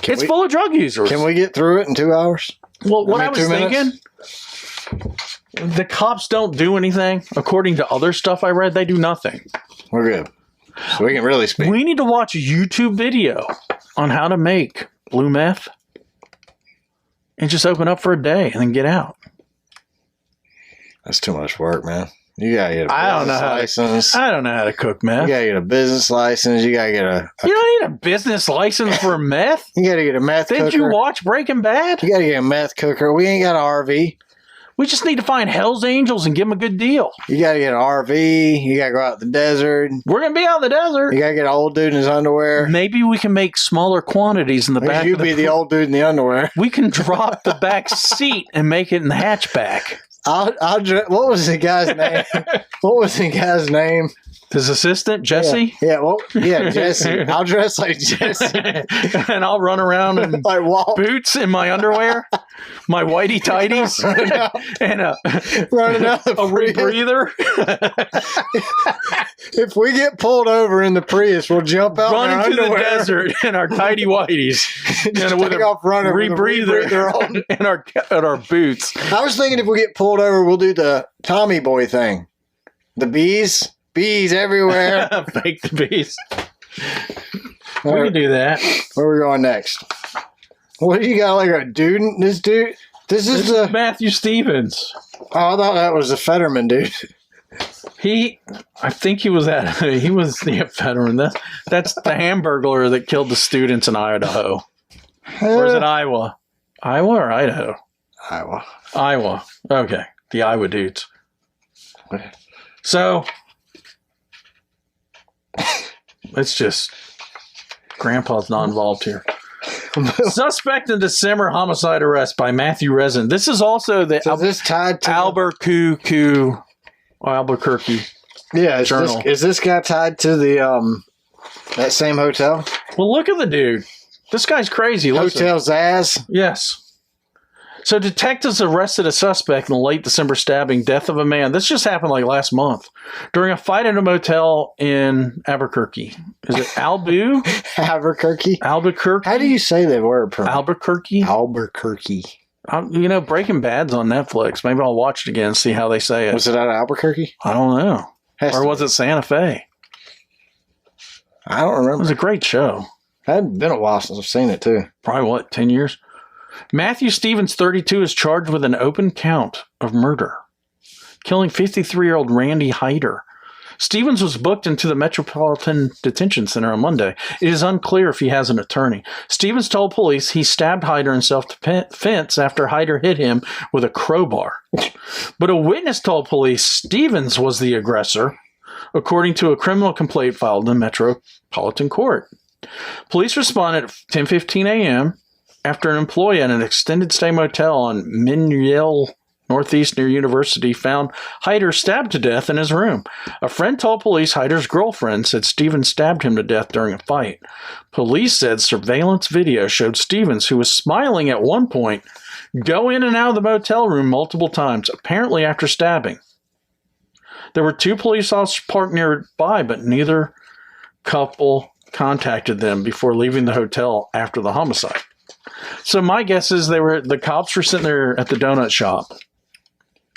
it's full of drug users. Can we get through it in 2 hours? Well, what I was thinking, the cops don't do anything. According to other stuff I read, they do nothing. We're good. So we can really speak. We need to watch a YouTube video on how to make blue meth and just open up for a day and then get out. That's too much work, man. You gotta get a business license. I don't know how to cook meth. You gotta get a business license. You gotta get You don't need a business license for meth. You gotta get a meth cooker. Did you watch Breaking Bad? You gotta get a meth cooker. We ain't got an RV. We just need to find Hell's Angels and give them a good deal. You gotta get an RV. You gotta go out in the desert. We're gonna be out in the desert. You gotta get an old dude in his underwear. Maybe we can make smaller quantities in the back. You be the old dude in the underwear. We can drop the back seat and make it in the hatchback. What was the guy's name? What was the guy's name? His assistant, Jesse? Yeah, Jesse. I'll dress like Jesse. And I'll run around in like boots in my underwear, my whitey tighties, and running out a rebreather. If we get pulled over in the Prius, we'll jump out run into the desert in our tighty whiteys. And with a rebreather on. and our boots. I was thinking if we get pulled over, we'll do the Tommy Boy thing. The bees everywhere. Fake the bees. We can do that. Where are we going next? What do you got? Like a dude? This is the Matthew Stevens. Oh, I thought that was the Fetterman dude. I think he was the Fetterman. That's the Hamburglar that killed the students in Idaho. Or is it Iowa? Iowa or Idaho? Iowa. Okay. The Iowa dudes. So it's just Grandpa's not involved here. Suspect in December homicide arrest by Matthew Resin. This is also the this tied to Albuquerque. Yeah, Journal. Is this guy tied to the that same hotel? Well, look at the dude. This guy's crazy. Hotel Zaz? Yes. So detectives arrested a suspect in the late December stabbing death of a man. This just happened like last month during a fight in a motel in Albuquerque. Is it Albu? Albuquerque. Albuquerque. How do you say that word? Albuquerque. Albuquerque. Breaking Bad's on Netflix. Maybe I'll watch it again and see how they say it. Was it out of Albuquerque? I don't know. Or was it Santa Fe? I don't remember. It was a great show. It had been a while since I've seen it too. Probably 10 years? Matthew Stevens, 32, is charged with an open count of murder, killing 53-year-old Randy Hyder. Stevens was booked into the Metropolitan Detention Center on Monday. It is unclear if he has an attorney. Stevens told police he stabbed Hyder in self-defense after Hyder hit him with a crowbar. But a witness told police Stevens was the aggressor, according to a criminal complaint filed in the Metropolitan Court. Police responded at 10:15 a.m. after an employee at an extended stay motel on Minyale Northeast near University found Hyder stabbed to death in his room. A friend told police Hyder's girlfriend said Stevens stabbed him to death during a fight. Police said surveillance video showed Stevens, who was smiling at one point, go in and out of the motel room multiple times, apparently after stabbing. There were 2 police officers parked nearby, but neither couple contacted them before leaving the hotel after the homicide. So my guess is the cops were sitting there at the donut shop.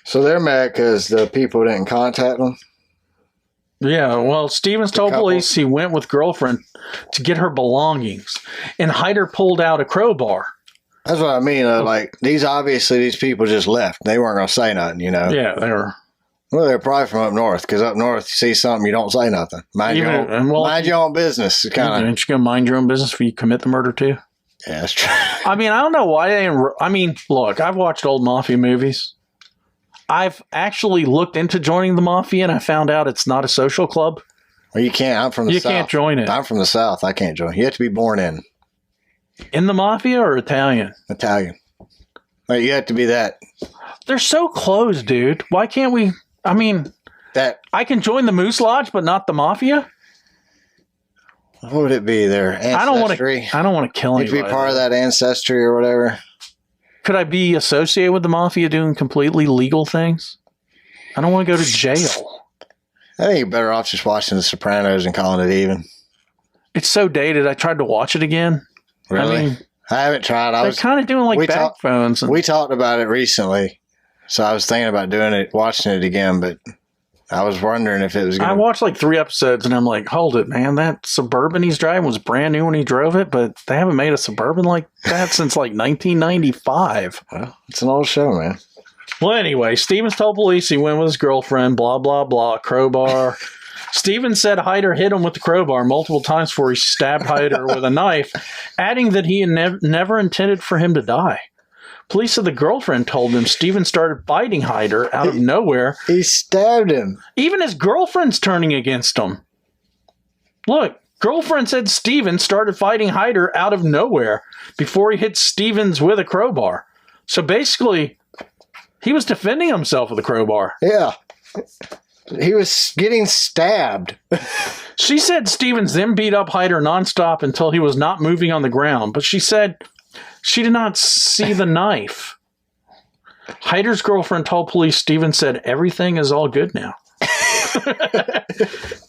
So they're mad because the people didn't contact them? Yeah, well, Stevens told police he went with girlfriend to get her belongings, and Hyder pulled out a crowbar. That's what I mean. Like, these people just left. They weren't going to say nothing, you know? Yeah, they were. Well, they're probably from up north, because up north, you see something, you don't say nothing. Mind your own business. Aren't you going to mind your own business if you commit the murder too? Yeah, that's true. I mean, I don't know why they didn't. I mean, look, I've watched old mafia movies. I've actually looked into joining the mafia, and I found out it's not a social club. Well, you can't. I'm from the South. You can't join it. I'm from the South. I can't join. You have to be born in the mafia or Italian? Italian. Like, you have to be that. They're so close, dude. Why can't we? I mean, I can join the Moose Lodge, but not the mafia. What would it be? Their ancestry? I don't want to kill anybody. You'd be part of that ancestry or whatever. Could I be associated with the mafia doing completely legal things? I don't want to go to jail. I think you're better off just watching The Sopranos and calling it even. It's so dated. I tried to watch it again. Really? I mean, I haven't tried. They're kind of doing like back phones. We talked about it recently, so I was thinking about watching it again, but I was wondering if it was. I watched like 3 episodes, and I'm like, hold it, man! That Suburban he's driving was brand new when he drove it, but they haven't made a Suburban like that since like 1995. Well, it's an old show, man. Well, anyway, Stevens told police he went with his girlfriend. Blah blah blah. Crowbar. Stevens said Hyder hit him with the crowbar multiple times before he stabbed Hyder with a knife, adding that he had never intended for him to die. Police said the girlfriend told him Stevens started fighting Hyder out of nowhere. He stabbed him. Even his girlfriend's turning against him. Look, girlfriend said Stevens started fighting Hyder out of nowhere before he hit Stevens with a crowbar. So basically, he was defending himself with a crowbar. Yeah. He was getting stabbed. She said Stevens then beat up Hyder nonstop until he was not moving on the ground, but she said she did not see the knife. Hyder's girlfriend told police Stevens said everything is all good now.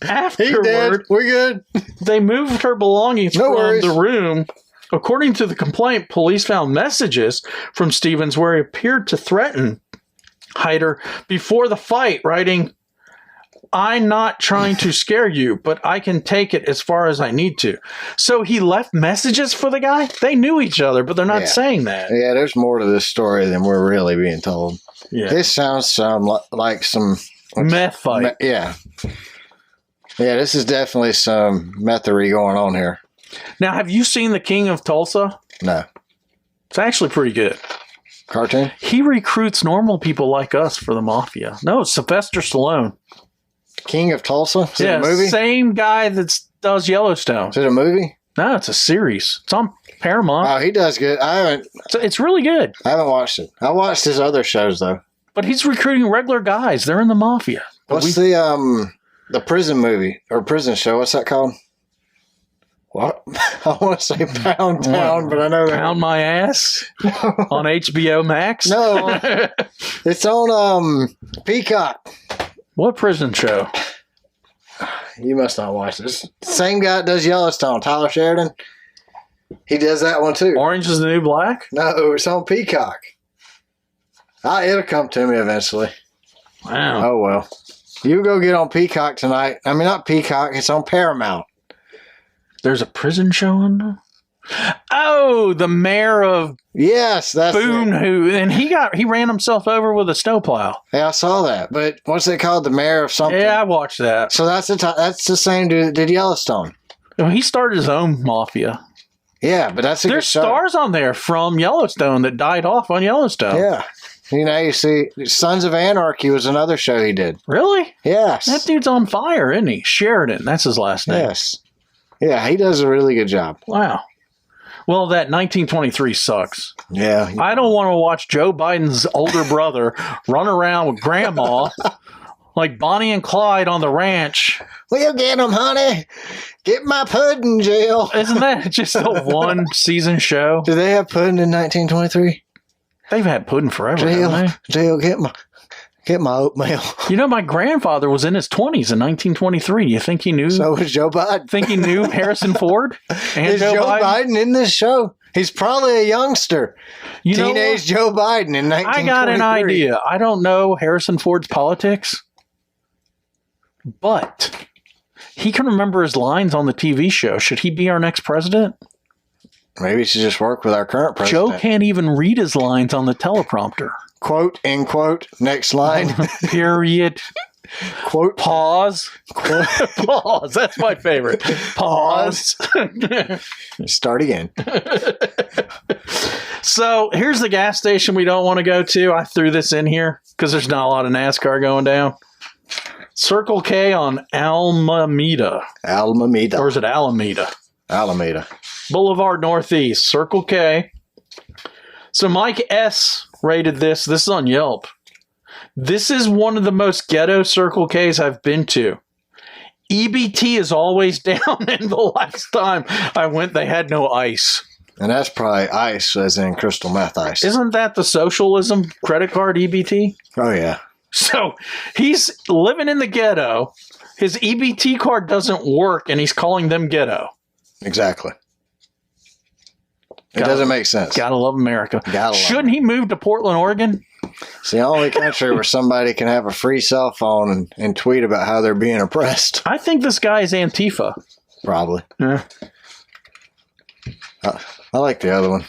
Afterward, we're good. They moved her belongings from worries. the room. According to the complaint, police found messages from Stevens where he appeared to threaten Hyder before the fight, writing, "I'm not trying to scare you, but I can take it as far as I need to." So he left messages for the guy? They knew each other, but they're not saying that. Yeah, there's more to this story than we're really being told. Yeah. This sounds like some... Meth fight. Yeah. Yeah, this is definitely some methery going on here. Now, have you seen The King of Tulsa? No. It's actually pretty good. Cartoon? He recruits normal people like us for the mafia. No, it's Sylvester Stallone. King of Tulsa? Is it a movie? Same guy that does Yellowstone. Is it a movie? No, it's a series. It's on Paramount. Oh, he does good. It's really good. I haven't watched it. I watched his other shows though. But he's recruiting regular guys. They're in the mafia. What's the prison movie or prison show? What's that called? What? I want to say Pound Town, but I know that. Pound My Ass on HBO Max? No. It's on Peacock. What prison show? You must not watch this. Same guy that does Yellowstone, Tyler Sheridan. He does that one too. Orange is the New Black? No, it's on Peacock. It'll come to me eventually. Wow. Oh, well. You go get on Peacock tonight. I mean, not Peacock. It's on Paramount. There's a prison show on there? Oh, the mayor of That's Boone, it. he ran himself over with a snowplow. Yeah, I saw that. But what's it called? The mayor of something? Yeah, I watched that. So that's the same dude that did Yellowstone. Well, he started his own mafia. Yeah, but that's a good show. There's stars on there from Yellowstone that died off on Yellowstone. Yeah. You see, Sons of Anarchy was another show he did. Really? Yes. That dude's on fire, isn't he? Sheridan, that's his last name. Yes. Yeah, he does a really good job. Wow. Well, that 1923 sucks. Yeah. I don't want to watch Joe Biden's older brother run around with grandma like Bonnie and Clyde on the ranch. We'll get him, honey. Get my pudding, Jill. Isn't that just a one-season show? Do they have pudding in 1923? They've had pudding forever, haven't they? Jill, get my oatmeal. You know, my grandfather was in his 20s in 1923. You think he knew? So was Joe Biden. Think he knew Harrison Ford? And Is Joe Biden in this show? He's probably a youngster. Teenage Joe Biden in 1923. I got an idea. I don't know Harrison Ford's politics, but he can remember his lines on the TV show. Should he be our next president? Maybe he should just work with our current president. Joe can't even read his lines on the teleprompter. Quote, end quote, next line. Period. Quote. Pause. Pause. That's my favorite. Pause. Start again. So here's the gas station we don't want to go to. I threw this in here because there's not a lot of NASCAR going down. Circle K on Alameda. Alameda. Or is it Alameda? Alameda. Boulevard Northeast. Circle K. So Mike S. rated this. This is on Yelp. This is one of the most ghetto Circle Ks I've been to. EBT is always down, and the last time I went, they had no ice. And that's probably ice, as in crystal meth ice. Isn't that the socialism credit card EBT? Oh, yeah. So he's living in the ghetto. His EBT card doesn't work, and he's calling them ghetto. Exactly. It doesn't make sense. Gotta love America. Shouldn't he move to Portland, Oregon? It's the only country where somebody can have a free cell phone and tweet about how they're being oppressed. I think this guy is Antifa. Probably. Yeah. I like the other one.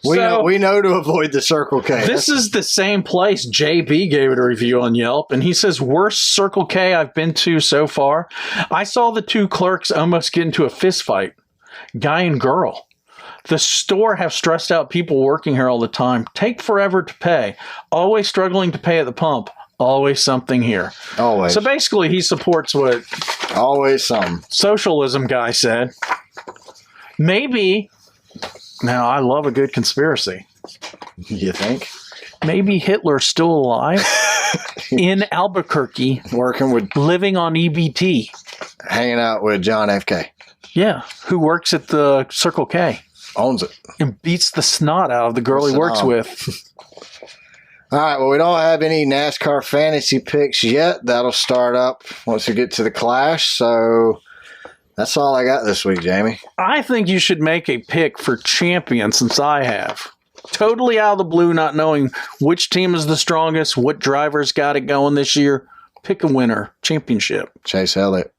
We know to avoid the Circle K. This is the same place. JB gave it a review on Yelp, and he says, worst Circle K I've been to so far. I saw the two clerks almost get into a fist fight. Guy and girl. The store have stressed out people working here all the time. Take forever to pay. Always struggling to pay at the pump. Always something here. Always. So basically, he supports what always some socialism guy said. Maybe, now I love a good conspiracy. You think? Maybe Hitler's still alive in Albuquerque, working with, living on EBT, hanging out with John F.K. Yeah, who works at the Circle K. Owns it. And beats the snot out of the girl he works with. All right, well, we don't have any NASCAR fantasy picks yet. That'll start up once we get to the Clash. So that's all I got this week, Jamie. I think you should make a pick for champion, since I have. Totally out of the blue, not knowing which team is the strongest, what driver's got it going this year. Pick a winner. Championship. Chase Elliott.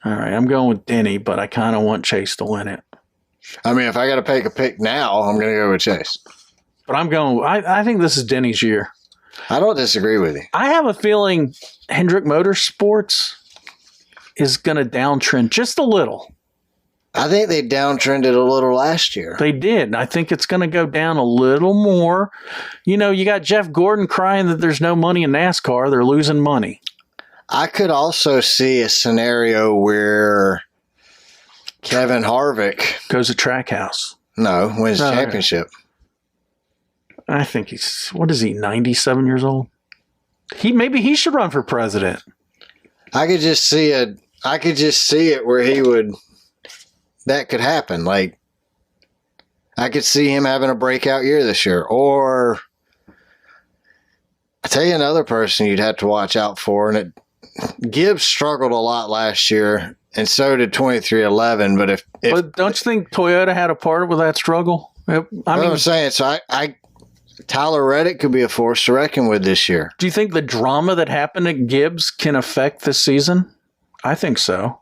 All right, I'm going with Denny, but I kind of want Chase to win it. I mean, if I got to pick a pick now, I'm going to go with Chase. But I think this is Denny's year. I don't disagree with you. I have a feeling Hendrick Motorsports is going to downtrend just a little. I think they downtrended a little last year. They did. I think it's going to go down a little more. You know, you got Jeff Gordon crying that there's no money in NASCAR. They're losing money. I could also see a scenario where Kevin Harvick goes to Trackhouse. No, wins the championship. I think he's, what is he, 97 years old? Maybe he should run for president. I could just see it where that could happen. Like, I could see him having a breakout year this year. Or I tell you another person you'd have to watch out for, and Gibbs struggled a lot last year, and so did 2311. But don't you think Toyota had a part with that struggle? I'm saying, so Tyler Reddick could be a force to reckon with this year. Do you think the drama that happened at Gibbs can affect this season? I think so.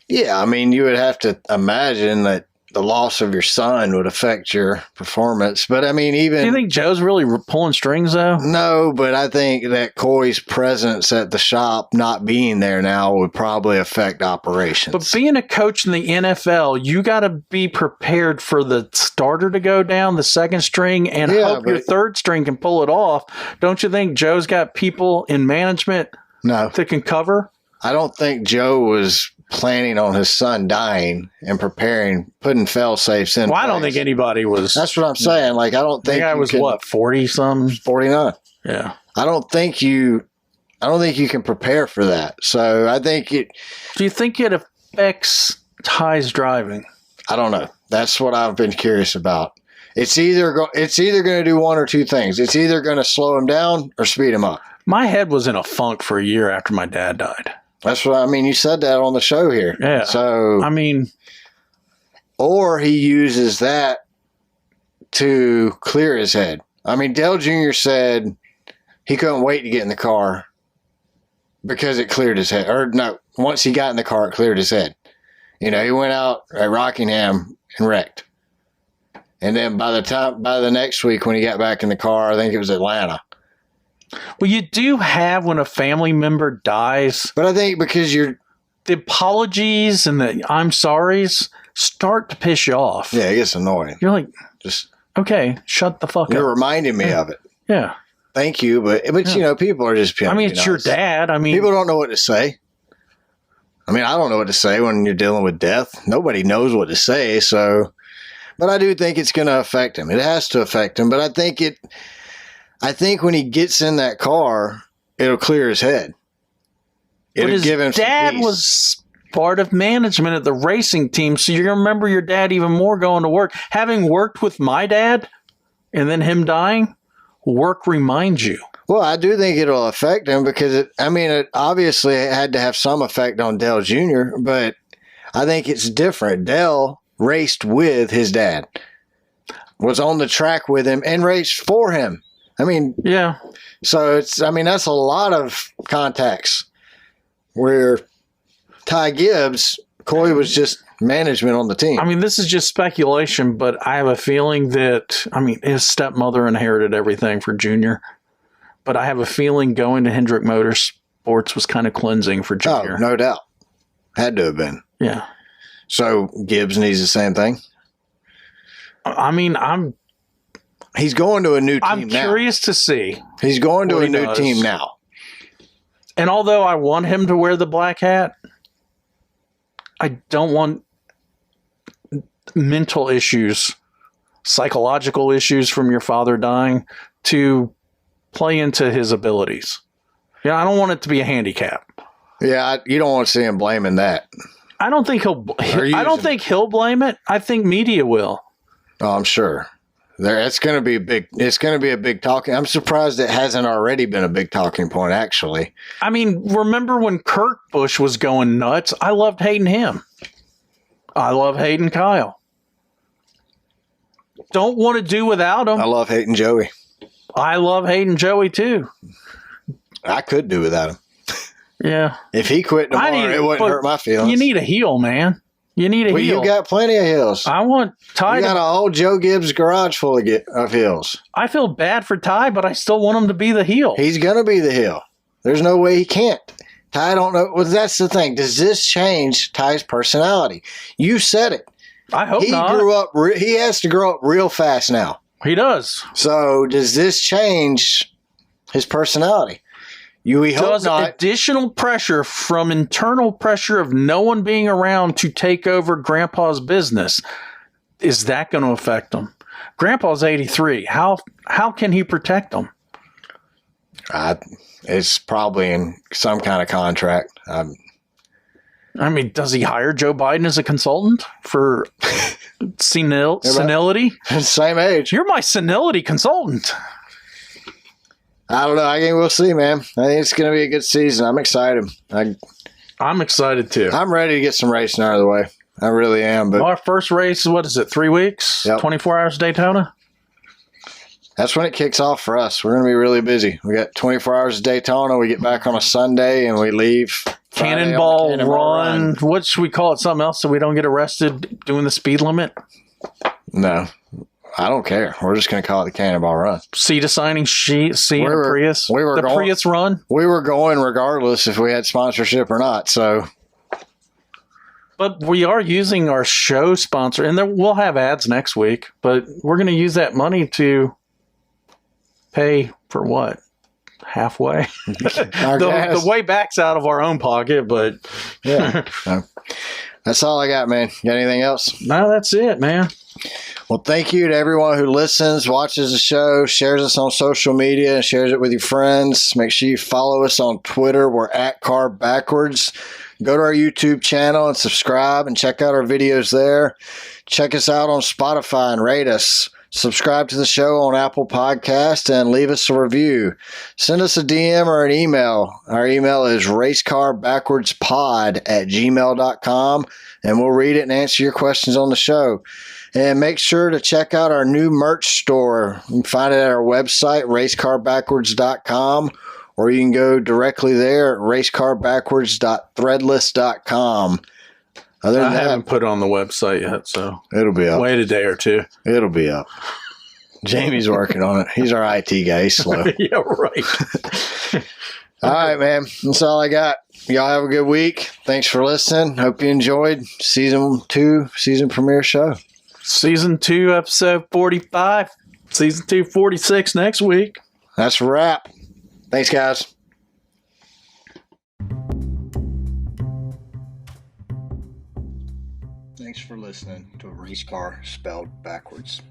Yeah, I mean, you would have to imagine that the loss of your son would affect your performance. But I mean, do you think Joe's really pulling strings, though? No, but I think that Coy's presence at the shop not being there now would probably affect operations. But being a coach in the NFL, you got to be prepared for the starter to go down, the second string, and hope your third string can pull it off. Don't you think Joe's got people in management that can cover? I don't think Joe was planning on his son dying and putting fail safes in. Well, I don't think anybody was. That's what I'm saying. Like, I don't think the guy was 40-something? 49. Yeah. I don't think you can prepare for that. So I think Do you think it affects Ty's driving? I don't know. That's what I've been curious about. It's either going to do one or two things. It's either going to slow him down or speed him up. My head was in a funk for a year after my dad died. That's what I mean. You said that on the show here. Yeah. So I mean, or he uses that to clear his head. I mean, Dale Jr. said he couldn't wait to get in the car because it cleared his head. Or no, once he got in the car, it cleared his head. You know, he went out at Rockingham and wrecked. And then by the next week when he got back in the car, I think it was Atlanta, Well, you do have when a family member dies. But I think because the apologies and the I'm sorries start to piss you off. Yeah, it gets annoying. You're like, Just okay, shut the fuck up. You're reminding me of it. Yeah. Thank you, but people are just. I mean, it's your dad. I mean, people don't know what to say. I mean, I don't know what to say when you're dealing with death. Nobody knows what to say. So, but I do think it's going to affect him. It has to affect him. But I think when he gets in that car, it'll clear his head. It'll give him some peace. Dad was part of management at the racing team, so you're going to remember your dad even more going to work. Having worked with my dad and then him dying, work reminds you. Well, I do think it'll affect him because it obviously had to have some effect on Dale Jr., but I think it's different. Dale raced with his dad, was on the track with him, and raced for him. I mean, yeah. So that's a lot of contacts where Ty Gibbs, Coy was just management on the team. I mean, this is just speculation, but I have a feeling that, his stepmother inherited everything for Junior. But I have a feeling going to Hendrick Motorsports was kind of cleansing for Junior. Oh, no doubt. Had to have been. Yeah. So Gibbs needs the same thing? He's going to a new team now. I'm curious to see. He's going to a new team now. And although I want him to wear the black hat, I don't want mental issues, psychological issues from your father dying to play into his abilities. Yeah, I don't want it to be a handicap. Yeah, you don't want to see him blaming that. I don't think he'll blame it. I think media will. Oh, I'm sure. It's going to be a big talking. I'm surprised it hasn't already been a big talking point, actually. I mean, remember when Kurt Busch was going nuts? I loved hating him. I love hating Kyle. Don't want to do without him. I love hating Joey. I love hating Joey too. I could do without him. Yeah. If he quit tomorrow, it wouldn't hurt my feelings. You need a heel, man. You need a heel. You got plenty of heels. I want Ty. You got a whole Joe Gibbs garage full of heels. I feel bad for Ty, but I still want him to be the heel. He's going to be the heel. There's no way he can't. Ty don't know. Well, that's the thing. Does this change Ty's personality? You said it. I hope not. He has to grow up real fast now. He does. So does this change his personality? We hope not. Additional pressure from internal pressure of no one being around to take over Grandpa's business, is that going to affect him? Grandpa's 83. How can he protect him? It's probably in some kind of contract. Does he hire Joe Biden as a consultant for senility? Same age. You're my senility consultant. I don't know. I think we'll see, man. I think it's going to be a good season. I'm excited. I'm excited too. I'm ready to get some racing out of the way. I really am. But our first race, what is it, 3 weeks? Yep. 24 hours Daytona? That's when it kicks off for us. We're going to be really busy. We got 24 hours of Daytona. We get back on a Sunday and we leave. Cannonball run. What should we call it? Something else so we don't get arrested doing the speed limit? No. I don't care. We're just going to call it the Cannonball Run. Seat assigning Prius. Prius run. We were going regardless if we had sponsorship or not. So, but we are using our show sponsor, and we'll have ads next week. But we're going to use that money to pay for what? Halfway. the way back's out of our own pocket, but yeah. That's all I got, man. Got anything else? No, that's it, man. Well, thank you to everyone who listens, watches the show, shares us on social media, and shares it with your friends. Make sure you follow us on Twitter. We're at Car Backwards. Go to our YouTube channel and subscribe and check out our videos there. Check us out on Spotify and rate us. Subscribe to the show on Apple Podcast and leave us a review. Send us a DM or an email. Our email is racecarbackwardspod@gmail.com, and we'll read it and answer your questions on the show. And make sure to check out our new merch store. You can find it at our website, racecarbackwards.com, or you can go directly there at racecarbackwards.threadless.com. I haven't put it on the website yet, so it'll be up. Wait a day or two. It'll be up. Jamie's working on it. He's our IT guy. He's slow. Yeah, right. All right, man. That's all I got. Y'all have a good week. Thanks for listening. Hope you enjoyed season 2, season premiere show. Season 2, episode 45. Season 2, 46 next week. That's a wrap. Thanks, guys. Thanks for listening to a race car spelled backwards.